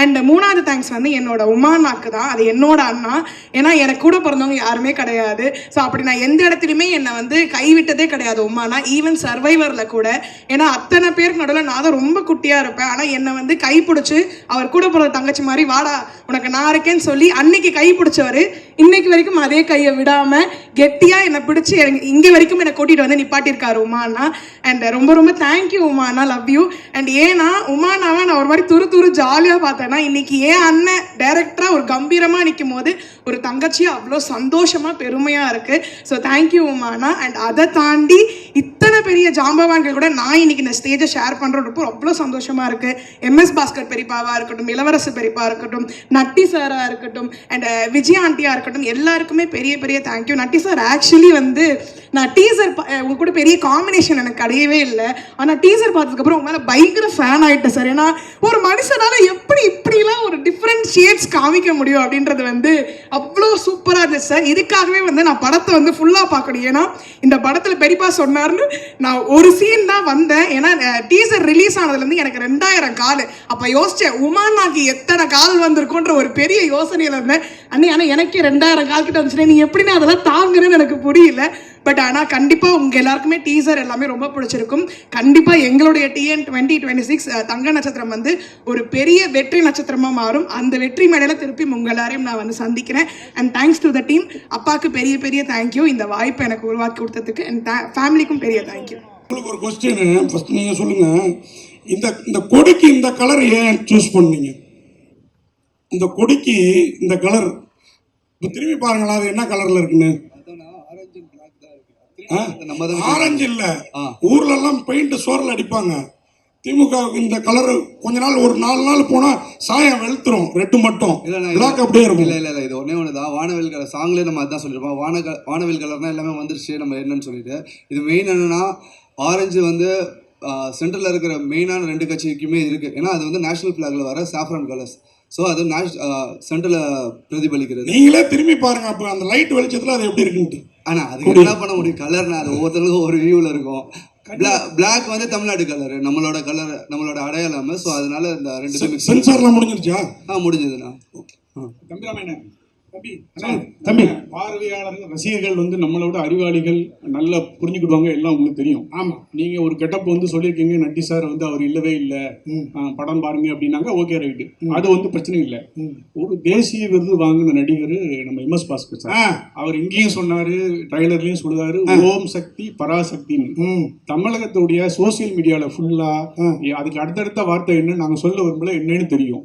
And 3வது தேங்க்ஸ் வந்து என்னோட உமானாக்கு தான். அது என்னோட அண்ணா. ஏன்னா எனக்கு கூட பிறந்தவங்க யாருமே கிடையாது. ஸோ அப்படி நான் எந்த இடத்துலையுமே என்னை வந்து கைவிட்டதே கிடையாது உமானா, ஈவன் சர்வைவரில் கூட. ஏன்னா அத்தனை பேருக்கு நடுவில் நான் தான் ரொம்ப குட்டியாக இருப்பேன். ஆனால் என்னை வந்து கைப்பிடிச்சி அவர் கூட பிறந்த தங்கச்சி மாதிரி வாடா உனக்கு நான் இருக்கேன்னு சொல்லி அன்னைக்கு கை பிடிச்சவர் இன்னைக்கு வரைக்கும் அதே கையை விடாமல் கெட்டியாக என்னை பிடிச்சி இங்கே வரைக்கும் என்னை கூட்டிகிட்டு வந்து நிப்பாட்டியிருக்காரு உமானா. அண்ட் ரொம்ப ரொம்ப தேங்க்யூ உமானா, லவ் யூ. அண்ட் ஏன்னா உமானாவை நான் ஒரு மாதிரி துரு ஜாலியாக பார்த்தேன்னா இன்னைக்கு ஏன் அண்ணன் டைரக்டராக ஒரு கம்பீரமாக நிற்கும் போது ஒரு தங்கச்சியாக அவ்வளோ சந்தோஷமாக பெருமையாக இருக்குது. So thank you உமானா. அண்ட் அதை தாண்டி இத்தனை பெரிய ஜாம்பவான்கள் கூட நான் இன்னைக்கு இந்த ஸ்டேஜை ஷேர் பண்ணுறப்போ அவ்வளோ சந்தோஷமாக இருக்குது. MS பாஸ்கர் பெரியப்பாவாக இருக்கட்டும், இளவரசு பெரியப்பா இருக்கட்டும், நட்டி சாராக இருக்கட்டும், அண்ட் விஜயா ஆண்டியாக இருக்கட்டும், எல்லாருக்குமே பெரிய பெரிய தேங்க்யூ. நட்டி சார் ஆக்சுவலி வந்து நான் டீசர் உங்க கூட பெரிய காம்பினேஷன் எனக்கு கிடையவே இல்லை. ஆனால் டீசர் பார்த்ததுக்கப்புறம் உங்க மேலே பயங்கர ஃபேன் ஆகிட்டேன் சார். ஏன்னா ஒரு மனுஷனால் எப்படி இப்படிலாம் ஒரு டிஃப்ரெண்ட் ஷேட்ஸ் காமிக்க முடியும் அப்படின்றது வந்து அவ்வளோ சூப்பராக இருந்துச்சு சார். இதுக்காகவே வந்து நான் படத்தை வந்து ஃபுல்லாக பார்க்கணும். ஏன்னா இந்த படத்தில் பெரியப்பா சொன்னார்னு நான் ஒரு சீன் தான் வந்தேன். ஏன்னா டீசர் ரிலீஸ் ஆனதுலேருந்து எனக்கு 2000 கால். அப்போ யோசித்தேன் உமானாக்கு எத்தனை கால் வந்திருக்குன்ற ஒரு பெரிய யோசனையில் இருந்தேன். ஆனால் எனக்கே 2000 கால் கிட்ட வந்துச்சுன்னா நீ எப்படின்னா அதெல்லாம் தாங்குறேன்னு எனக்கு புரியல. பட் ஆனால் கண்டிப்பாக உங்கள் எல்லாருக்குமே டீசர் எல்லாமே ரொம்ப பிடிச்சிருக்கும். கண்டிப்பாக எங்களுடைய TN 2026 தங்க நட்சத்திரம் வந்து ஒரு பெரிய வெற்றி நட்சத்திரமாக மாறும். அந்த வெற்றி மேடையில் திருப்பி உங்கள் எல்லாரையும் நான் வந்து சந்திக்கிறேன். And thanks to the team. அப்பாவுக்கு பெரிய பெரிய தேங்க்யூ இந்த வாய்ப்பை எனக்கு உருவாக்கி கொடுத்ததுக்கு. அண்ட் ஃபேமிலிக்கும் பெரிய தேங்க்யூ. உங்களுக்கு ஒரு கொஸ்டின் ஃபர்ஸ்ட் நீங்கள் சொல்லுங்கள். இந்த கொடிக்கு இந்த கலர் ஏன் சூஸ் பண்ணீங்க? இந்த கொடிக்கு இந்த கலர் இப்போ திரும்பி பாருங்களா, அது என்ன கலர்ல இருக்குன்னு. ஆரஞ்சு இல்ல, ஊர்ல எல்லாம் பெயிண்ட் சோரில் அடிப்பாங்க. திமுக இந்த கலர் கொஞ்ச நாள் ஒரு 4 நாள் போனா சாயம் வெளுத்துரும், ரெட்டு மட்டும் பிளாக் அப்படியே இருக்கும். இல்ல இது ஒன்னே ஒண்ணுதான். வானவில் கலர் சாங்லேயே நம்ம அதான் சொல்லிருப்போம். வானவில் கலர்னா எல்லாமே வந்துருச்சு நம்ம என்னன்னு சொல்லிட்டு. இது மெயின் என்னன்னா ஆரஞ்சு வந்து சென்ட்ரலில் இருக்கிற மெயினான 2 கட்சிக்குமே இருக்குது. ஏன்னா அது வந்து நேஷனல் ஃப்ளாகில் வர சாஃப்ரான் கலர்ஸ். ஸோ அது சென்ட்ரலில் பிரதிபலிக்கிறது. நீங்களே திரும்பி பாருங்க அப்போ அந்த லைட் வெளிச்சத்தில் அது எப்படி இருக்குன்ட்டு. ஆனால் அதுக்கு என்ன பண்ண முடியும், கலர்னா அது ஒவ்வொருத்தருக்கும் ஒரு வியூவில் இருக்கும். பிளாக் வந்து தமிழ்நாடு கலர், நம்மளோட அடையாளம். ஸோ அதனால இந்த 2 சென்சார்லாம் முடிஞ்சிருச்சா? முடிஞ்சதுண்ணா. தம்பி பார்வையாளர்கள் ரசிகர்கள் வந்து நம்மளோட அறிவாளிகள் நல்லா புரிஞ்சுக்கிடுவாங்க, எல்லாம் உங்களுக்கு தெரியும். ஆமாம், நீங்கள் ஒரு கெட்டப் வந்து சொல்லியிருக்கீங்க, நட்டி சார் வந்து அவர் இல்லவே இல்லை, படம் பாருங்க அப்படின்னாங்க. ஓகே ரைட்டு, அது வந்து பிரச்சனை இல்லை. ஒரு தேசிய விருது வாங்கின நடிகர் நம்ம MS பாஸ்கர் சார், அவர் இங்கேயும் சொன்னார், ட்ரைலர்லேயும் சொல்லுவார், ஓம் சக்தி பராசக்தின்னு. தமிழகத்துடைய சோசியல் மீடியாவில் ஃபுல்லாக அதுக்கு அடுத்தடுத்த வார்த்தை என்ன நாங்கள் சொல்ல விரும்பல, என்னன்னு தெரியும்.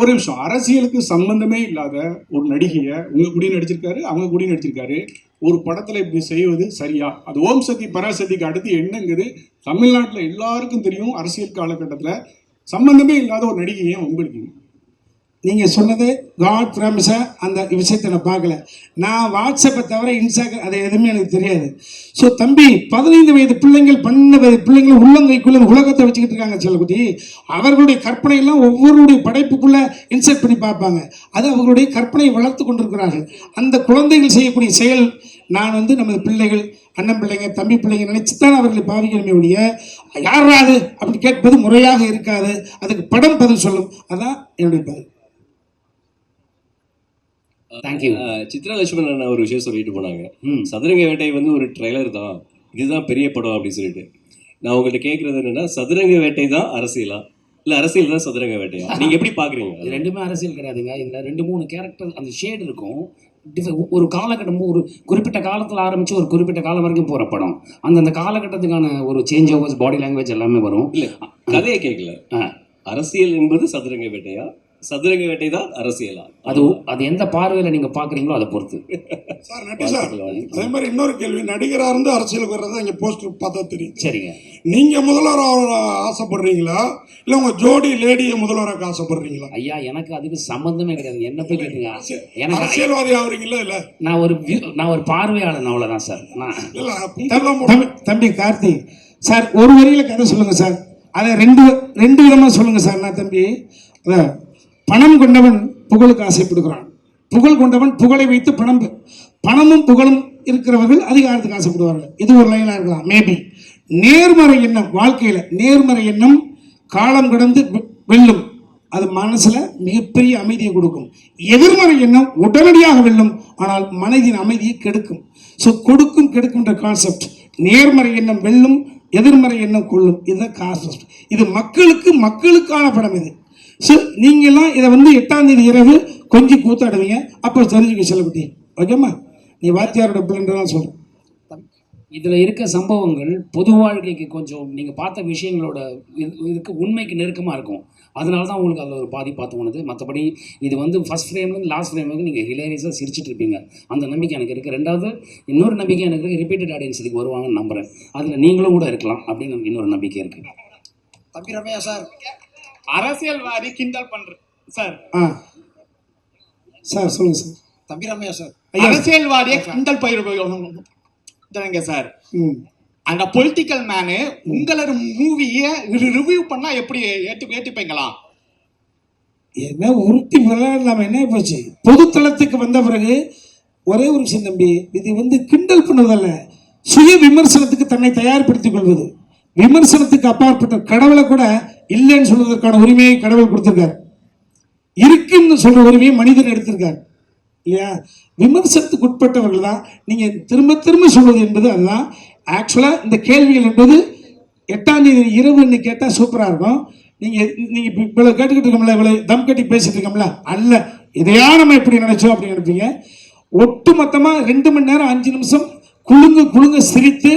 ஒரு நிமிஷம், அரசியலுக்கு சம்பந்தமே இல்லாத ஒரு நடிகையை உங்க கூடயும் நடிச்சிருக்காரு, அவங்க கூடயும் நடிச்சிருக்காரு. ஒரு படத்துல இப்படி செய்வது சரியா? அது ஓம் சக்தி பராசக்திக்கு அடுத்து என்னங்கிறது தமிழ்நாட்டில் எல்லாருக்கும் தெரியும். அரசியல் காலகட்டத்தில் சம்பந்தமே இல்லாத ஒரு நடிகையை உங்களுக்கு நீங்கள் சொன்னது காட் ப்ராமிஸாக அந்த விஷயத்தை நான் பார்க்கல. நான் வாட்ஸ்அப்பை தவிர இன்ஸ்டாகிராம் அது எதுவுமே எனக்கு தெரியாது. ஸோ தம்பி 15 வயது பிள்ளைங்கள் 12 வயது பிள்ளைங்களும் உள்ளங்கைக்குள்ள உலகத்தை வச்சுக்கிட்டு இருக்காங்க செல்லக்குட்டி. அவர்களுடைய கற்பனையெல்லாம் ஒவ்வொருடைய படைப்புக்குள்ளே இன்சர்ட் பண்ணி பார்ப்பாங்க. அது அவர்களுடைய கற்பனையை வளர்த்து கொண்டிருக்கிறார்கள். அந்த குழந்தைகள் செய்யக்கூடிய செயல் நான் வந்து நமது பிள்ளைகள், அண்ணன் பிள்ளைங்க, தம்பி பிள்ளைங்க நினைச்சுத்தான் அவர்களை பாவிக்கணுமே ஒழிய யாராவது அப்படி கேட்பது முறையாக இருக்காது. அதுக்கு படம் பதில் சொல்லும். அதான் என்னுடைய பதில். தேங்க்யூ. சித்ரா லட்சுமணன் ஒரு விஷயம் சொல்லிட்டு போனாங்க, சதுரங்க வேட்டை வந்து ஒரு ட்ரெய்லர் தான், இதுதான் பெரிய படம் அப்படின்னு சொல்லிட்டு. நான் உங்கள்கிட்ட கேட்குறது என்னன்னா, சதுரங்க வேட்டை தான் அரசியலா இல்லை அரசியல் தான் சதுரங்க வேட்டையா? நீங்கள் எப்படி பார்க்குறீங்க? இது ரெண்டுமே அரசியல் கிடையாதுங்க. இதில் 2-3 கேரக்டர் அந்த ஷேடு இருக்கும். ஒரு காலகட்டம், ஒரு குறிப்பிட்ட காலத்தில் ஆரம்பித்து ஒரு குறிப்பிட்ட காலம் வரைக்கும் போகிற படம். அந்தந்த காலகட்டத்துக்கான ஒரு சேஞ்ச் ஓவர்ஸ், பாடி லாங்குவேஜ் எல்லாமே வரும். இல்லை, கதையை கேட்கல. அரசியல் என்பது சதுரங்க வேட்டையா, சதுரங்க வேட்டை தான் அரசியலா? அது எந்த பார்வையில் நீங்கள் பார்க்குறீங்களோ அதை பொறுத்து. சார் நட்டி சார், அதே மாதிரி இன்னொரு கேள்வி, நடிகராக இருந்து அரசியலுக்கு வர்றதா இங்கே போஸ்டர் பார்த்தா தெரியும். சரிங்க, நீங்கள் முதல்வராக ஆசைப்படுறீங்களா இல்லை உங்கள் ஜோடி லேடியை முதல்வராக ஆசைப்படுறீங்களா? ஐயா, எனக்கு அதுக்கு சம்பந்தமே கிடையாது. என்ன போய் கேட்டுங்க, எனக்கு அரசியல்வாதி ஆகுறீங்களா? இல்லை, நான் ஒரு பார்வையாளன், அவ்வளோதான் சார். தம்பி கார்த்திக் சார், ஒரு வரியில் கதை சொல்லுங்கள் சார். அதை ரெண்டு விதமாக சொல்லுங்கள் சார். நான் தம்பி, அதான் பணம் கொண்டவன் புகழுக்கு ஆசைப்படுகிறான், புகழ் கொண்டவன் புகழை வைத்து பணமும் புகழும் இருக்கிறவர்கள் அதிகாரத்துக்கு ஆசைப்படுவார்கள். இது ஒரு லைனாக இருக்கலாம். மேபி நேர்மறை எண்ணம், வாழ்க்கையில் நேர்மறை எண்ணம் காலம் கடந்து வெல்லும். அது மனசில் மிகப்பெரிய அமைதியை கொடுக்கும். எதிர்மறை எண்ணம் உடனடியாக வெல்லும், ஆனால் மனதின் அமைதியை கெடுக்கும். ஸோ கொடுக்கும் கெடுக்கும்ன்ற கான்செப்ட். நேர்மறை எண்ணம் வெல்லும், எதிர்மறை எண்ணம் கொள்ளும். இதுதான் கான்செப்ட். இது மக்களுக்கான படம். இது ஸோ நீங்கள்லாம் இதை வந்து 8ஆம் தேதி இரவு கொஞ்சம் கூத்தாடுவீங்க, அப்போ தெரிஞ்சுக்க செல்லப்பட்டி. ஓகேம்மா, நீ வாத்தியாரோட பிள்ளைன்றதான் சொல்கிறேன். இதில் இருக்க சம்பவங்கள் பொது வாழ்க்கைக்கு கொஞ்சம் நீங்கள் பார்த்த விஷயங்களோட இதுக்கு உண்மைக்கு நெருக்கமாக இருக்கும். அதனால தான் உங்களுக்கு அதில் ஒரு பாதி பார்த்து போனது. மற்றபடி இது வந்து ஃபஸ்ட் ஃப்ரேம்லேருந்து லாஸ்ட் ஃப்ரேம் வந்து நீங்கள் ஹிலேரியஸாக சிரிச்சிட்டு இருப்பீங்க. அந்த நம்பிக்கை எனக்கு இருக்குது. ரெண்டாவது இன்னொரு நம்பிக்கை எனக்கு இருக்குது, ரிப்பீட்டட் ஆடியன்ஸ் இதுக்கு வருவாங்கன்னு நம்புகிறேன். அதில் நீங்களும் கூட இருக்கலாம் அப்படின்னு எனக்கு இன்னொரு நம்பிக்கை இருக்குது. தம்பி ரம்யா சார், அரசியல்வாதி கிண்டல் பண்ற சார். சார் சொல்லுங்க சார். தம்பி ரம்யா சார், அரசியல்வாதியை கிண்டல் பயிர் சார். அந்த பொலிட்டிக்கல் மேனு உங்களோட மூவியை ரிவ்யூ பண்ணா எப்படி ஏற்றுப்பீங்களா? என்ன உருட்டி விளையாடலாம என்ன போச்சு? பொதுத்தளத்துக்கு வந்த பிறகு ஒரே ஒரு விஷயம் தம்பி, இது வந்து கிண்டல் பண்ணுவதல்ல, சுய விமர்சனத்துக்கு தன்னை தயார்படுத்திக் கொள்வது. விமர்சனத்துக்கு அப்பாற்பட்ட கடவுளை கூட இல்லைன்னு சொல்வதற்கான உரிமையை கடவுள் கொடுத்திருக்கார். இருக்குன்னு சொல்ற உரிமையை மனிதன் எடுத்திருக்கார். இல்லையா? விமர்சனத்துக்கு உட்பட்டவர்கள் தான். நீங்கள் திரும்ப திரும்ப சொல்வது என்பது அதுதான். ஆக்சுவலாக இந்த கேள்விகள் என்பது 8ஆம் தேதி இரவுன்னு கேட்டால் சூப்பராக இருக்கும். நீங்கள் இவ்வளோ கேட்டுக்கிட்டு இருக்கோம்ல, இவ்வளோ தம் கட்டி பேசிட்டு இருக்கோம்ல, அல்ல இதையா நம்ம எப்படி நினைச்சோம் அப்படின்னு நினைப்பீங்க. ஒட்டு மொத்தமாக 2 மணி நேரம் 5 நிமிஷம் குலுங்க சிரித்து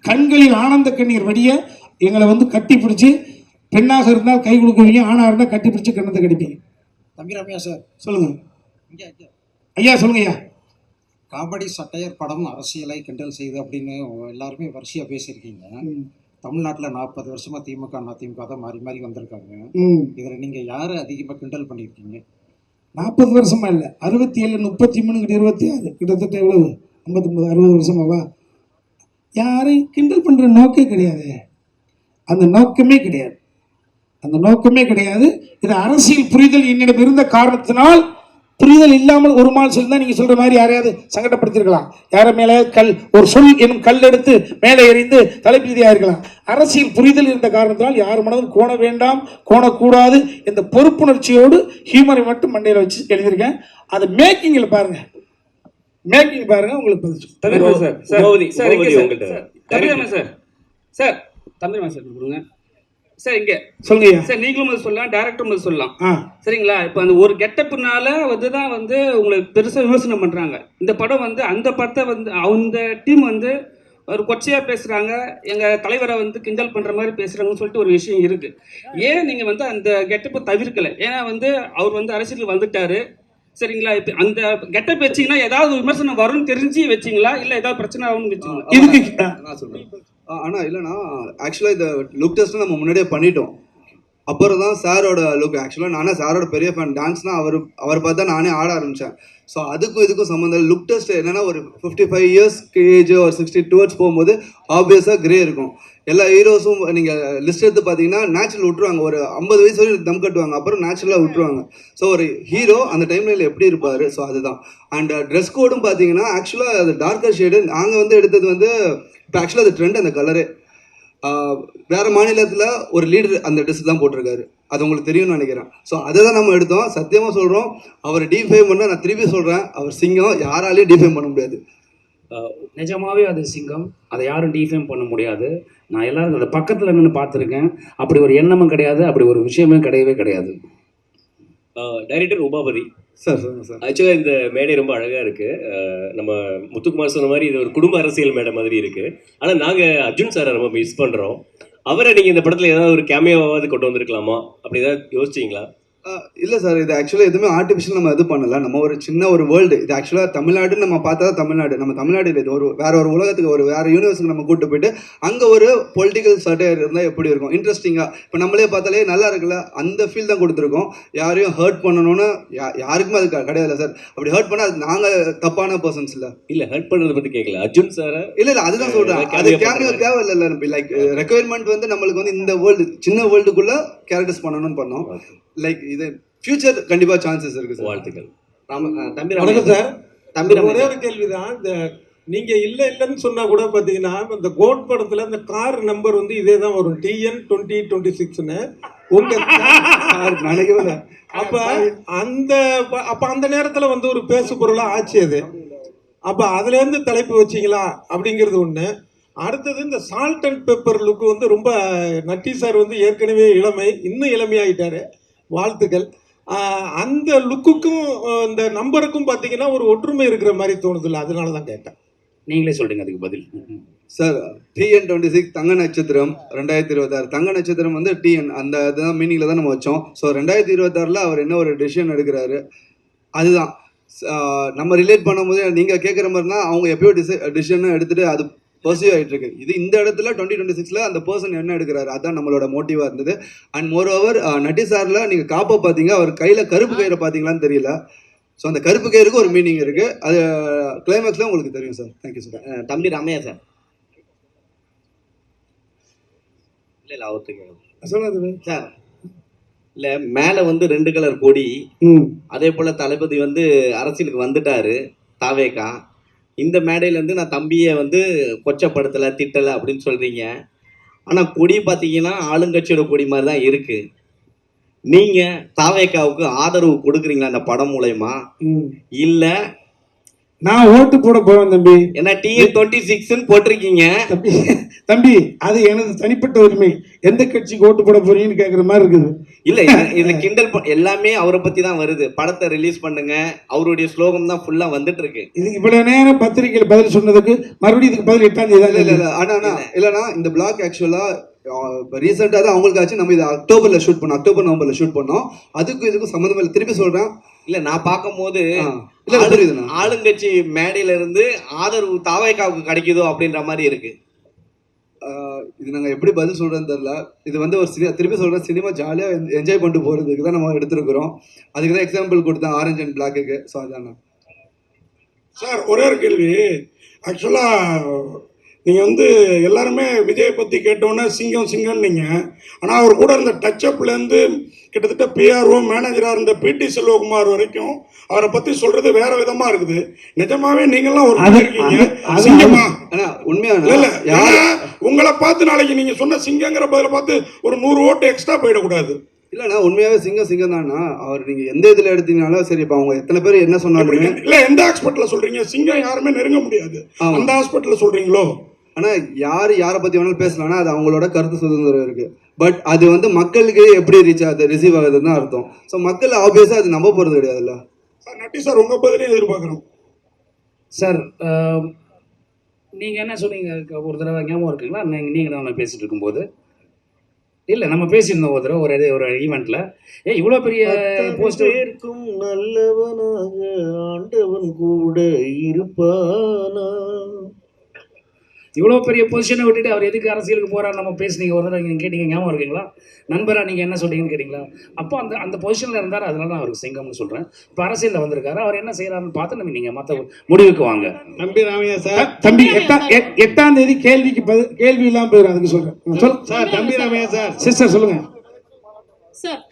கண்களில் ஆனந்த கண்ணீர் வடிய எங்களை வந்து கட்டி பிடிச்சி, பெண்ணாக இருந்தால் கை கொடுக்குவீங்க, ஆணாக இருந்தால் கட்டி பிடிச்சி கண்ணத்தை கடிப்பீங்க. தம்பி ரம்யா சார் சொல்லுங்க ஐயா. சொல்லுங்க ஐயா. காமெடி சட்டையர் படம் அரசியலை கிண்டல் செய்து அப்படின்னு எல்லாருமே வரிசையாக பேசியிருக்கீங்க. தமிழ்நாட்டில் 40 வருஷமா திமுக அதிமுக தான் மாறி மாறி வந்திருக்காங்க. இதில் நீங்கள் யாரை அதிகமாக கிண்டல் பண்ணியிருக்கீங்க? 40 வருஷமா இல்லை, 67, 33, 26, கிட்டத்தட்ட எவ்வளவு, 59, 60 வருஷமாவா? யாரையும் கிண்டல் பண்ணுற நோக்கே கிடையாது. அந்த நோக்கமே கிடையாது. இது அரசியல் புரிதல் என்னிடம் இருந்த காரணத்தினால், புரிதல் இல்லாமல் ஒரு மால் சொல்லி தான் நீங்கள் சொல்கிற மாதிரி யாரையாவது சங்கடப்படுத்திருக்கலாம். யாரை மேலே ஒரு சொல் என்னும் கல் எடுத்து மேலே எறிந்து தலைப்பீதியாக இருக்கலாம். அரசியல் புரிதல் இருந்த காரணத்தினால் யார் மனதும் கோண வேண்டாம், கோணக்கூடாது என்ற பொறுப்புணர்ச்சியோடு ஹியூமரை மட்டும் மண்டையில் வச்சு எழுதியிருக்கேன். அது மேக்கிங்கில் பாருங்க, உங்களுக்கு சார் இங்கே சொல்லுங்க சார். நீங்களும் சொல்லலாம், டேரக்டரும் சொல்லலாம், சரிங்களா? இப்போ அந்த ஒரு கெட்டப்புனால தான் உங்களை பெருசாக விமர்சனம் பண்ணுறாங்க. இந்த படம் அந்த படத்தை அந்த டீம் ஒரு கொச்சையாக பேசுகிறாங்க, எங்கள் தலைவரை கிண்டல் பண்ணுற மாதிரி பேசுகிறாங்கன்னு சொல்லிட்டு ஒரு விஷயம் இருக்குது. ஏன் நீங்கள் அந்த கெட்டப்பை தவிர்க்கலை? ஏன்னா அவர் அரசியலுக்கு வந்துட்டாரு, சரிங்களா? இப்போ அந்த கெட்டப் வச்சிங்கன்னா ஏதாவது விமர்சனம் வரும்னு தெரிஞ்சு வச்சிங்களா, இல்லை ஏதாவது பிரச்சனை ஆகும்னு வச்சிங்களா? நான் சொல்கிறேன். ஆனால் இல்லைனா ஆக்சுவலாக இந்த லுக் டெஸ்ட்டு நம்ம முன்னாடியே பண்ணிட்டோம். அப்புறம் தான் சாரோட லுக். ஆக்சுவலாக நானே சாரோட பெரிய ஃபேன். டான்ஸ்னால் அவர் பார்த்தா நானே ஆட ஆரம்பித்தேன். ஸோ அதுக்கும் இதுக்கும் சம்மந்தம். லுக் டெஸ்ட் என்னென்னா ஒரு 55 இயர்ஸ்க்கு ஏஜ் ஒரு 60 டுவர்ட்ஸ் போகும்போது ஆப்வியஸாக கிரே இருக்கும். எல்லா ஹீரோஸும் நீங்கள் லிஸ்ட் எடுத்து பார்த்தீங்கன்னா நேச்சுரல் விட்டுருவாங்க. ஒரு 50 வயசு வரைக்கும் தம் கட்டுவாங்க, அப்புறம் நேச்சுரலாக விட்டுருவாங்க. ஸோ ஒரு ஹீரோ அந்த டைம்ல எப்படி இருப்பார், ஸோ அதுதான். அண்ட் ட்ரெஸ் கோடும் பார்த்தீங்கன்னா ஆக்சுவலாக அது டார்க்கர் ஷேடு. நாங்கள் எடுத்தது இப்போ ஆக்சுவலாக அது ட்ரெண்ட், அந்த கலரு. வேறு மாநிலத்தில் ஒரு லீடர் அந்த ட்ரெஸ் தான் போட்டிருக்காரு, அது உங்களுக்கு தெரியும்னு நினைக்கிறேன். ஸோ அதை தான் நம்ம எடுத்தோம். சத்தியமாக சொல்கிறோம், அவர் டிஃபைம் பண்ண, நான் திருப்பி சொல்கிறேன், அவர் சிங்கம், யாராலையும் டிஃபைம் பண்ண முடியாது. நிஜமாவே அது சிங்கம், அதை யாரும் டிஃபைம் பண்ண முடியாது. நான் எல்லாரும் அந்த பக்கத்தில் நின்று பார்த்துருக்கேன். அப்படி ஒரு எண்ணமும் கிடையாது, அப்படி ஒரு விஷயமே கிடையவே கிடையாது. டைரக்டர் உமாபதி சார் சொல்லுங்கள் சார். ஆக்சுவலாக இந்த மேடை ரொம்ப அழகாக இருக்குது. நம்ம முத்துக்குமார் சொன்ன மாதிரி இது ஒரு குடும்ப அரசியல் மேடை மாதிரி இருக்குது. ஆனால் நாங்கள் அர்ஜுன் சாரை ரொம்ப மிஸ் பண்ணுறோம். அவரை நீங்கள் இந்த படத்தில் ஏதாவது ஒரு கேமியோவாவது கொண்டு வந்திருக்கலாமா, அப்படி ஏதாவது யோசிச்சிங்களா? இல்லை சார், இது ஆக்சுவலாக எதுவுமே ஆர்டிஃபிஷியல் நம்ம இது பண்ணல. நம்ம ஒரு சின்ன ஒரு வேர்ல்டு. இது ஆக்சுவலாக தமிழ்நாடுன்னு நம்ம பார்த்தா தமிழ்நாடு, நம்ம தமிழ்நாடு இல்லை, இது வேற ஒரு உலகத்துக்கு, வேற யூனிவர்ஸுக்கு நம்ம கூட்டு போயிட்டு அங்கே ஒரு பொலிட்டிக்கல் சட்டையர் இருந்தால் எப்படி இருக்கும், இன்ட்ரெஸ்டிங்காக. இப்போ நம்மளே பார்த்தாலே நல்லா இருக்குல்ல, அந்த ஃபீல் தான் கொடுத்துருக்கோம். யாரையும் ஹர்ட் பண்ணணும்னு யாருக்குமே அது கிடையாது சார். அப்படி ஹர்ட் பண்ணால் அது நாங்கள் தப்பான பர்சன்ஸ் இல்லை ஹர்ட் பண்ணுறதை பற்றி கேட்கல அர்ஜுன் சாரை. இல்லை அதுதான் சொல்கிறேன். அது கேமியோ தேவை இல்லை. லைக் ரெக்குயர்மெண்ட் நம்மளுக்கு இந்த வேர்ல்டு, சின்ன வேர்ல்டுக்குள்ளே கேரக்டர்ஸ் பண்ணணும்னு பண்ணோம். லைக் இது ஃபியூச்சர் கண்டிப்பாக சான்சஸ் இருக்குது சார். வாழ்த்துக்கள். தம்பி சார். தம்பி ஒரே ஒரு கேள்விதான். இந்த நீங்க இல்லைன்னு சொன்னா கூட பாத்தீங்கன்னா இந்த கோட் படத்துல இந்த கார் நம்பர் இதே தான் வரும், TN 2026ன்னு. உங்க நினைக்கவே அப்ப அந்த நேரத்துல ஒரு பேசு பொருளா ஆச்சு அது. அப்ப அதுல இருந்து தலைப்பு வச்சிங்களா அப்படிங்கிறது ஒண்ணு. அடுத்தது இந்த சால்ட் அண்ட் பெப்பர் லுக்கு ரொம்ப நட்டி சார் ஏற்கனவே இளமை, இன்னும் இளமையாயிட்டாரு, வாழ்த்துக்கள். அந்த லுக்குக்கும் இந்த நம்பருக்கும் பார்த்தீங்கன்னா ஒரு ஒற்றுமை இருக்கிற மாதிரி தோணுதில்ல, அதனால தான் கேட்டேன். நீங்களே சொல்றீங்க அதுக்கு பதில். சார் TN 26 தங்க நட்சத்திரம் 2026. தங்க நட்சத்திரம் TN அந்த இதுதான் மீனிங்கில் தான் நம்ம வச்சோம். ஸோ 2026 அவர் என்ன ஒரு டெசிஷன் எடுக்கிறாரு, அதுதான் நம்ம ரிலேட் பண்ணும்போது நீங்கள் கேட்குற மாதிரினா அவங்க எப்பயோ டிசிஷன் எடுத்துகிட்டு அது பர்சியூ ஆகிட்டு இருக்கு. இது இந்த இடத்துல 2026 அந்த பர்சன் என்ன எடுக்கிறாரு, அதுதான் நம்மளோட மோட்டிவாக இருந்தது. அண்ட் மோர் ஓவர் நட்டி சாரில் நீங்கள் காப்பை பார்த்தீங்க, அவர் கையில் கருப்பு கயிறை பார்த்தீங்களான்னு தெரியல. ஸோ அந்த கருப்பு கயிறுக்கு ஒரு மீனிங் இருக்குது, அது கிளைமேக்ஸில் உங்களுக்கு தெரியும் சார். Thank you sir. தம்பி ராமையா சார். இல்லை அவருக்கு சார் இல்லை மேலே 2 கலர் கொடி, அதே போல் தளபதி அரசியலுக்கு வந்துட்டாரு தாவேக்கா. இந்த மேடையிலேருந்து நான் தம்பியை கொச்சப்படுத்தலை திட்டலை அப்படின்னு சொல்கிறீங்க. ஆனால் கொடி பார்த்தீங்கன்னா ஆளுங்கட்சியோட கொடி மாதிரி தான் இருக்குது. நீங்கள் தாவேக்காவுக்கு ஆதரவு கொடுக்குறீங்களா அந்த படம் மூலயமா, இல்லை நான் ஓட்டு போட போறேன் தம்பி. ஏன்னா TN26 போட்டிருக்கீங்க தம்பி. அது எனது தனிப்பட்ட உரிமை. எந்த கட்சிக்கு ஓட்டு போட போறீங்கன்னு கேட்குற மாதிரி இருக்குது. இல்ல இதுல கிண்டல் எல்லாமே அவரை பத்தி தான் வருது. படத்தை ரிலீஸ் பண்ணுங்க, அவருடைய ஸ்லோகம் தான் ஃபுல்லா வந்துட்டு இருக்கு. இதுக்கு இவ்வளவு நேரம் பத்திரிகையில் பதில் சொன்னதுக்கு மறுபடியும் இதுக்கு பதில் 8ஆம் தேதி தான். இல்ல இல்லைன்னா இந்த பிளாக் ஆக்சுவலா ரீசெண்டாக தான் அவங்களுக்கு ஆச்சு. நம்ம இது அக்டோபர் நவம்பர்ல ஷூட் பண்ணோம். அதுக்கும் இதுக்கும் சம்மந்தம் இல்லை. திருப்பி சொல்றேன். இல்ல நான் பார்க்கும்போது புரியுதுண்ணா, ஆளுங்கட்சி மேடையில இருந்து ஆதரவு தாவேகாவுக்கு கிடைக்குதோ அப்படின்ற மாதிரி இருக்கு. இது நாங்கள் எப்படி பதில் சொல்கிறேன்னு தெரில. இது வந்து ஒரு திருப்பி சொல்கிறேன், சினிமா ஜாலியாக என்ஜாய் பண்ணிட்டு போகிறதுக்கு தான் நம்ம எடுத்துருக்குறோம். அதுக்கு தான் எக்ஸாம்பிள் கொடுத்தேன் ஆரஞ்ச் அண்ட் பிளாக்குக்கு. ஸோ அதாண்ணா. சார் ஒரே ஒரு கேள்வி. ஆக்சுவலாக நீங்கள் வந்து எல்லாருமே விஜயை பற்றி கேட்டோன்னே சிங்கம் நீங்கள். ஆனால் அவர் கூட இருந்த டச்சப்லேருந்து கிட்டத்தட்ட PRO மேனேஜராக இருந்த PT செல்வகுமார் வரைக்கும் அவரை பற்றி சொல்கிறது வேற விதமாக இருக்குது. நிஜமாவே நீங்கள்லாம் ஒரு இருக்கீங்க சிங்கமா? உண்மையான இல்லை உங்களை பார்த்து நாளைக்கு நீங்கள் சொன்ன சிங்கங்கிற பதில பார்த்து ஒரு 100 ஓட்டு எக்ஸ்ட்ரா போயிடக்கூடாது. இல்லைண்ணா, உண்மையாகவே சிங்கம் தானா அவர். நீங்கள் எந்த இதில் எடுத்தீங்கனாலும் சரி. இப்போ அவங்க எத்தனை பேர் என்ன சொன்னாலுமே இல்லை எந்த ஹாஸ்பிட்டலில் சொல்கிறீங்க சிங்கம் யாருமே நெருங்க முடியாது, அந்த ஹாஸ்பிட்டலில் சொல்கிறீங்களோ? ஆனால் யாரை பற்றி வேணாலும் பேசலாம்னா அது அவங்களோட கருத்து சுதந்திரம் இருக்குது. பட் அது வந்து மக்களுக்கு எப்படி ரிசீவ் ஆகுதுன்னு தான் அர்த்தம். ஸோ மக்கள் ஆப்வியஸாக அது நம்ப போகிறது கிடையாதுல்ல. சார் நட்டி சார் உங்கள் பதிலையும் எதிர்பார்க்குறோம். சார் நீங்கள் என்ன சொன்னீங்க ஒரு தடவை ஞாபகம் இருக்குங்களா? நீங்கள் நம்ம பேசிகிட்டு இருக்கும்போது இல்லை நம்ம பேசியிருந்தோம் ஒரு தடவை ஒரு ஈவெண்ட்டில். இவ்வளோ பெரிய போஸ்டர் இருக்கும் நல்லவனாக ஆண்டவன் கூட இருப்பானா. இவ்வளோ பெரிய பொசிஷனை விட்டுட்டு அவர் எதுக்கு அரசியலுக்கு போகிறார் நம்ம பேசுனீங்க ஒரு தடவை நீங்கள் கேட்டீங்க, ஞாபகம் இருக்குங்களா? நண்பராக நீங்கள் என்ன சொல்றீங்கன்னு கேட்டிங்களா? அப்போ அந்த பொசிஷனில் இருந்தார், அதனால நான் அவருக்கு சிங்கம்னு சொல்கிறேன். இப்போ அரசியலில் வந்திருக்காரு, அவர் என்ன செய்கிறாருன்னு பார்த்து நம்ம நீங்கள் மற்ற முடிவுக்கு வாங்க. தம்பி ராமையா சார், தம்பி 8ஆம் தேதி கேள்வி இல்லாமல் போயிடும். அதுக்கு சொல்கிறேன் சார். தம்பி ராமையா சார், சிஸ்டர் சொல்லுங்க சார்.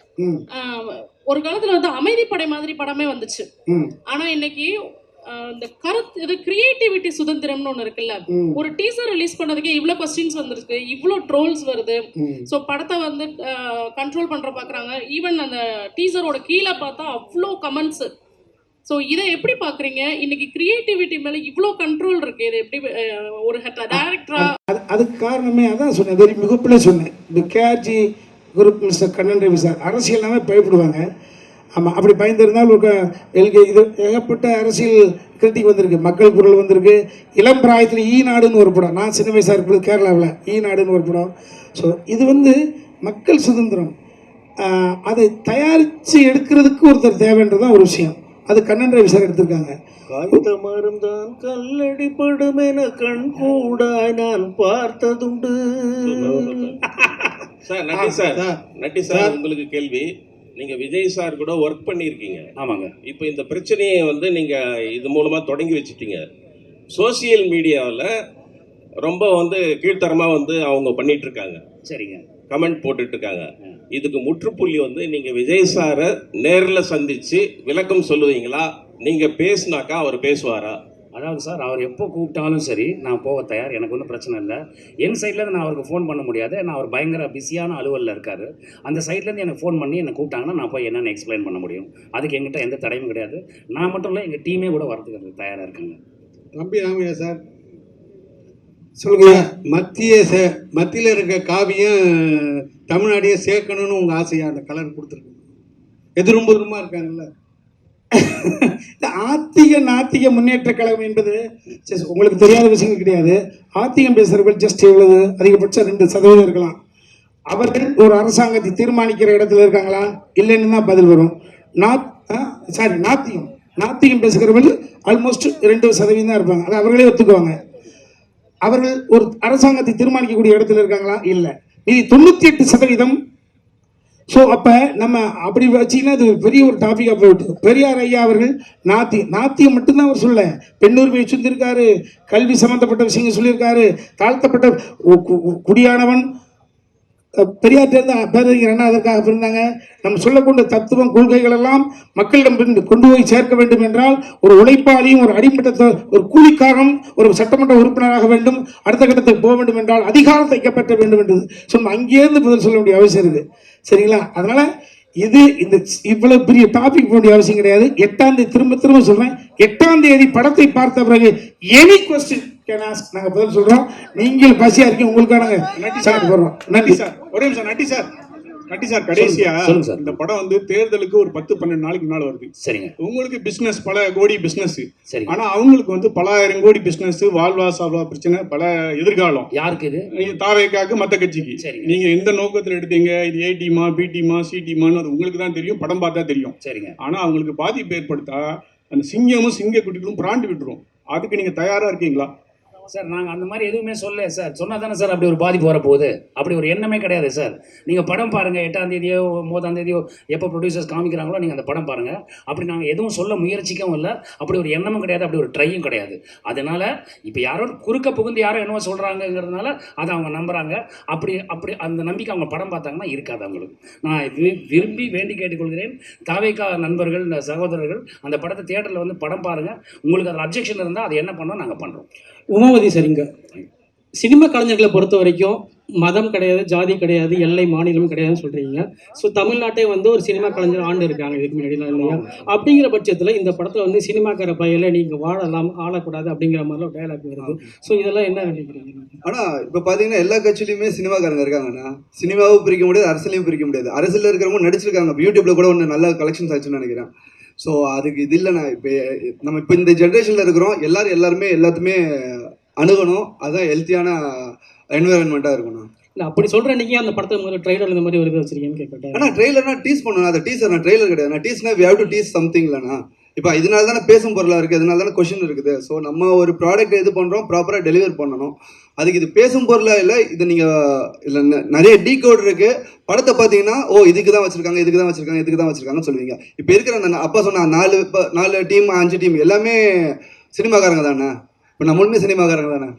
ஒரு காலத்துல வந்து அமைதிப்படை மாதிரி படமே வந்துச்சு. ஆனா இன்னைக்கு இந்த கருத்து இது கிரியேட்டிவிட்டி சுதந்திரம்னு ஒன்று இருக்குல்ல. ஒரு டீசர் ரிலீஸ் பண்ணதுக்கே இவ்வளோ கொஸ்டின்ஸ் வந்திருக்கு, இவ்வளோ ட்ரோல்ஸ் வருது. ஸோ படத்தை வந்து கண்ட்ரோல் பண்ணுற பார்க்குறாங்க. ஈவன் அந்த டீசரோட கீழே பார்த்தா அவ்வளோ கமெண்ட்ஸு. ஸோ இதை எப்படி பார்க்குறீங்க? இன்னைக்கு கிரியேட்டிவிட்டி மேலே இவ்வளோ கண்ட்ரோல் இருக்கு, இது எப்படி ஒரு டைரக்டரா? அதுக்கு காரணமே அதான் சொன்னேன், வெரி மிகப்பில் சொன்னேன். இந்த KRG group mister Kannan Ravi sir அரசியல்னாவே பயப்படுவாங்க. ஆமாம், அப்படி பயந்துருந்தால் இது ஏகப்பட்ட அரசியல் கிரிட்டிக் வந்திருக்கு. மக்கள் குரல் வந்திருக்கு. இளம் பிராயத்தில் ஈநாடுன்னு ஒரு படம், நான் சின்ன வயசாக இருக்கிறது கேரளாவில் ஈநாடுன்னு ஒரு படம். ஸோ இது வந்து மக்கள் சுதந்திரம். அதை தயாரித்து எடுக்கிறதுக்கு ஒருத்தர் தேவைன்றதான் ஒரு விஷயம். அது கண்ணன் ரவி சார் எடுத்திருக்காங்க. காய்த்த மரம் தான் கல்லடி படும் என கண் கூட நான் பார்த்ததுண்டு. சார் நட்டி சார் உங்களுக்கு கேள்வி. நீங்க விஜய் சார் கூட ஒர்க் பண்ணியிருக்கீங்க. ஆமாங்க. இப்போ இந்த பிரச்சனையை வந்து நீங்க இது மூலமா தொடங்கி வச்சுட்டீங்க. சோசியல் மீடியாவில் ரொம்ப வந்து கீழ்த்தரமா வந்து அவங்க பண்ணிட்டு இருக்காங்க. சரிங்க. கமெண்ட் போட்டுட்டு இருக்காங்க. இதுக்கு முற்றுப்புள்ளி வந்து நீங்க விஜய் சாரை நேரில் சந்திச்சு விளக்கம் சொல்லுவீங்களா? நீங்க பேசுனாக்கா அவர் பேசுவாரா? அதாவது சார், அவர் எப்போ கூப்பிட்டாலும் சரி நான் போக தயார், எனக்கு ஒன்றும் பிரச்சனை இல்லை. என் சைட்லேருந்து நான் அவருக்கு ஃபோன் பண்ண முடியாது, நான் அவர் பயங்கர பிஸியான அலுவலில் இருக்கார். அந்த சைட்லேருந்து எனக்கு ஃபோன் பண்ணி என்னை கூப்பிட்டாங்கன்னா நான் போய் என்னென்னு எக்ஸ்பிளைன் பண்ண முடியும். அதுக்கு எங்கிட்ட எந்த தடையும் கிடையாது. நான் மட்டும் இல்லை, எங்கள் டீமே கூட வரதுக்கு தயாராக இருக்காங்க. தம்பி ராமையா சார் சொல்லுங்க. மத்தியில் இருக்க காவியம் தமிழ்நாடையே சேர்க்கணும்னு உங்கள் ஆசையா? அந்த கலர் கொடுத்துருக்கு. எதிரும் இருக்காங்கல்ல. இந்த நாத்திக முன்னேற்ற கழகம் என்பது உங்களுக்கு தெரியாத விஷயங்கள் கிடையாது. ஆத்திகம் பேசுறவர்கள் ஜஸ்ட் எவ்வளவு அதிகபட்சம் 2% இருக்கலாம். அவர்கள் ஒரு அரசாங்கத்தை தீர்மானிக்கிற இடத்துல இருக்காங்களா? இல்லைன்னு தான் பதில் வரும். நாத்திகம் பேசுகிறவர்கள் ஆல்மோஸ்ட் 2% தான் இருப்பாங்க. அது அவர்களே ஒத்துக்குவாங்க. அவர்கள் ஒரு அரசாங்கத்தை தீர்மானிக்கக்கூடிய இடத்துல இருக்காங்களா? இல்லை. இது 98%. ஸோ அப்போ நம்ம அப்படி வச்சிங்கன்னா அது பெரிய ஒரு டாபிக்காக போயிட்டு. பெரியார் ஐயா அவர்கள் நாத்தியம் மட்டும்தான் அவர் சொல்ல, பெண்ணுரிமையை சொல்லியிருக்காரு, கல்வி சம்மந்தப்பட்ட விஷயங்கள் சொல்லியிருக்காரு, தாழ்த்தப்பட்ட குடியானவன் பெரியார்ட்டேருந்து பேரறிஞர் அண்ணா அதற்காக இருந்தாங்க. நம்ம சொல்லக்கூடிய தத்துவம் கொள்கைகள் எல்லாம் மக்களிடம் கொண்டு போய் சேர்க்க வேண்டும் என்றால் ஒரு உழைப்பாளியும் ஒரு அடிமட்டத்தை ஒரு கூலிக்காரனும் ஒரு சட்டமன்ற உறுப்பினராக வேண்டும். அடுத்த கட்டத்துக்கு போக வேண்டும் என்றால் அதிகாரம் தைக்கப்பட்ட வேண்டும் என்றது சொன்ன அங்கேருந்து பதில் சொல்ல வேண்டிய அவசியம் இருக்குது. சரிங்களா? அதனால் இது இந்த இவ்வளவு பெரிய டாபிக் போட வேண்டிய அவசியம் கிடையாது. 8ஆம் தேதி திரும்ப சொல்றேன், 8ஆம் தேதி படத்தை பார்த்த பிறகு எனி கொஸ்டின் கேன் ஆஸ்க், நாங்க பதில் சொல்றோம். நீங்கள் பசியா இருக்கீங்க, உங்களுக்கான சார் போடுறோம். நன்றி சார். ஒரே நிமிஷம். நட்டி சார் கடைசியா இந்த படம் வந்து தேர்தலுக்கு ஒரு 10-12 நாளைக்கு முன்னால வருது. சரிங்க. உங்களுக்கு பிசினஸ் பல கோடி பிசினஸ், சரி. ஆனா அவங்களுக்கு வந்து பல ஆயிரம் கோடி பிசினஸ், வாழ்வா சாவா பிரச்சனை, பல எதிர்காலம். யாருக்கு இது? தாவேக்காக்கு, மத்த கட்சிக்கு. நீங்க எந்த நோக்கத்துல எடுத்தீங்க, இது ஏ டீமா, பி டீமா, சி டீமான்னு அது உங்களுக்கு தான் தெரியும், படம் பார்த்தா தெரியும். சரிங்க. ஆனா அவங்களுக்கு பாதிப்பு ஏற்படுத்தா அந்த சிங்கமும் சிங்க குட்டிகளும் பிராண்டு விட்டுரும். அதுக்கு நீங்க தயாரா இருக்கீங்களா? சார் நாங்கள் அந்த மாதிரி எதுவுமே சொல்லலை சார். சொன்னால் தானே சார் அப்படி ஒரு பாதிப்பு வரப்போகுது. அப்படி ஒரு எண்ணமே கிடையாது சார். நீங்கள் படம் பாருங்கள், 8ஆம் தேதியோ 9ஆம் தேதியோ எப்போ ப்ரொடியூசர்ஸ் காமிக்கிறாங்களோ நீங்கள் அந்த படம் பாருங்கள். அப்படி நாங்கள் எதுவும் சொல்ல முயற்சிக்கவும் இல்லை, அப்படி ஒரு எண்ணமும் கிடையாது, அப்படி ஒரு ட்ரையும் கிடையாது. அதனால் இப்போ யாரோ குறுக்க புகுந்து யாரோ என்னவோ சொல்கிறாங்கங்கிறதுனால அதை அவங்க நம்புகிறாங்க. அப்படி அந்த நம்பிக்கை அவங்க படம் பார்த்தாங்கன்னா இருக்காது அவங்களுக்கு. நான் விரும்பி வேண்டி கேட்டுக்கொள்கிறேன், தாவேக்கா நண்பர்கள், சகோதரர்கள் அந்த படத்தை தியேட்டரில் வந்து படம் பாருங்கள். உங்களுக்கு அதில் அப்ஜெக்ஷன் இருந்தால் அது என்ன பண்ணோம் நாங்கள் பண்ணுறோம். உமாவதி சரிங்க. சினிமா கலைஞர்களை பொறுத்த வரைக்கும் மதம் கிடையாது, ஜாதி கிடையாது, எல்லை மாநிலம் கிடையாதுன்னு சொல்கிறீங்க. ஸோ தமிழ்நாட்டே வந்து ஒரு சினிமா கலைஞர் ஆண்டு இருக்காங்க இதுக்கு முன்னாடிலாம் இல்லையா? அப்படிங்கிற பட்சத்தில் இந்த படத்தில் வந்து சினிமாக்கார பையில நீங்கள் வாழலாம், ஆளக்கூடாது அப்படிங்கிற மாதிரிலாம் டைலாக் வருது. ஸோ இதெல்லாம் என்ன நினைக்கிறீங்க? ஆனால் இப்போ பார்த்தீங்கன்னா எல்லா கட்சியிலையுமே சினிமாக்காரங்க இருக்காங்கண்ணா. சினிமாவும் பிரிக்க முடியாது, அரசியலையும் பிரிக்க முடியாது. அரசியலில் இருக்கிறவங்க நடிச்சிருக்காங்க, யூடியூப்ல கூட ஒன்று நல்ல கலெக்ஷன்ஸ் ஆச்சுன்னு நினைக்கிறேன். ஸோ அதுக்கு இது இல்லைண்ணா. இப்போ இந்த ஜென்ரேஷனில் இருக்கிறோம், எல்லாருமே எல்லாத்துமே அணுகணும். அதுதான் ஹெல்த்தியான என்விரான்மெண்ட்டாக இருக்கணும். இல்லை அப்படி சொல்கிற அன்றைக்கி அந்த படத்தை முதல்ல ட்ரெய்லர் இந்த மாதிரி ஒரு இது வச்சிருக்கேன்னு கேட்கட்டேன். ஆனால் ட்ரெய்லர்னா டீஸ் பண்ணணும், அதை டீசர் நான் ட்ரெய்லர் கிடையாது. நான் டீஸ்னா we have to tease something இல்லைண்ணா. இப்போ இதனால தானே பேசும் பொருளாக இருக்குது, இதனால தானே கொஷின் இருக்குது. ஸோ நம்ம ஒரு ப்ராடக்ட் இது பண்ணுறோம், ப்ராப்பராக டெலிவர் பண்ணணும். அதுக்கு இது பேசும் பொருளாக இல்லை, இது நீங்கள் இல்லை நிறைய டீகோட் இருக்குது. படத்தை பார்த்தீங்கன்னா இதுக்கு தான் வச்சுருக்காங்க, இதுக்கு தான் வச்சுருக்காங்க, இதுக்கு தான் வச்சுருக்காங்கன்னு சொல்லுவீங்க. இப்போ இருக்கிற அந்த அப்பா சொன்ன 4 டீம் 5 டீம் எல்லாமே சினிமாக்காரங்க தானே. இப்போ நம்மளுமே சினிமாக்காரங்க தானே.